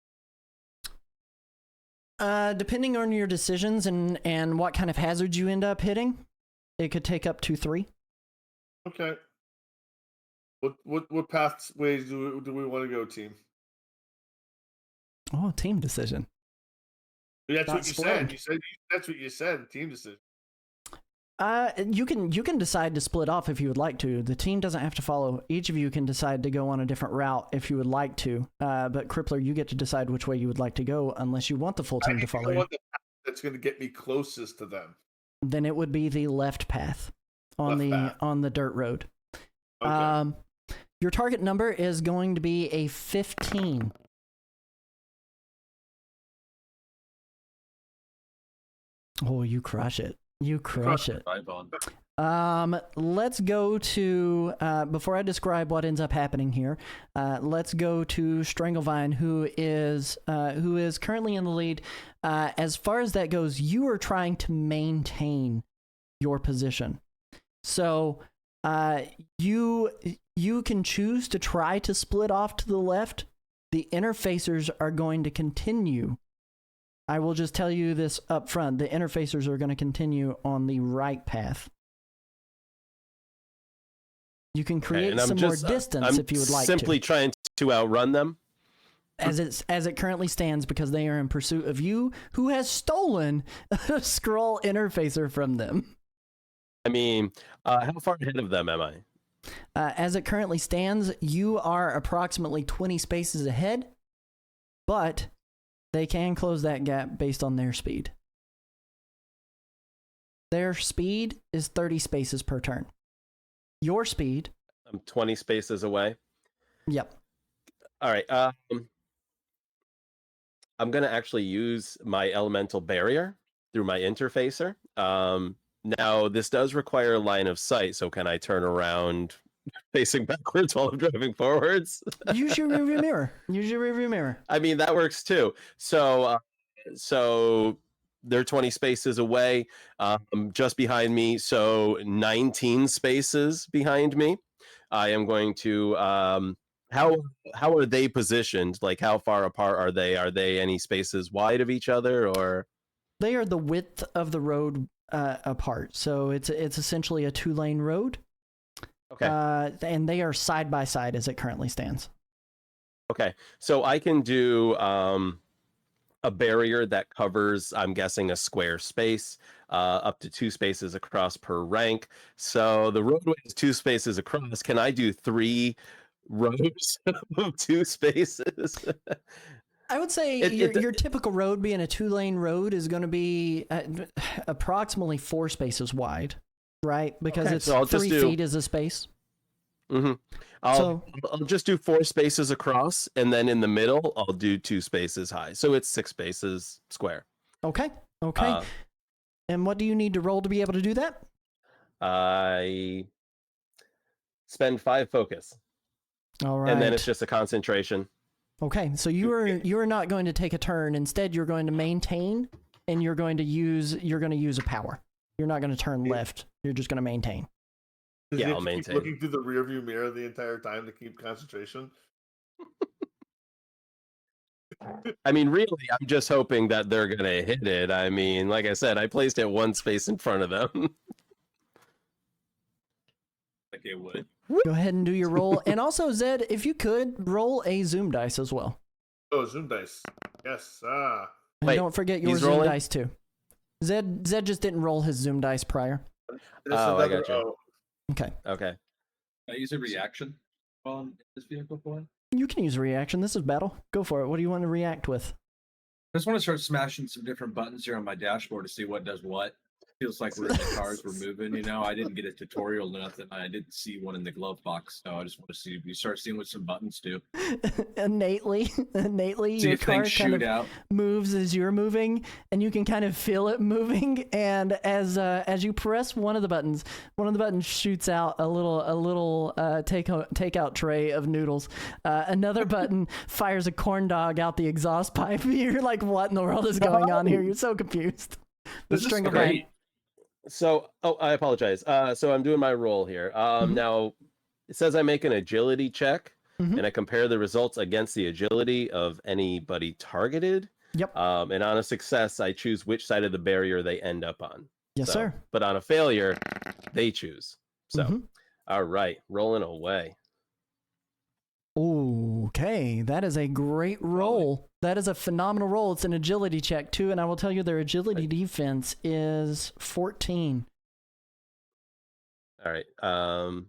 Depending on your decisions and what kind of hazards you end up hitting, it could take up to 3. Okay. What pathways do we want to go, team? Oh, team decision. That's Not what you split. said. That's what you said. Team decision. You can decide to split off if you would like to. The team doesn't have to follow. Each of you can decide to go on a different route if you would like to. But Crippler, you get to decide which way you would like to go, unless you want the full team to follow you. The path that's going to get me closest to them. Then it would be the left path on the dirt road. Okay. Your target number is going to be a 15. Oh, you crush it. You crush it. Let's go to, before I describe what ends up happening here, let's go to Stranglevine, who is currently in the lead. As far as that goes, you are trying to maintain your position. So, you can choose to try to split off to the left. The interfacers are going to continue. I will just tell you this up front. The interfacers are going to continue on the right path. You can create some more distance if you would like to. I'm simply trying to outrun them. As it currently stands, because they are in pursuit of you, who has stolen a scroll interfacer from them. I mean, how far ahead of them am I? As it currently stands, you are approximately 20 spaces ahead, but they can close that gap based on their speed. Their speed is 30 spaces per turn. Your speed... I'm 20 spaces away. Yep. All right. I'm going to actually use my elemental barrier through my interfacer. Now, this does require a line of sight, so can I turn around facing backwards while I'm driving forwards? Use your rearview mirror. Use your rearview mirror. I mean, that works too. So they're 20 spaces away, just behind me. So 19 spaces behind me. I am going to. How are they positioned? Like, how far apart are they? Are they any spaces wide of each other, or? They are the width of the road apart. So it's essentially a 2-lane road. Okay. And they are side by side as it currently stands. Okay. So I can do a barrier that covers, I'm guessing, a square space, up to 2 spaces across per rank. So the roadway is 2 spaces across. Can I do 3 rows of 2 spaces? I would say your typical road, being a 2-lane road, is going to be approximately 4 spaces wide, right? Because okay, it's so 3 feet is a space. Mm-hmm. I'll just do 4 spaces across, and then in the middle, I'll do 2 spaces high. So it's 6 spaces square. Okay. And what do you need to roll to be able to do that? spend 5 focus, All right. and then it's just a concentration. Okay, so you're not going to take a turn. Instead, you're going to maintain, and you're going to use a power. You're not going to turn left. You're just going to maintain. Does he Yeah, have I'll to keep maintain. looking through the rearview mirror the entire time to keep concentration. I mean, really, I'm just hoping that they're gonna hit it. I mean, like I said, I placed it one space in front of them. Like it would. Go ahead and do your roll. And also, Zed, if you could, roll a Zoom dice as well. Oh, Zoom dice. Yes. And Wait, don't forget your he's Zoom rolling? dice too. Zed just didn't roll his Zoom dice prior. I got you. Oh, Okay. Okay. Can I use a reaction on this vehicle for it? You can use a reaction. This is battle. Go for it. What do you want to react with? I just want to start smashing some different buttons here on my dashboard to see what does what. Feels like we're in the cars, we're moving, you know. I didn't get a tutorial or nothing. I didn't see one in the glove box, so I just want to see if you start seeing what some buttons do. innately, See your if car things kind shoot of out. moves as you're moving, and you can kind of feel it moving. And as you press one of the buttons shoots out a little takeout tray of noodles. Another button fires a corn dog out the exhaust pipe. You're like, what in the world is going on here? You're so confused. This is String great. So, I apologize. So I'm doing my roll here. Now it says I make an agility check, and I compare the results against the agility of anybody targeted. Yep. And on a success, I choose which side of the barrier they end up on. Yes, So, sir. But on a failure, they choose. So, all right, rolling away. Okay, that is a great roll. That is a phenomenal roll. It's an agility check too, and I will tell you their agility defense is 14. All right. So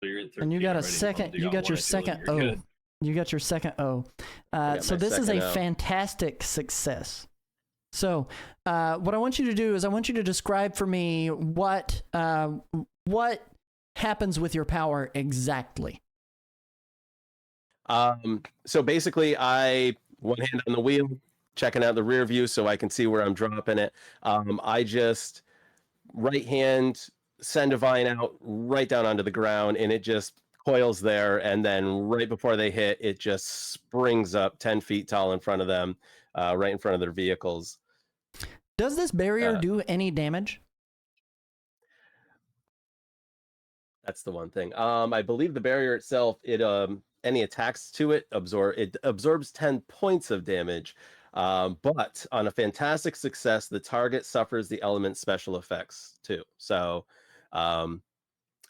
you're at And you 13 got a already. second. You You got your one agility, second you're O. good. You got your second O. got So my this is a second O. fantastic success. So what I want you to do is I want you to describe for me what happens with your power exactly. So basically, I one hand on the wheel, checking out the rear view so I can see where I'm dropping it. I just right hand send a vine out right down onto the ground, and it just coils there. And then right before they hit, it just springs up 10 feet tall in front of them, right in front of their vehicles. Does this barrier do any damage? That's the one thing. I believe the barrier itself, any attacks to it absorbs 10 points of damage. But on a fantastic success, the target suffers the element special effects too. So I'm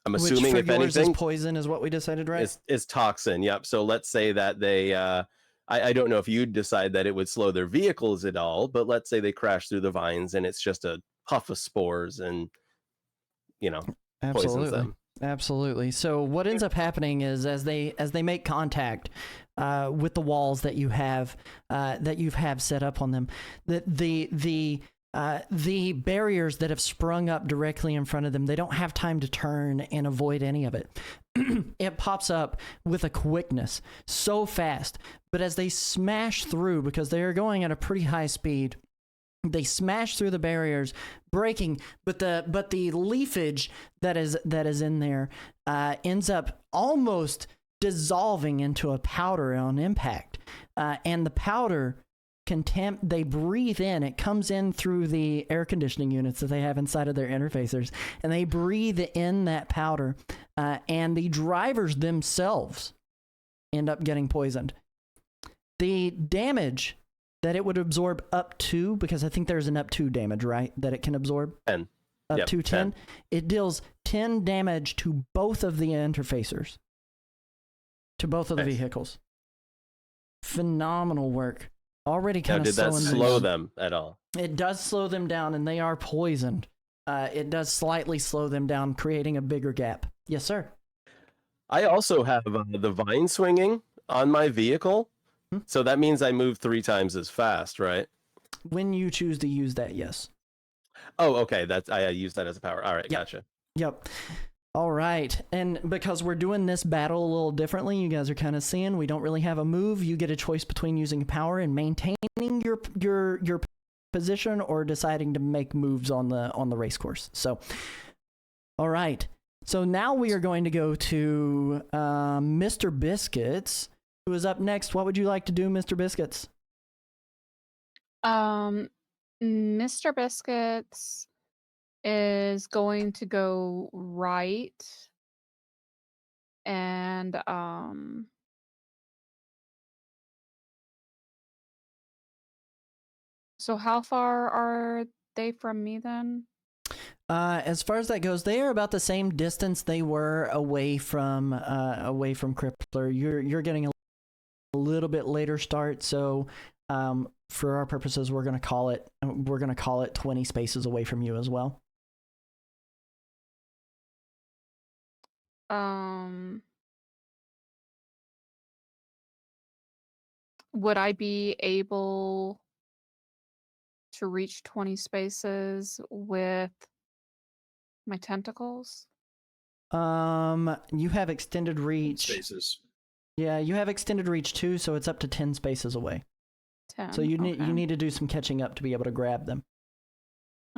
assuming Which for if yours anything is poison is what we decided, right? is toxin. Yep. So let's say that they I don't know if you'd decide that it would slow their vehicles at all, but let's say they crash through the vines and it's just a puff of spores and poisons them. Absolutely. So what ends up happening is as they make contact with the walls that you have set up on them, the barriers that have sprung up directly in front of them, they don't have time to turn and avoid any of it. It pops up with a quickness so fast, but as they smash through, because they are going at a pretty high speed, they smash through the barriers, breaking, but the leafage that is in there ends up almost dissolving into a powder on impact, and the powder they breathe in. It comes in through the air conditioning units that they have inside of their interfacers, and they breathe in that powder, and the drivers themselves end up getting poisoned. The damage that it would absorb up to, because I think there's an up to damage, right? That it can absorb? 10. Up to 10. It deals 10 damage to both of the interfacers. To both of the vehicles. Phenomenal work. Already kind of did that slow them at all? It does slow them down, and they are poisoned. It does slightly slow them down, creating a bigger gap. Yes, sir. I also have the vine swinging on my vehicle. So that means I move 3 times as fast, right? When you choose to use that, yes. Oh, okay. I use that as a power. All right, gotcha. Yep. All right. And because we're doing this battle a little differently, you guys are kind of seeing we don't really have a move. You get a choice between using power and maintaining your position or deciding to make moves on the race course. So, all right. So now we are going to go to Mr. Biscuits, who is up next. What would you like to do, Mr. Biscuits? Mr. Biscuits is going to go right, and so how far are they from me then? As far as that goes, they are about the same distance they were away from Crippler. You're getting a little bit later start, so for our purposes, we're gonna call it 20 spaces away from you as well. Would I be able to reach 20 spaces with my tentacles? You have extended reach. Spaces. Yeah, you have extended reach too, so it's up to 10 spaces away. 10. So you okay. need to do some catching up to be able to grab them.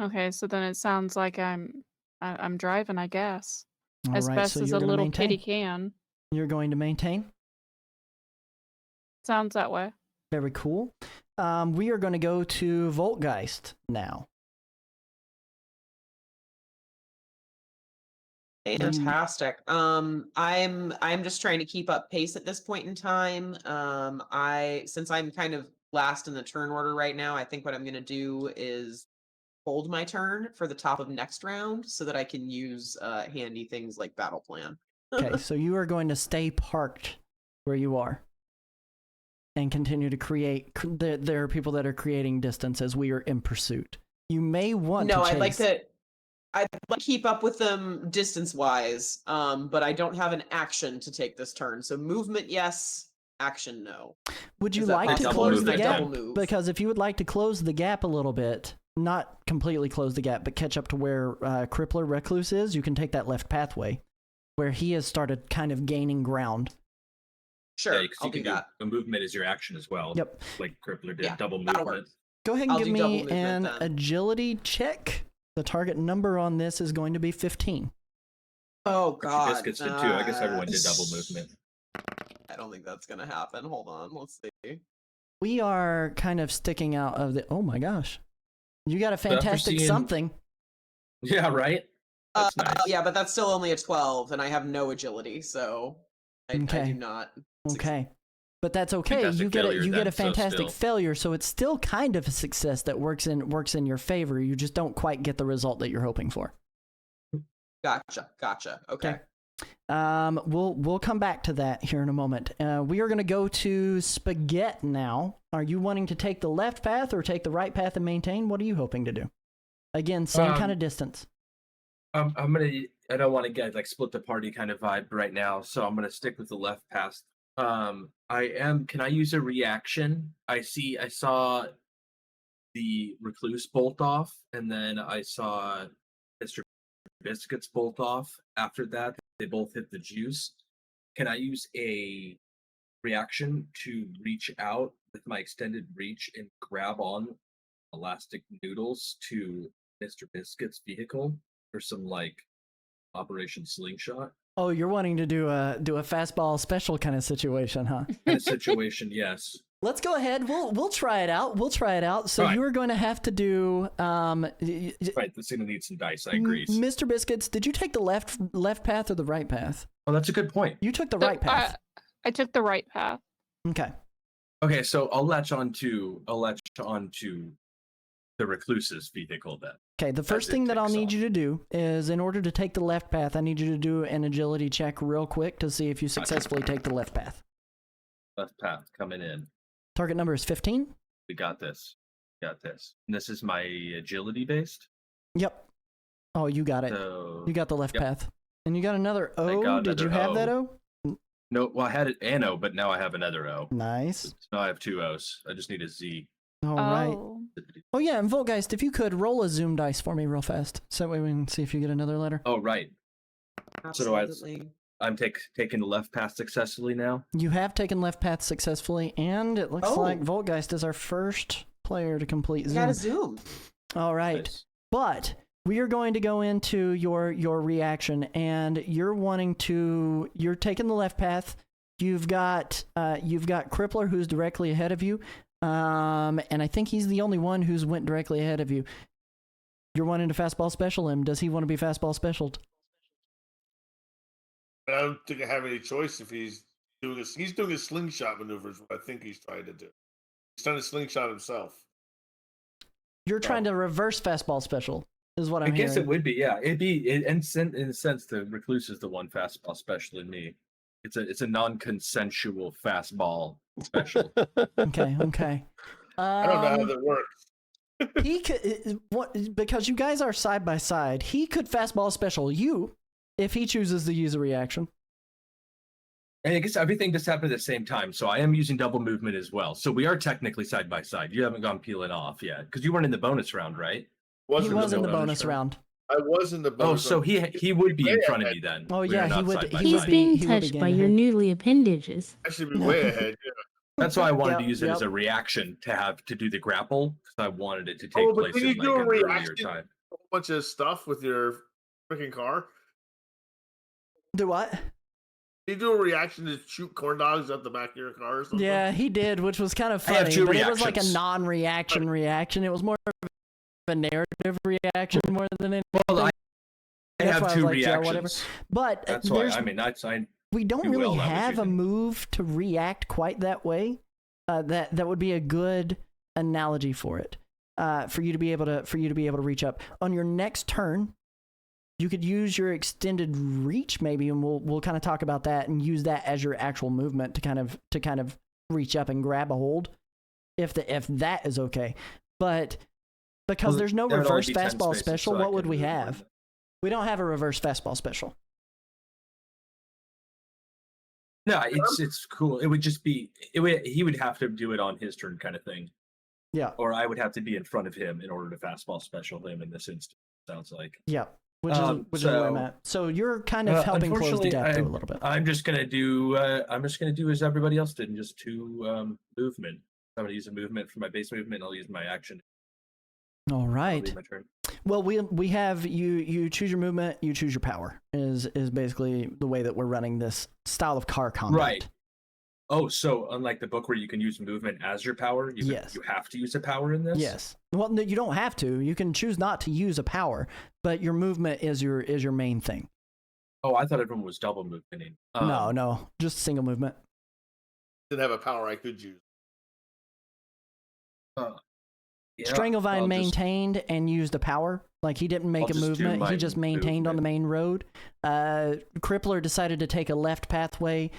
Okay, so then it sounds like I'm driving, I guess, All as right, best so as you're a going to little maintain. kitty can. You're going to maintain. Sounds that way. Very cool. We are going to go to Voltgeist now. Fantastic. I'm just trying to keep up pace at this point in time. Since I'm kind of last in the turn order right now, I think what I'm going to do is hold my turn for the top of next round so that I can use handy things like battle plan. Okay, so you are going to stay parked where you are and continue to create. There are people that are creating distance as we are in pursuit. You may want to chase. I'd like to keep up with them distance-wise, but I don't have an action to take this turn. So movement, yes. Action, no. Would you like to possible? close the Double gap? move. Because if you would like to close the gap a little bit, not completely close the gap, but catch up to where Crippler Recluse is, you can take that left pathway, where he has started kind of gaining ground. Sure, Yeah, 'cause I'll you can do that. A movement is your action as well. Yep. Like Crippler did, Yeah, double that'll movement. work. Go ahead and I'll give do double me movement an then. agility check. The target number on this is going to be 15. Oh God! Biscuits did too. I guess everyone did double movement. I don't think that's gonna happen. Hold on, let's see. We are kind of sticking out of the. Oh my gosh, you got a fantastic seeing- something. Yeah, right? That's nice. Yeah, but that's still only a 12, and I have no agility, so I do not. Okay, but that's okay. Fantastic You get failure, a then, so fantastic still. failure, so it's still kind of a success that works in your favor. You just don't quite get the result that you're hoping for. Gotcha. Okay. We'll come back to that here in a moment. We are going to go to Spaghetti now. Are you wanting to take the left path or take the right path and maintain? What are you hoping to do? Again, same kind of distance. I don't want to get like split the party kind of vibe right now, so I'm gonna stick with the left path. Can I use a reaction? I saw the recluse bolt off, and then I saw Mr. Biscuits bolt off. After that, they both hit the juice. Can I use a reaction to reach out with my extended reach and grab on elastic noodles to Mr. Biscuit's vehicle for some like Operation Slingshot Oh, you're wanting to do a fastball special kind of situation, huh? kind of situation? Yes. Let's go ahead. We'll try it out. So Right. you are going to have to do Right, this is gonna need some dice. I agree. Mr. Biscuits, did you take the left path or the right path? Oh, that's a good point. You took the right path. I took the right path. Okay. Okay, so I'll latch on to the recluse's vehicle then. Okay, the first thing that I'll need you to do is, in order to take the left path, I need you to do an agility check real quick to see if you successfully take the left path. Left path coming in. Target number is 15. We got this. And this is my agility based. Yep. Oh, you got it. So You got the left yep. path. And you got another I O. got Did you another have that O. O? No, well I had an O, but now I have another O. Nice. So now I have two O's. I just need a Z. All right. Oh, yeah, and Voltgeist, if you could roll a Zoom dice for me real fast, so that way we can see if you get another letter. Oh, right. Absolutely. I'm taking the left path successfully now. You have taken left path successfully, and it looks like Voltgeist is our first player to complete Zoom. Got a Zoom. All right. Nice. But we are going to go into your reaction, and you're taking the left path. You've got Crippler, who's directly ahead of you, and I think he's the only one who's went directly ahead of you. You're wanting to fastball special him. Does he want to be fastball specialed? I don't think I have any choice if he's doing this. He's doing a slingshot maneuver, is what I think he's trying to do. He's trying to slingshot himself. You're trying to reverse fastball special, is what I'm I guess hearing. it would be, yeah. It'd be in a sense the recluse is the one fastball special in me. It's a non-consensual fastball special. Okay. I don't know how that works. He could because you guys are side by side. He could fastball special you if he chooses to use a reaction. And I guess everything just happened at the same time, so I am using double movement as well. So we are technically side by side. You haven't gone peeling off yet because you weren't in the bonus round, right? He was in the bonus round. I was in the bonus. Oh, so he would be in front of me then. Oh We are yeah, not he would. side by He's side. being he would touched be by getting your ahead. noodly appendages. I should be way ahead. Yeah. That's why I wanted to Yep, use it as yep. a reaction to do the grapple because I wanted it to take Oh, but place can in you like do a an earlier reaction? time. A whole bunch of stuff with your freaking car. Do what? You do a reaction to shoot corn dogs at the back of your car or something? Yeah, he did, which was kind of I have funny. two But it was like a reactions. non-reaction reaction. It was more of a narrative reaction more than anything. Well, I That's why have I was two like, yeah, reactions. whatever. But That's why there's I mean I we don't do really well, I was have a using- move to react quite that way. That would be a good analogy for it. For you to be able to reach up on your next turn. You could use your extended reach maybe, and we'll kind of talk about that and use that as your actual movement to kind of reach up and grab a hold, if that is okay. But because there's no that would only reverse be 10 fastball spaces, special, so I what would can we move have? more. We don't have a reverse fastball special. No, it's cool. It would just be he would have to do it on his turn kind of thing. Yeah. Or I would have to be in front of him in order to fastball special him in this instance. Sounds like. Yeah. Which is where I'm at. So you're kind of helping close the gap too a little bit. I'm just gonna do as everybody else did, and just two movement. I'm gonna use a movement for my base movement. I'll use my action. All That'll right. be my turn. Well, we have you choose your movement, you choose your power. Is basically the way that we're running this style of car combat. Right. Oh, so unlike the book where you can use movement as your power, Yes. you have to use a power in this. Yes. Well, no, you don't have to. You can choose not to use a power, but your movement is your main thing. Oh, I thought everyone was double movement. No, just single movement. Didn't have a power I could use. Yeah, Stranglevine I'll just- maintained and used a power. Like he didn't make I'll a just do movement. He my just maintained on the main road. Crippler decided to take a left pathway.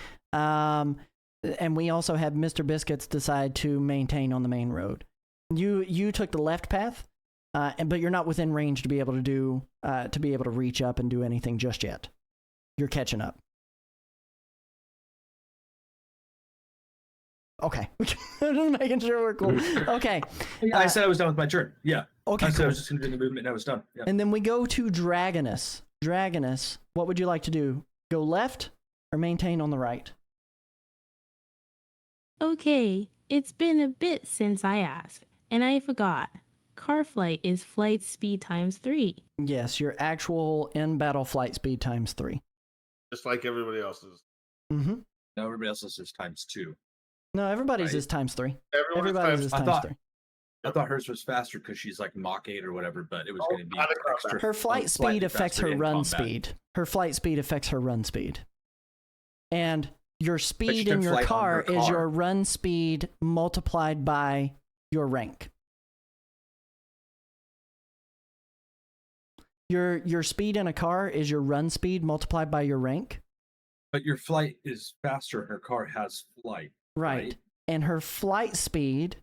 And we also had Mr. Biscuits decide to maintain on the main road. You took the left path, but you're not within range to be able to reach up and do anything just yet. You're catching up. Okay, just making sure we're cool. Okay, I said I was done with my turn. Yeah. okay, I said I cool. was just going to do the movement and I was done. Yeah. And then we go to Dragonus. Dragonus, what would you like to do? Go left or maintain on the right? Okay, it's been a bit since I asked, and I forgot. Car flight is flight speed times 3. Yes, your actual in-battle flight speed times 3. Just like everybody else's. Mm-hmm. No, everybody else's is times 2. No, everybody's Right. is times 3. Everybody's Everybody's is I times thought- 3. I thought hers was faster because she's like Mach 8 or whatever, but it was going to be not a combat. extra. Her flight slightly speed affects faster her in run combat. speed. Her flight speed affects her run speed. And your speed can in your fly on car her is car. your run speed multiplied by your rank. Your speed in a car is your run speed multiplied by your rank. But your flight is faster. Her car has flight. Right. And her flight speed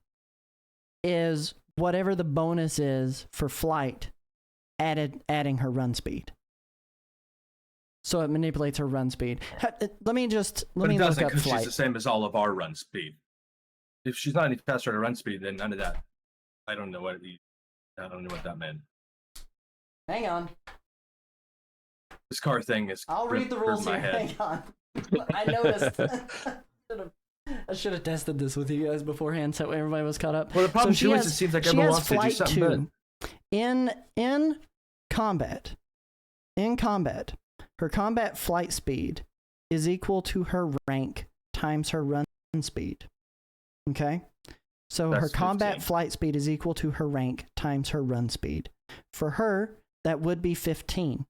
is whatever the bonus is for flight adding her run speed. So it manipulates her run speed. Let me But it look doesn't up because she's flight. the same as all of our run speed. If she's not any faster at her run speed, then none of that. I don't know what that meant. Hang on. This car thing is. I'll read the rules my here. head. Hang on. I noticed. I should have tested this with you guys beforehand so everybody was caught up. Well, the problem she too is has- it seems like she everyone has wants to do flight something. 2. In combat. In combat, her combat flight speed is equal to her rank times her run speed. Okay? So That's her combat 15. flight speed is equal to her rank times her run speed. For her, that would be 15.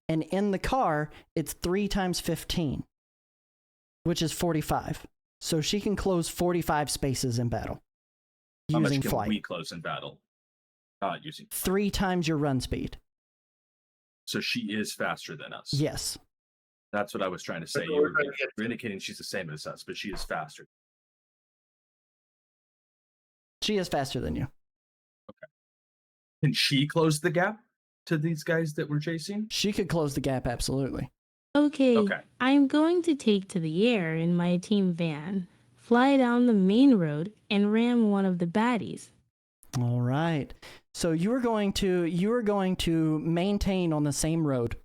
And in the car, it's 3 times 15, which is 45. So she can close 45 spaces in battle How much using can flight. we close in battle? Using 3 times your run speed. So she is faster than us. Yes. That's what I was trying to say. That's what You we're were, trying to get you're indicating she's the same as us, but she is faster. She is faster than you. Can she close the gap to these guys that we're chasing? She could close the gap, absolutely. Okay, I'm going to take to the air in my team van, fly down the main road, and ram one of the baddies. All right. So you are going to maintain on the same road,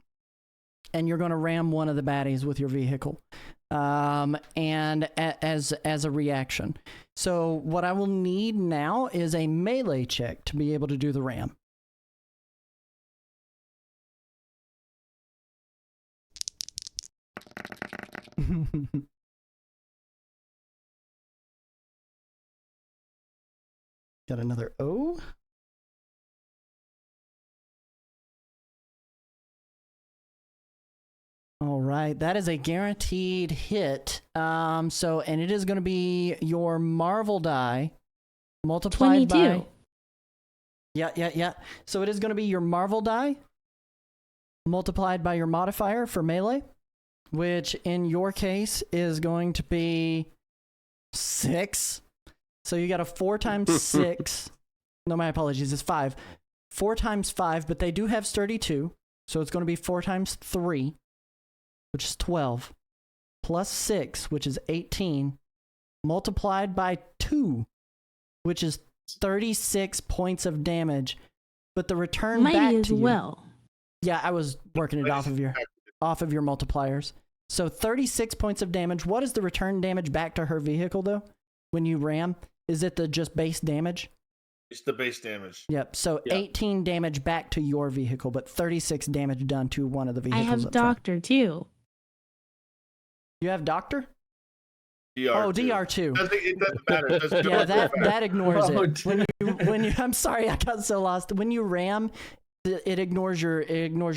and you're going to ram one of the baddies with your vehicle, and as a reaction. So what I will need now is a melee check to be able to do the ram. Got another O. All right, that is a guaranteed hit. And it is going to be your Marvel die multiplied 22. by. Yeah. So it is going to be your Marvel die multiplied by your modifier for melee, which in your case is going to be 6. So you got a 4 times 6. No, my apologies, it's 5. 4 times 5, but they do have sturdy 2. So it's going to be 4 times 3, which is 12, plus 6, which is 18, multiplied by 2, which is 36 points of damage. But the return back Mighty as to you, well. yeah, I was working it off of your multipliers. So 36 points of damage. What is the return damage back to her vehicle, though, when you ram? Is it the just base damage? It's the base damage. Yep. So 18 damage back to your vehicle, but 36 damage done to one of the vehicles. I have up front. Doctor too. You have Doctor? DR2. Oh, DR2. It doesn't matter. It doesn't Yeah, matter. that ignores Oh, it. When you I'm sorry, I got so lost. When you ram, it ignores your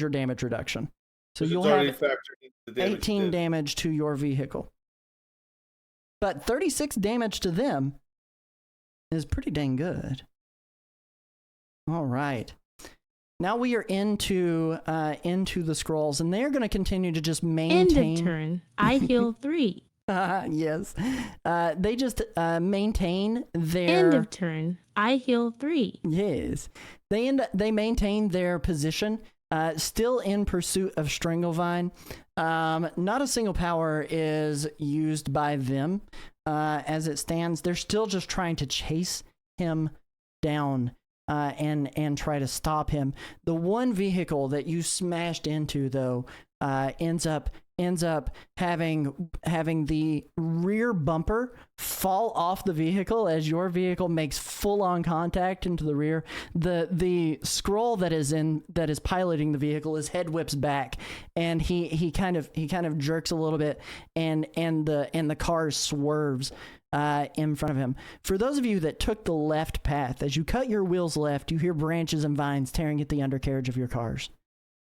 damage reduction. So It's you'll already have factored into the damage 18 you did. damage to your vehicle. But 36 damage to them is pretty dang good. All right. Now we are into the scrolls, and they're going to continue to just maintain. End of turn. I heal 3. Yes. They just maintain their. End of turn. I heal 3. Yes. They maintain their position, still in pursuit of Stranglevine. Not a single power is used by them. As it stands, they're still just trying to chase him down. And try to stop him. The one vehicle that you smashed into, though, ends up having the rear bumper fall off the vehicle as your vehicle makes full-on contact into the rear. The scroll that is piloting the vehicle, his head whips back, and he kind of jerks a little bit, and the car swerves in front of him. For those of you that took the left path, as you cut your wheels left, you hear branches and vines tearing at the undercarriage of your cars.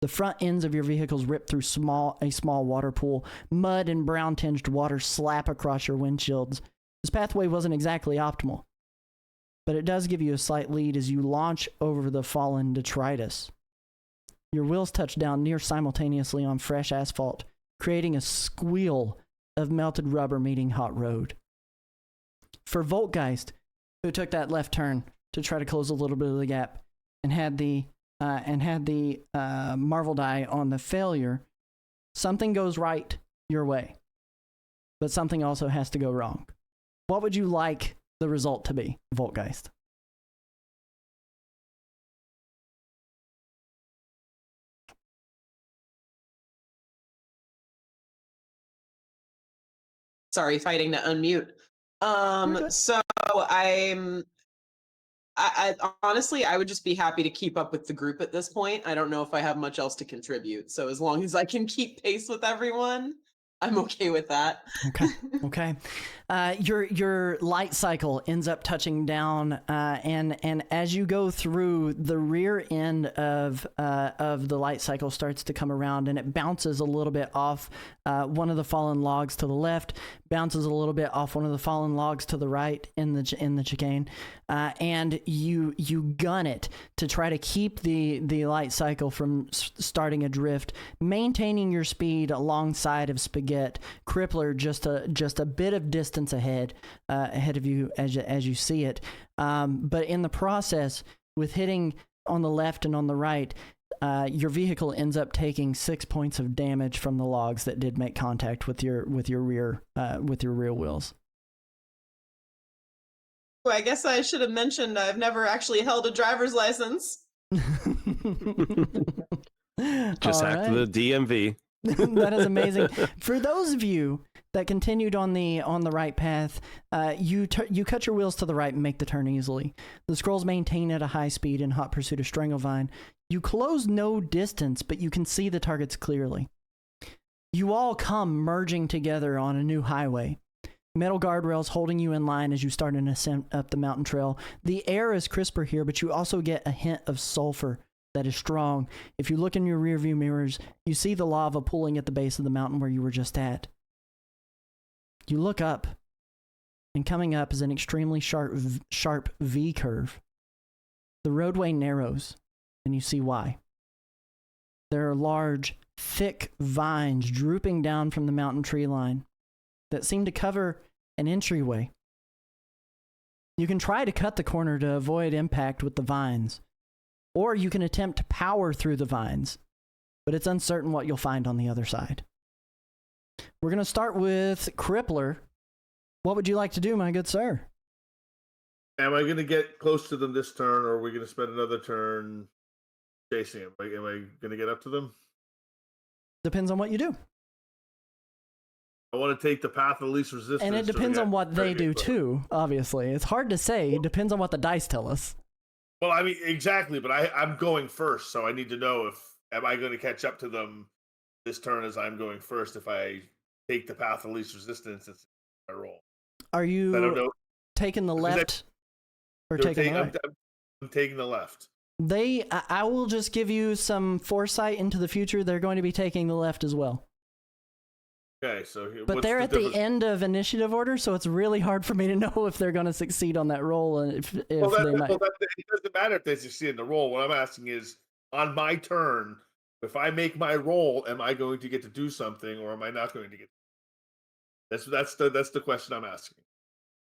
The front ends of your vehicles rip through a small water pool. Mud and brown-tinged water slap across your windshields. This pathway wasn't exactly optimal, but it does give you a slight lead as you launch over the fallen detritus. Your wheels touch down near simultaneously on fresh asphalt, creating a squeal of melted rubber meeting hot road. For Voltgeist, who took that left turn to try to close a little bit of the gap and had the Marvel die on the failure, something goes right your way, but something also has to go wrong. What would you like the result to be, Voltgeist? Sorry, fighting to unmute. So I honestly, I would just be happy to keep up with the group at this point. I don't know if I have much else to contribute. So as long as I can keep pace with everyone, I'm okay with that. Okay. Okay. Your light cycle ends up touching down, and as you go through, the rear end of the light cycle starts to come around, and it bounces a little bit off one of the fallen logs to the left, bounces a little bit off one of the fallen logs to the right in the chicane, and you gun it to try to keep the light cycle from starting adrift, maintaining your speed alongside of Spaghetti. Crippler just a bit of distance ahead of you as you see it, but in the process, with hitting on the left and on the right, your vehicle ends up taking 6 points of damage from the logs that did make contact with your rear wheels. Well, I guess I should have mentioned I've never actually held a driver's license. Just All hacked right. the DMV. That is amazing. For those of you that continued on the right path, you cut your wheels to the right and make the turn easily. The scrolls maintain at a high speed in hot pursuit of Stranglevine. You close no distance, but you can see the targets clearly. You all come merging together on a new highway. Metal guardrails holding you in line as you start an ascent up the mountain trail. The air is crisper here, but you also get a hint of sulfur that is strong. If you look in your rearview mirrors, you see the lava pooling at the base of the mountain where you were just at. You look up, and coming up is an extremely sharp V curve. The roadway narrows, and you see why. There are large, thick vines drooping down from the mountain tree line that seem to cover an entryway. You can try to cut the corner to avoid impact with the vines, or you can attempt to power through the vines, but it's uncertain what you'll find on the other side. We're going to start with Crippler. What would you like to do, my good sir? Am I going to get close to them this turn, or are we going to spend another turn chasing them? Like, am I going to get up to them? Depends on what you do. I want to take the path of least resistance. And it depends on what they do too, obviously. It's hard to say. It depends on what the dice tell us. Well, I mean, exactly, but I'm going first, so I need to know am I going to catch up to them this turn as I'm going first if I take the path of least resistance. It's my roll. Are you I don't know. taking the left or taking the right? I'm taking the left. I will just give you some foresight into the future. They're going to be taking the left as well. Okay, so but they're at the end of initiative order, so it's really hard for me to know if they're going to succeed on that roll and if they might. It doesn't matter if they succeed in the roll. What I'm asking is, on my turn, if I make my roll, am I going to get to do something, or am I not going to get? That's the question I'm asking.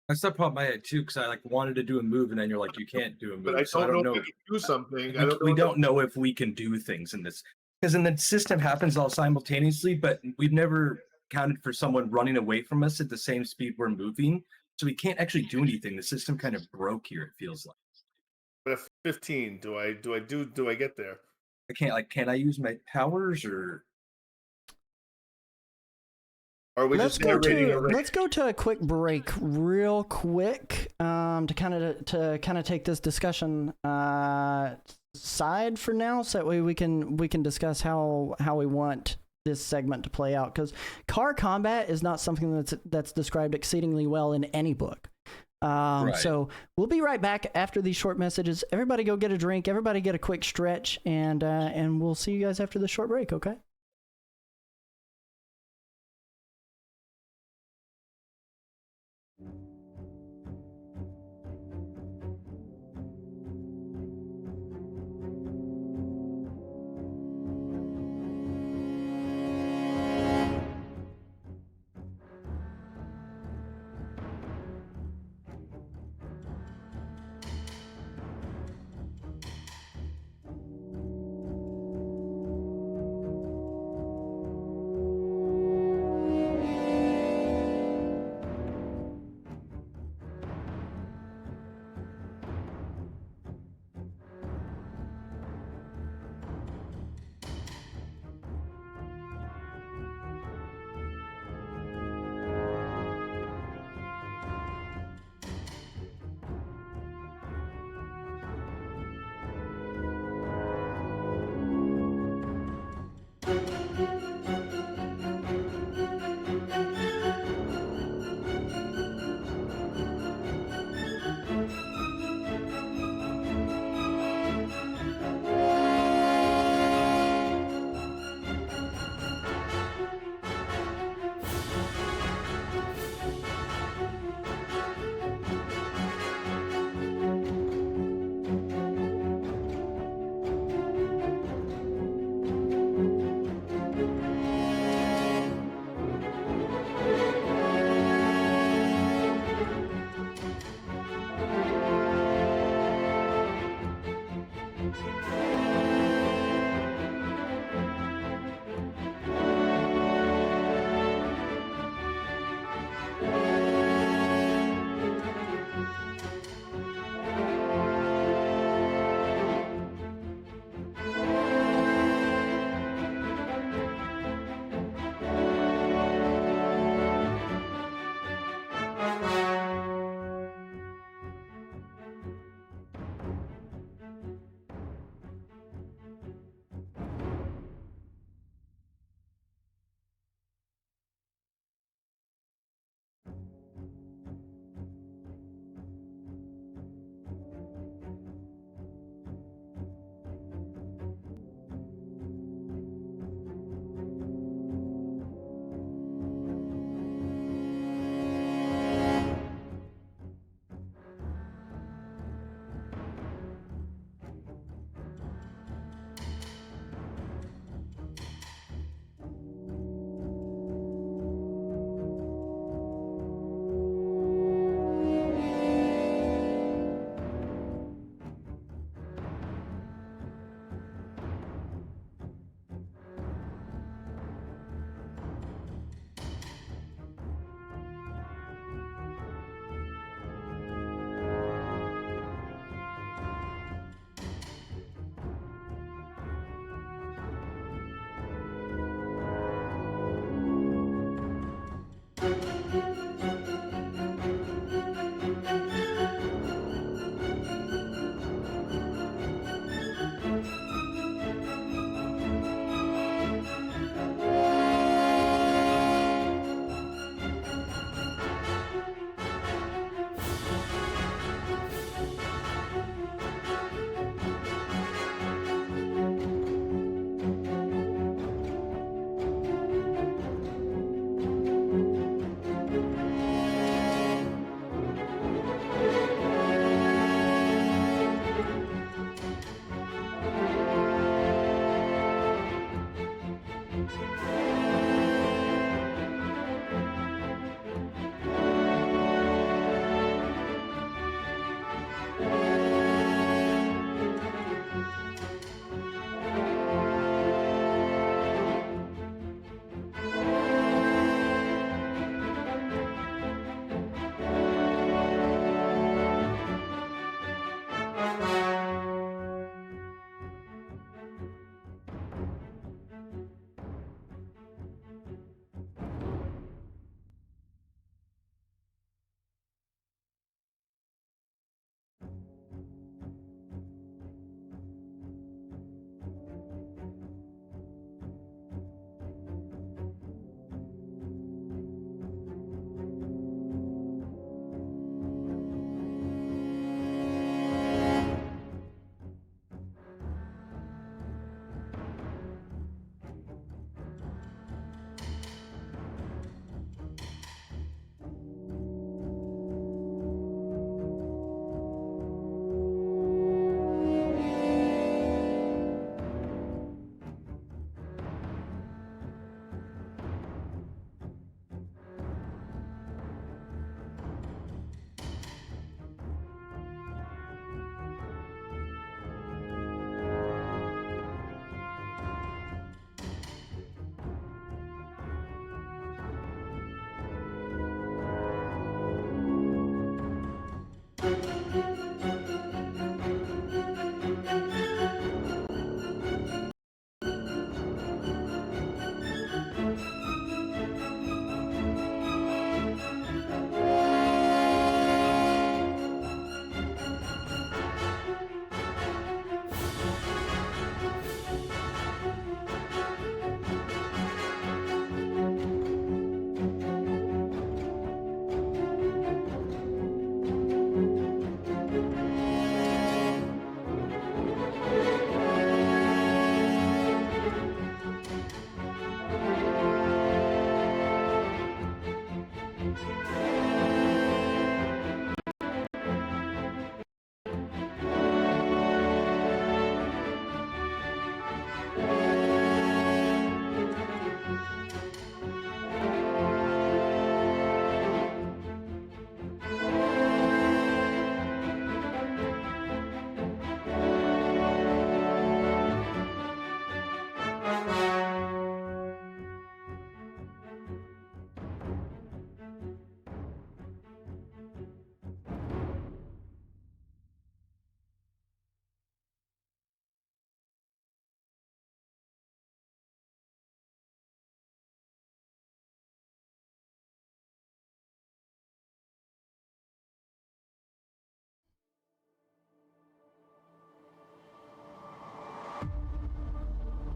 That's the problem I had too, because I wanted to do a move, and then you're like, you can't do a move. But I don't know if I can do something. We don't know if we can do things in this, because in the system happens all simultaneously, but we've never counted for someone running away from us at the same speed we're moving, so we can't actually do anything. The system kind of broke here, it feels like. But at 15, do I get there? I can't. Can I use my powers, or are we let's go to a quick break real quick to kind of take this discussion side for now, so that way we can discuss how we want this segment to play out, because car combat is not something that's described exceedingly well in any book. Right. So we'll be right back after these short messages. Everybody go get a drink. Everybody get a quick stretch, and we'll see you guys after the short break. Okay.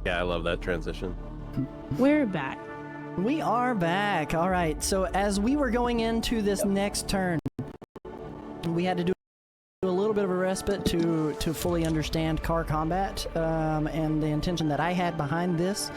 Yeah, I love that transition. We're back. We are back. All right. So as we were going into this next turn, we had to do a little bit of a respite to fully understand car combat and the intention that I had behind this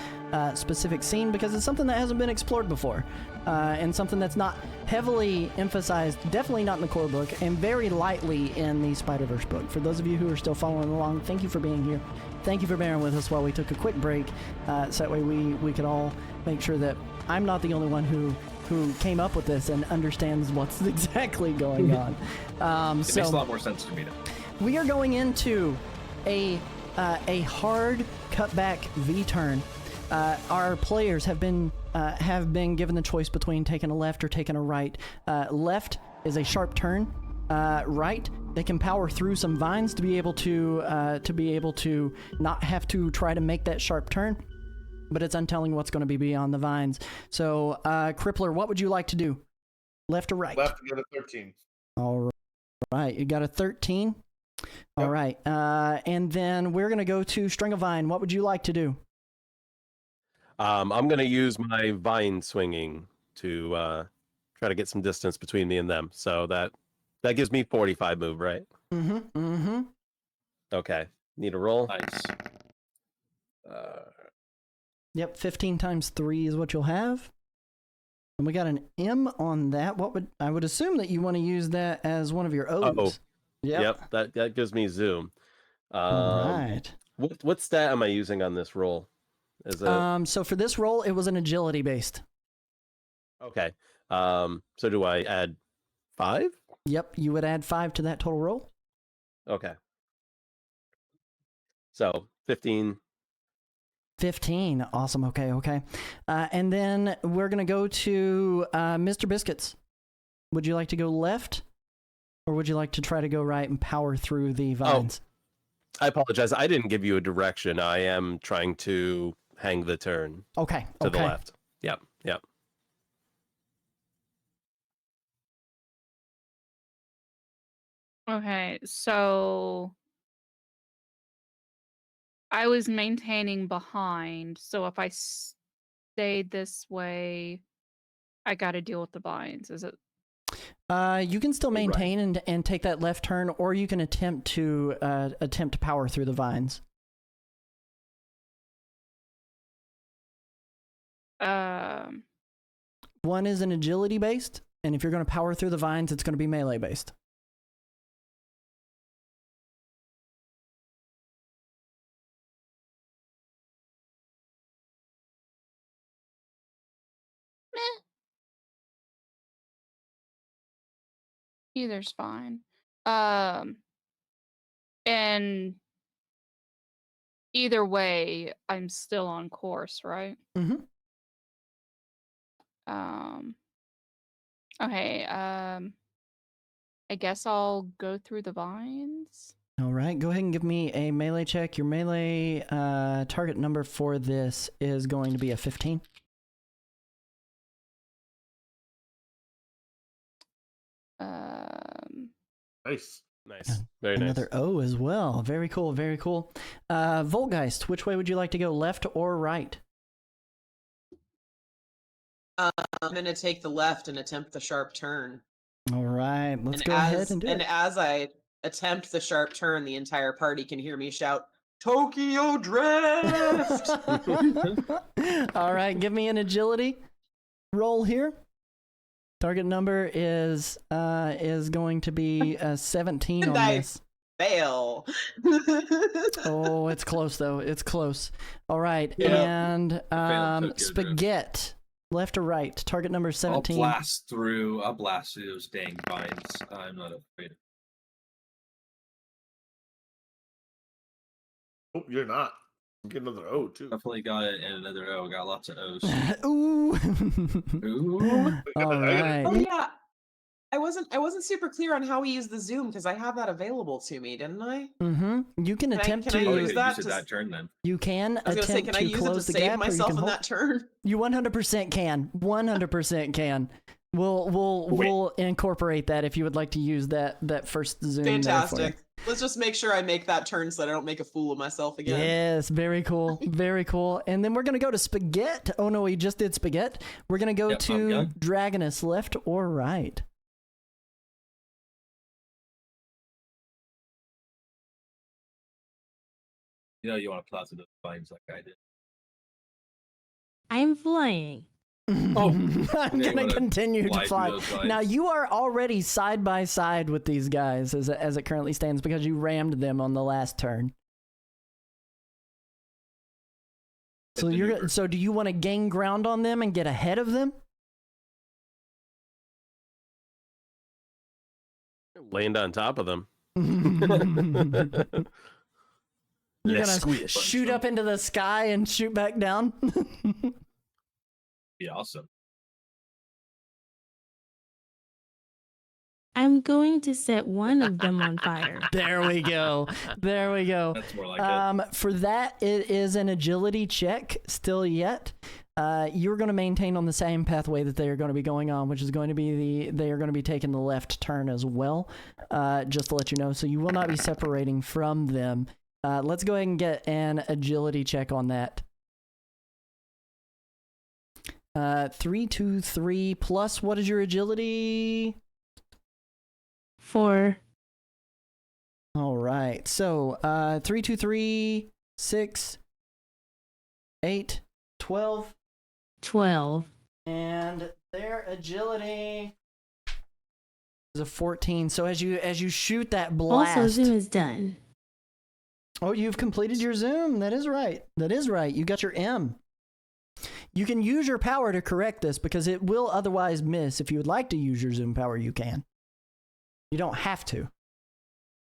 specific scene, because it's something that hasn't been explored before and something that's not heavily emphasized, definitely not in the core book, and very lightly in the Spider-Verse book. For those of you who are still following along, thank you for being here. Thank you for bearing with us while we took a quick break, so that way we could all make sure that I'm not the only one who came up with this and understands what's exactly going on. It makes a lot more sense to me now. We are going into a hard cutback V-turn. Our players have been given the choice between taking a left or taking a right. Left is a sharp turn. Right, they can power through some vines to be able to not have to try to make that sharp turn. But it's untelling what's going to be beyond the vines. So, Crippler, what would you like to do? Left or right? Left to get a 13. All right, you got a 13. All Yep. right, and then we're gonna go to String of Vine. What would you like to do? I'm going to use my vine swinging to try to get some distance between me and them. So that gives me 45 move, right? Mm-hmm. Okay. Need a roll? Nice. Yep, 15 times 3 is what you'll have. And we got an M on that. I would assume that you want to use that as one of your O's. Oh. Yep. That gives me zoom. All right. What stat am I using on this roll? Is it So for this roll, it was an agility based. okay? So do I add 5? Yep, you would add 5 to that total roll. Okay. So 15. 15. Awesome. Okay. And then we're going to go to Mr. Biscuits. Would you like to go left? Or would you like to try to go right and power through the vines? I apologize. I didn't give you a direction. I am trying to hang the turn Okay. to the left. Yep. Okay, so I was maintaining behind, so if I stayed this way, I got to deal with the vines. Is it? You can still Right. maintain and take that left turn, or you can attempt to power through the vines. One is an agility based, and if you're going to power through the vines, it's going to be melee based. Either's fine. And either way, I'm still on course, right? Mm-hmm. Okay, I guess I'll go through the vines. All right, go ahead and give me a melee check. Your melee target number for this is going to be a 15. Nice. Very nice. Another O as well. Very cool. Voltgeist, which way would you like to go, left or right? I'm going to take the left and attempt the sharp turn. All right, let's And go ahead and do and it. as I attempt the sharp turn, the entire party can hear me shout, "Tokyo Drift!" All right, give me an agility roll here. Target number is going to be 17 on I this. fail. Oh, it's close though. It's close. All right, Yeah. and Tokyo Drift. Spaghetti, left or right? Target number 17. I'll blast through those dang vines. I'm not afraid. Oh, you're not. You get another O too. Definitely got it and another O. Got lots of O's. Ooh. Ooh. All right. Oh yeah, I wasn't super clear on how we use the Zoom because I have that available to me, didn't I? Mm-hmm. You can attempt can I Oh, to. you use could that use it to that turn then. You can I was gonna say, attempt can I to use it to close the save gap, or you myself can in hold. that turn? You 100% can. 100% can. We'll incorporate that if you would like to use that first zoom. there for you. Fantastic. Let's just make sure I make that turn so that I don't make a fool of myself again. Yes, very cool, very cool. And then we're gonna go to Spaghetti. Oh no, we just did Spaghetti. We're gonna go Yep, I'm to done. Dragonus, left or right? You know you want to plow through those vines like I did. I'm flying. Oh, I'm okay, gonna wanna continue to fly through fly. those vines. Now you are already side by side with these guys as it currently stands because you rammed them on the last turn. So Maneuver. so do you want to gain ground on them and get ahead of them? Land on top of them. You're Let's gonna squish. shoot up into the sky and shoot back down. Be awesome. I'm going to set one of them on fire. There we go. There we go. That's more like it. For that, it is an agility check still yet. You're going to maintain on the same pathway that they are going to be going on, which is going to be they are going to be taking the left turn as well, just to let you know. So you will not be separating from them. Let's go ahead and get an agility check on that. 3, 2, 3 plus, what is your agility? 4. All right. So 3, 2, 3, 6, 8, 12. 12. And their agility is a 14. So as you shoot that blast. Also, Zoom is done. Oh, you've completed your Zoom. That is right. That is right. You got your M. You can use your power to correct this because it will otherwise miss. If you would like to use your Zoom power, you can. You don't have to.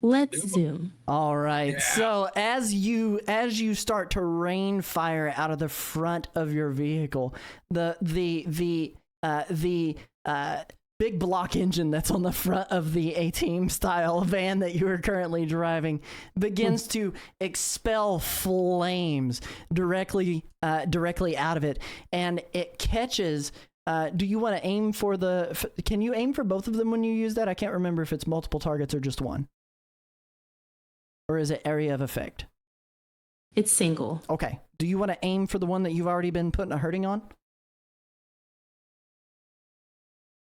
Let's zoom. All right. Yeah. So as you start to rain fire out of the front of your vehicle, the big block engine that's on the front of the A-Team style van that you are currently driving begins to expel flames directly out of it, and it catches. Do you want to aim for can you aim for both of them when you use that? I can't remember if it's multiple targets or just one. Or is it area of effect? It's single. Okay. Do you want to aim for the one that you've already been putting a hurting on?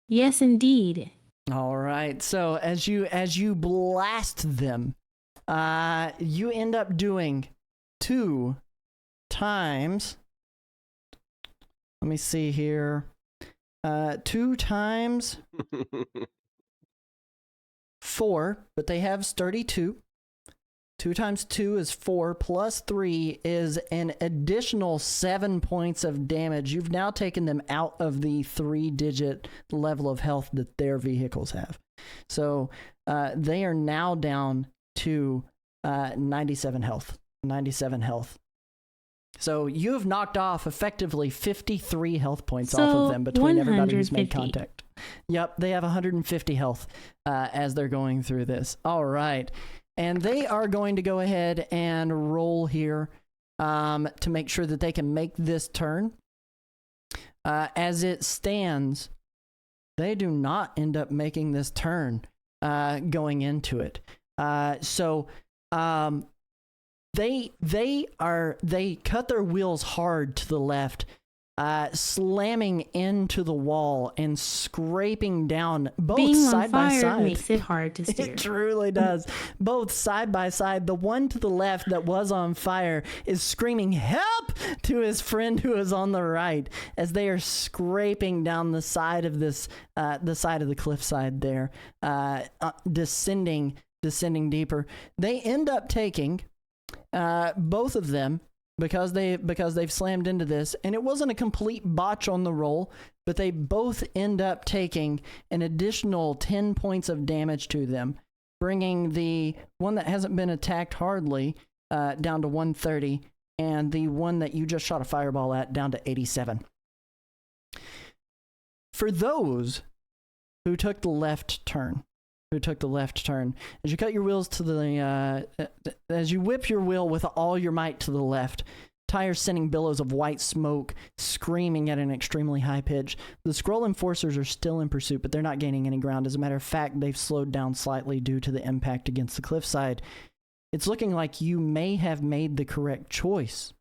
Yes, indeed. All right. So as you blast them, you end up doing 2 times. Let me see here. 2 times 4, but they have sturdy 2. 2 times 2 is 4, plus 3 is an additional 7 points of damage. You've now taken them out of the 3-digit level of health that their vehicles have. So they are now down to 97 health. 97 health. So you've knocked off effectively 53 health points off of them between everybody who's made contact. Yep, they have 150 health as they're going through this. All right. And they are going to go ahead and roll here to make sure that they can make this turn. As it stands, they do not end up making this turn going into it. So they cut their wheels hard to the left, slamming into the wall and scraping down both Being side on by fire side. makes it hard to steer. It truly does. Both side by side. The one to the left that was on fire is screaming help to his friend who is on the right as they are scraping down the side of this, the side of the cliffside there, descending deeper. They end up taking both of them because they've slammed into this, and it wasn't a complete botch on the roll, but they both end up taking an additional 10 points of damage to them, bringing the one that hasn't been attacked hardly down to 130, and the one that you just shot a fireball at down to 87. For those who took the left turn, as you cut your wheels to the, as you whip your wheel with all your might to the left, tires sending billows of white smoke, screaming at an extremely high pitch. The Skrull enforcers are still in pursuit, but they're not gaining any ground. As a matter of fact, they've slowed down slightly due to the impact against the cliffside. It's looking like you may have made the correct choice.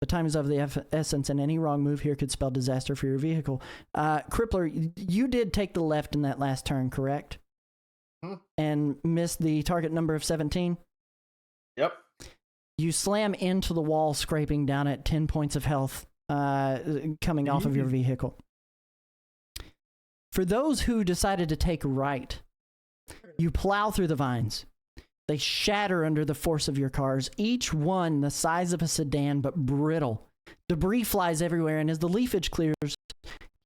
The time is of the essence, and any wrong move here could spell disaster for your vehicle. Crippler, you did take the left in that last turn, correct? And missed the target number of 17? Yep. You slam into the wall, scraping down at 10 points of health coming off of your vehicle. For those who decided to take right, you plow through the vines. They shatter under the force of your cars, each one the size of a sedan but brittle. Debris flies everywhere, and as the leafage clears,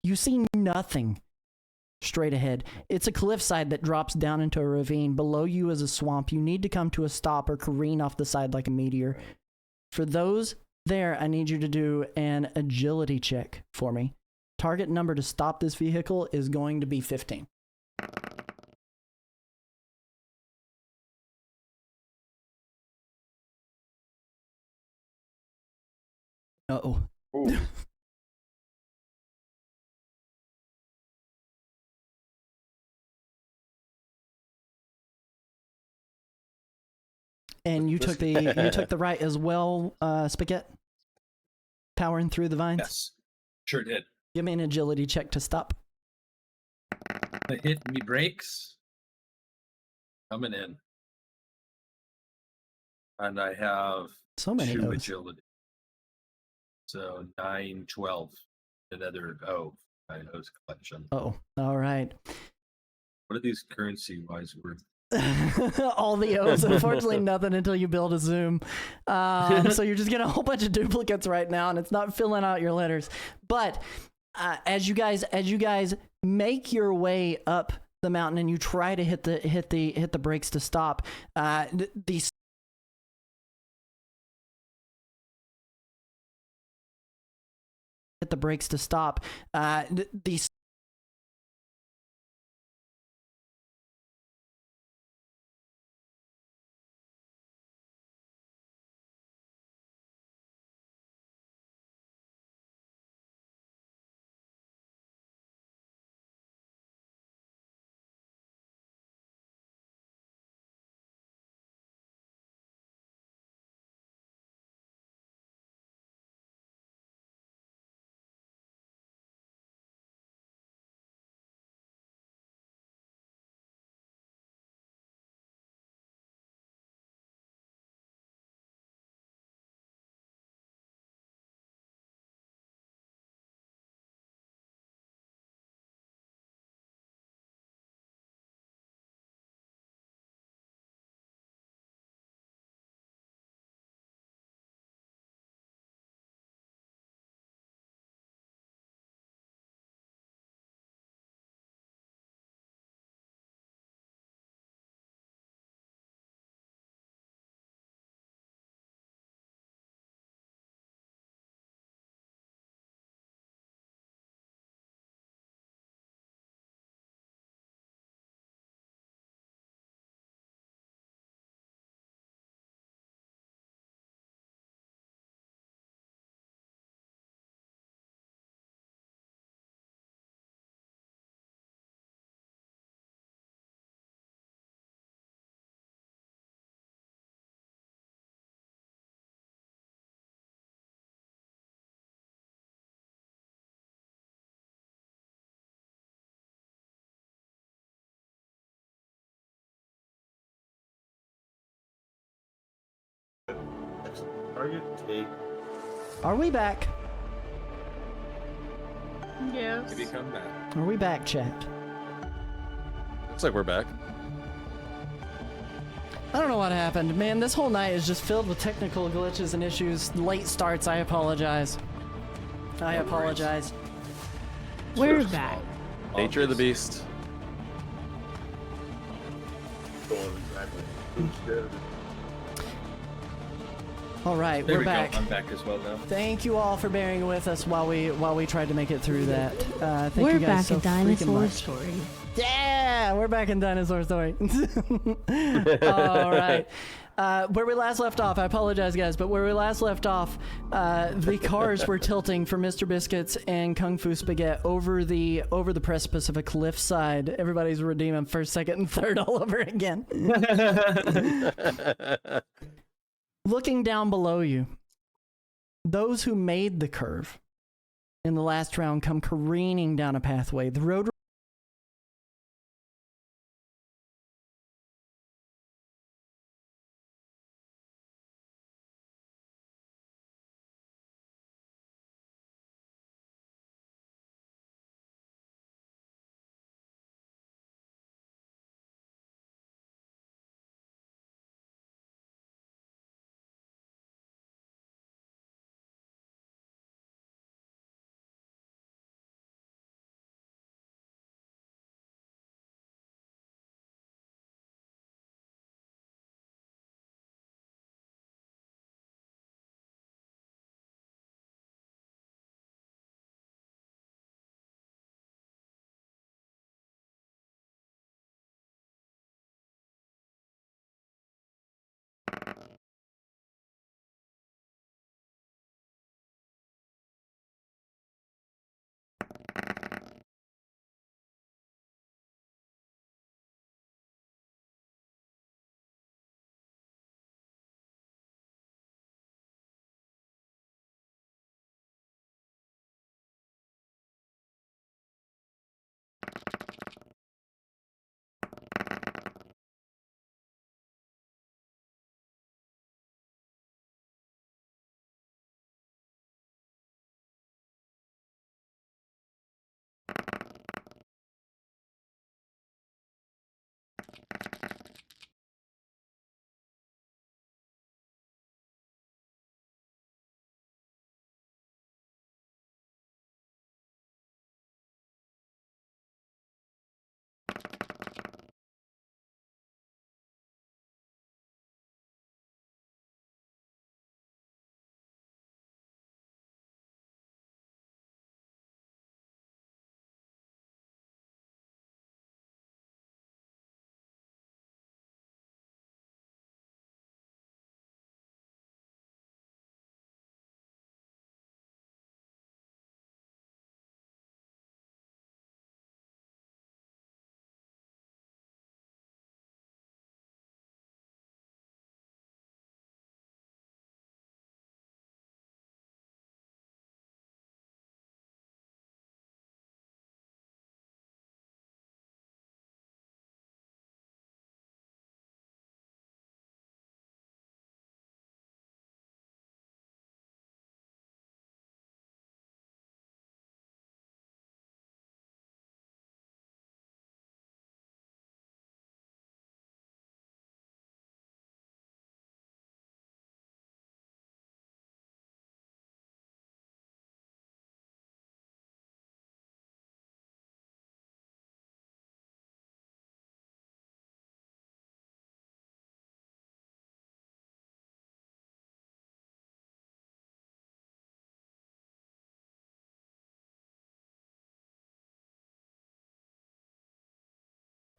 you see nothing straight ahead. It's a cliffside that drops down into a ravine. Below you is a swamp. You need to come to a stop or careen off the side like a meteor. For those there, I need you to do an agility check for me. Target number to stop this vehicle is going to be 15. Uh-oh. Ooh. And you took the right as well, Spaghetti? Powering through the vines? Yes, sure did. Give me an agility check to stop. I hit me brakes. Coming in. And I have So many 2 O's. agility. So 9, 12. Another 9 O's collection. Oh, all right. What are these currency-wise worth? All the O's. Unfortunately, nothing until you build a Zoom. So you're just getting a whole bunch of duplicates right now, and it's not filling out your letters. But as you guys make your way up the mountain and you try to hit the brakes to stop, these hit the brakes to stop. These Target take. Are we back? Yes. Maybe come back. Are we back, chat? Looks like we're back. I don't know what happened. Man, this whole night is just filled with technical glitches and issues. Late starts, I apologize. I apologize. We're back. Nature of the beast. All right, There we're we back. go. I'm back as well now. Thank you all for bearing with us while we tried to make it through that. Thank We're you guys back so at freaking Dinosaur much. Story. Yeah, we're back in Dinosaur Story. All right. Where we last left off, I apologize, guys, but where we last left off, the cars were tilting for Mr. Biscuits and Kung Fu Spaghetti over the precipice of a cliffside. Everybody's redeeming first, second, and third all over again. Looking down below you, those who made the curve in the last round come careening down a pathway. The road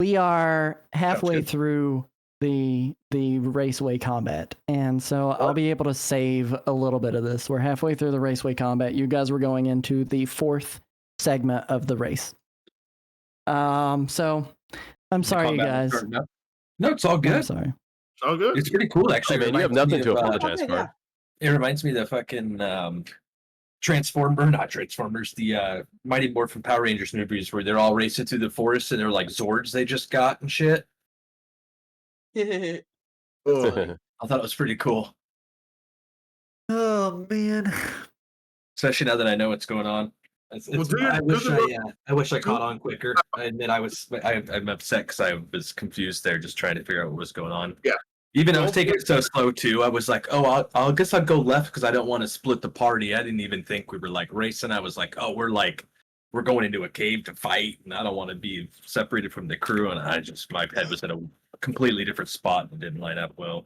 we are halfway good. through the raceway combat, and so I'll be able to save a little bit of this. We're halfway through the raceway combat. You guys were going into the 4th segment of the race. So I'm sorry, you guys. No, it's all good. I'm sorry. It's all good. It's pretty cool, actually. Hey, man, you have Reminds me nothing to of, apologize Okay, for. yeah. It reminds me of the fucking not Transformers, the Mighty Morphin Power Rangers movies where they're all racing through the forest and they're like Zords they just got and shit. Oh, I thought it was pretty cool, Oh man. especially now that I know what's going on. I wish I caught on quicker, and then I'm upset because I was confused there, just trying to figure out what was going on. Yeah. Even I was taking it so slow too. I was like, oh, I guess I'll go left because I don't want to split the party. I didn't even think we were like racing. I was like, oh, we're going into a cave to fight, and I don't want to be separated from the crew. And my head was in a completely different spot and didn't line up well.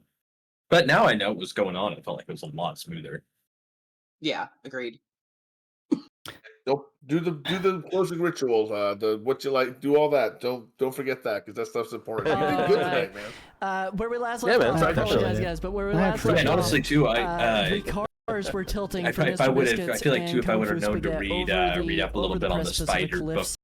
But now I know what was going on. It felt like it was a lot smoother. Yeah, agreed. don't do the closing rituals. The what you like, do all that. Don't forget that because that stuff's important. You did good tonight, man. Where we last Yeah, left man, off, I definitely. apologize, guys, but where we I last left And off, honestly, too, the cars were tilting for if I Mr. would have, I Biscuits feel like too, and if I would have Kung Fu known to Spaghetti read over read up a over little bit on the precipice of spider cliffs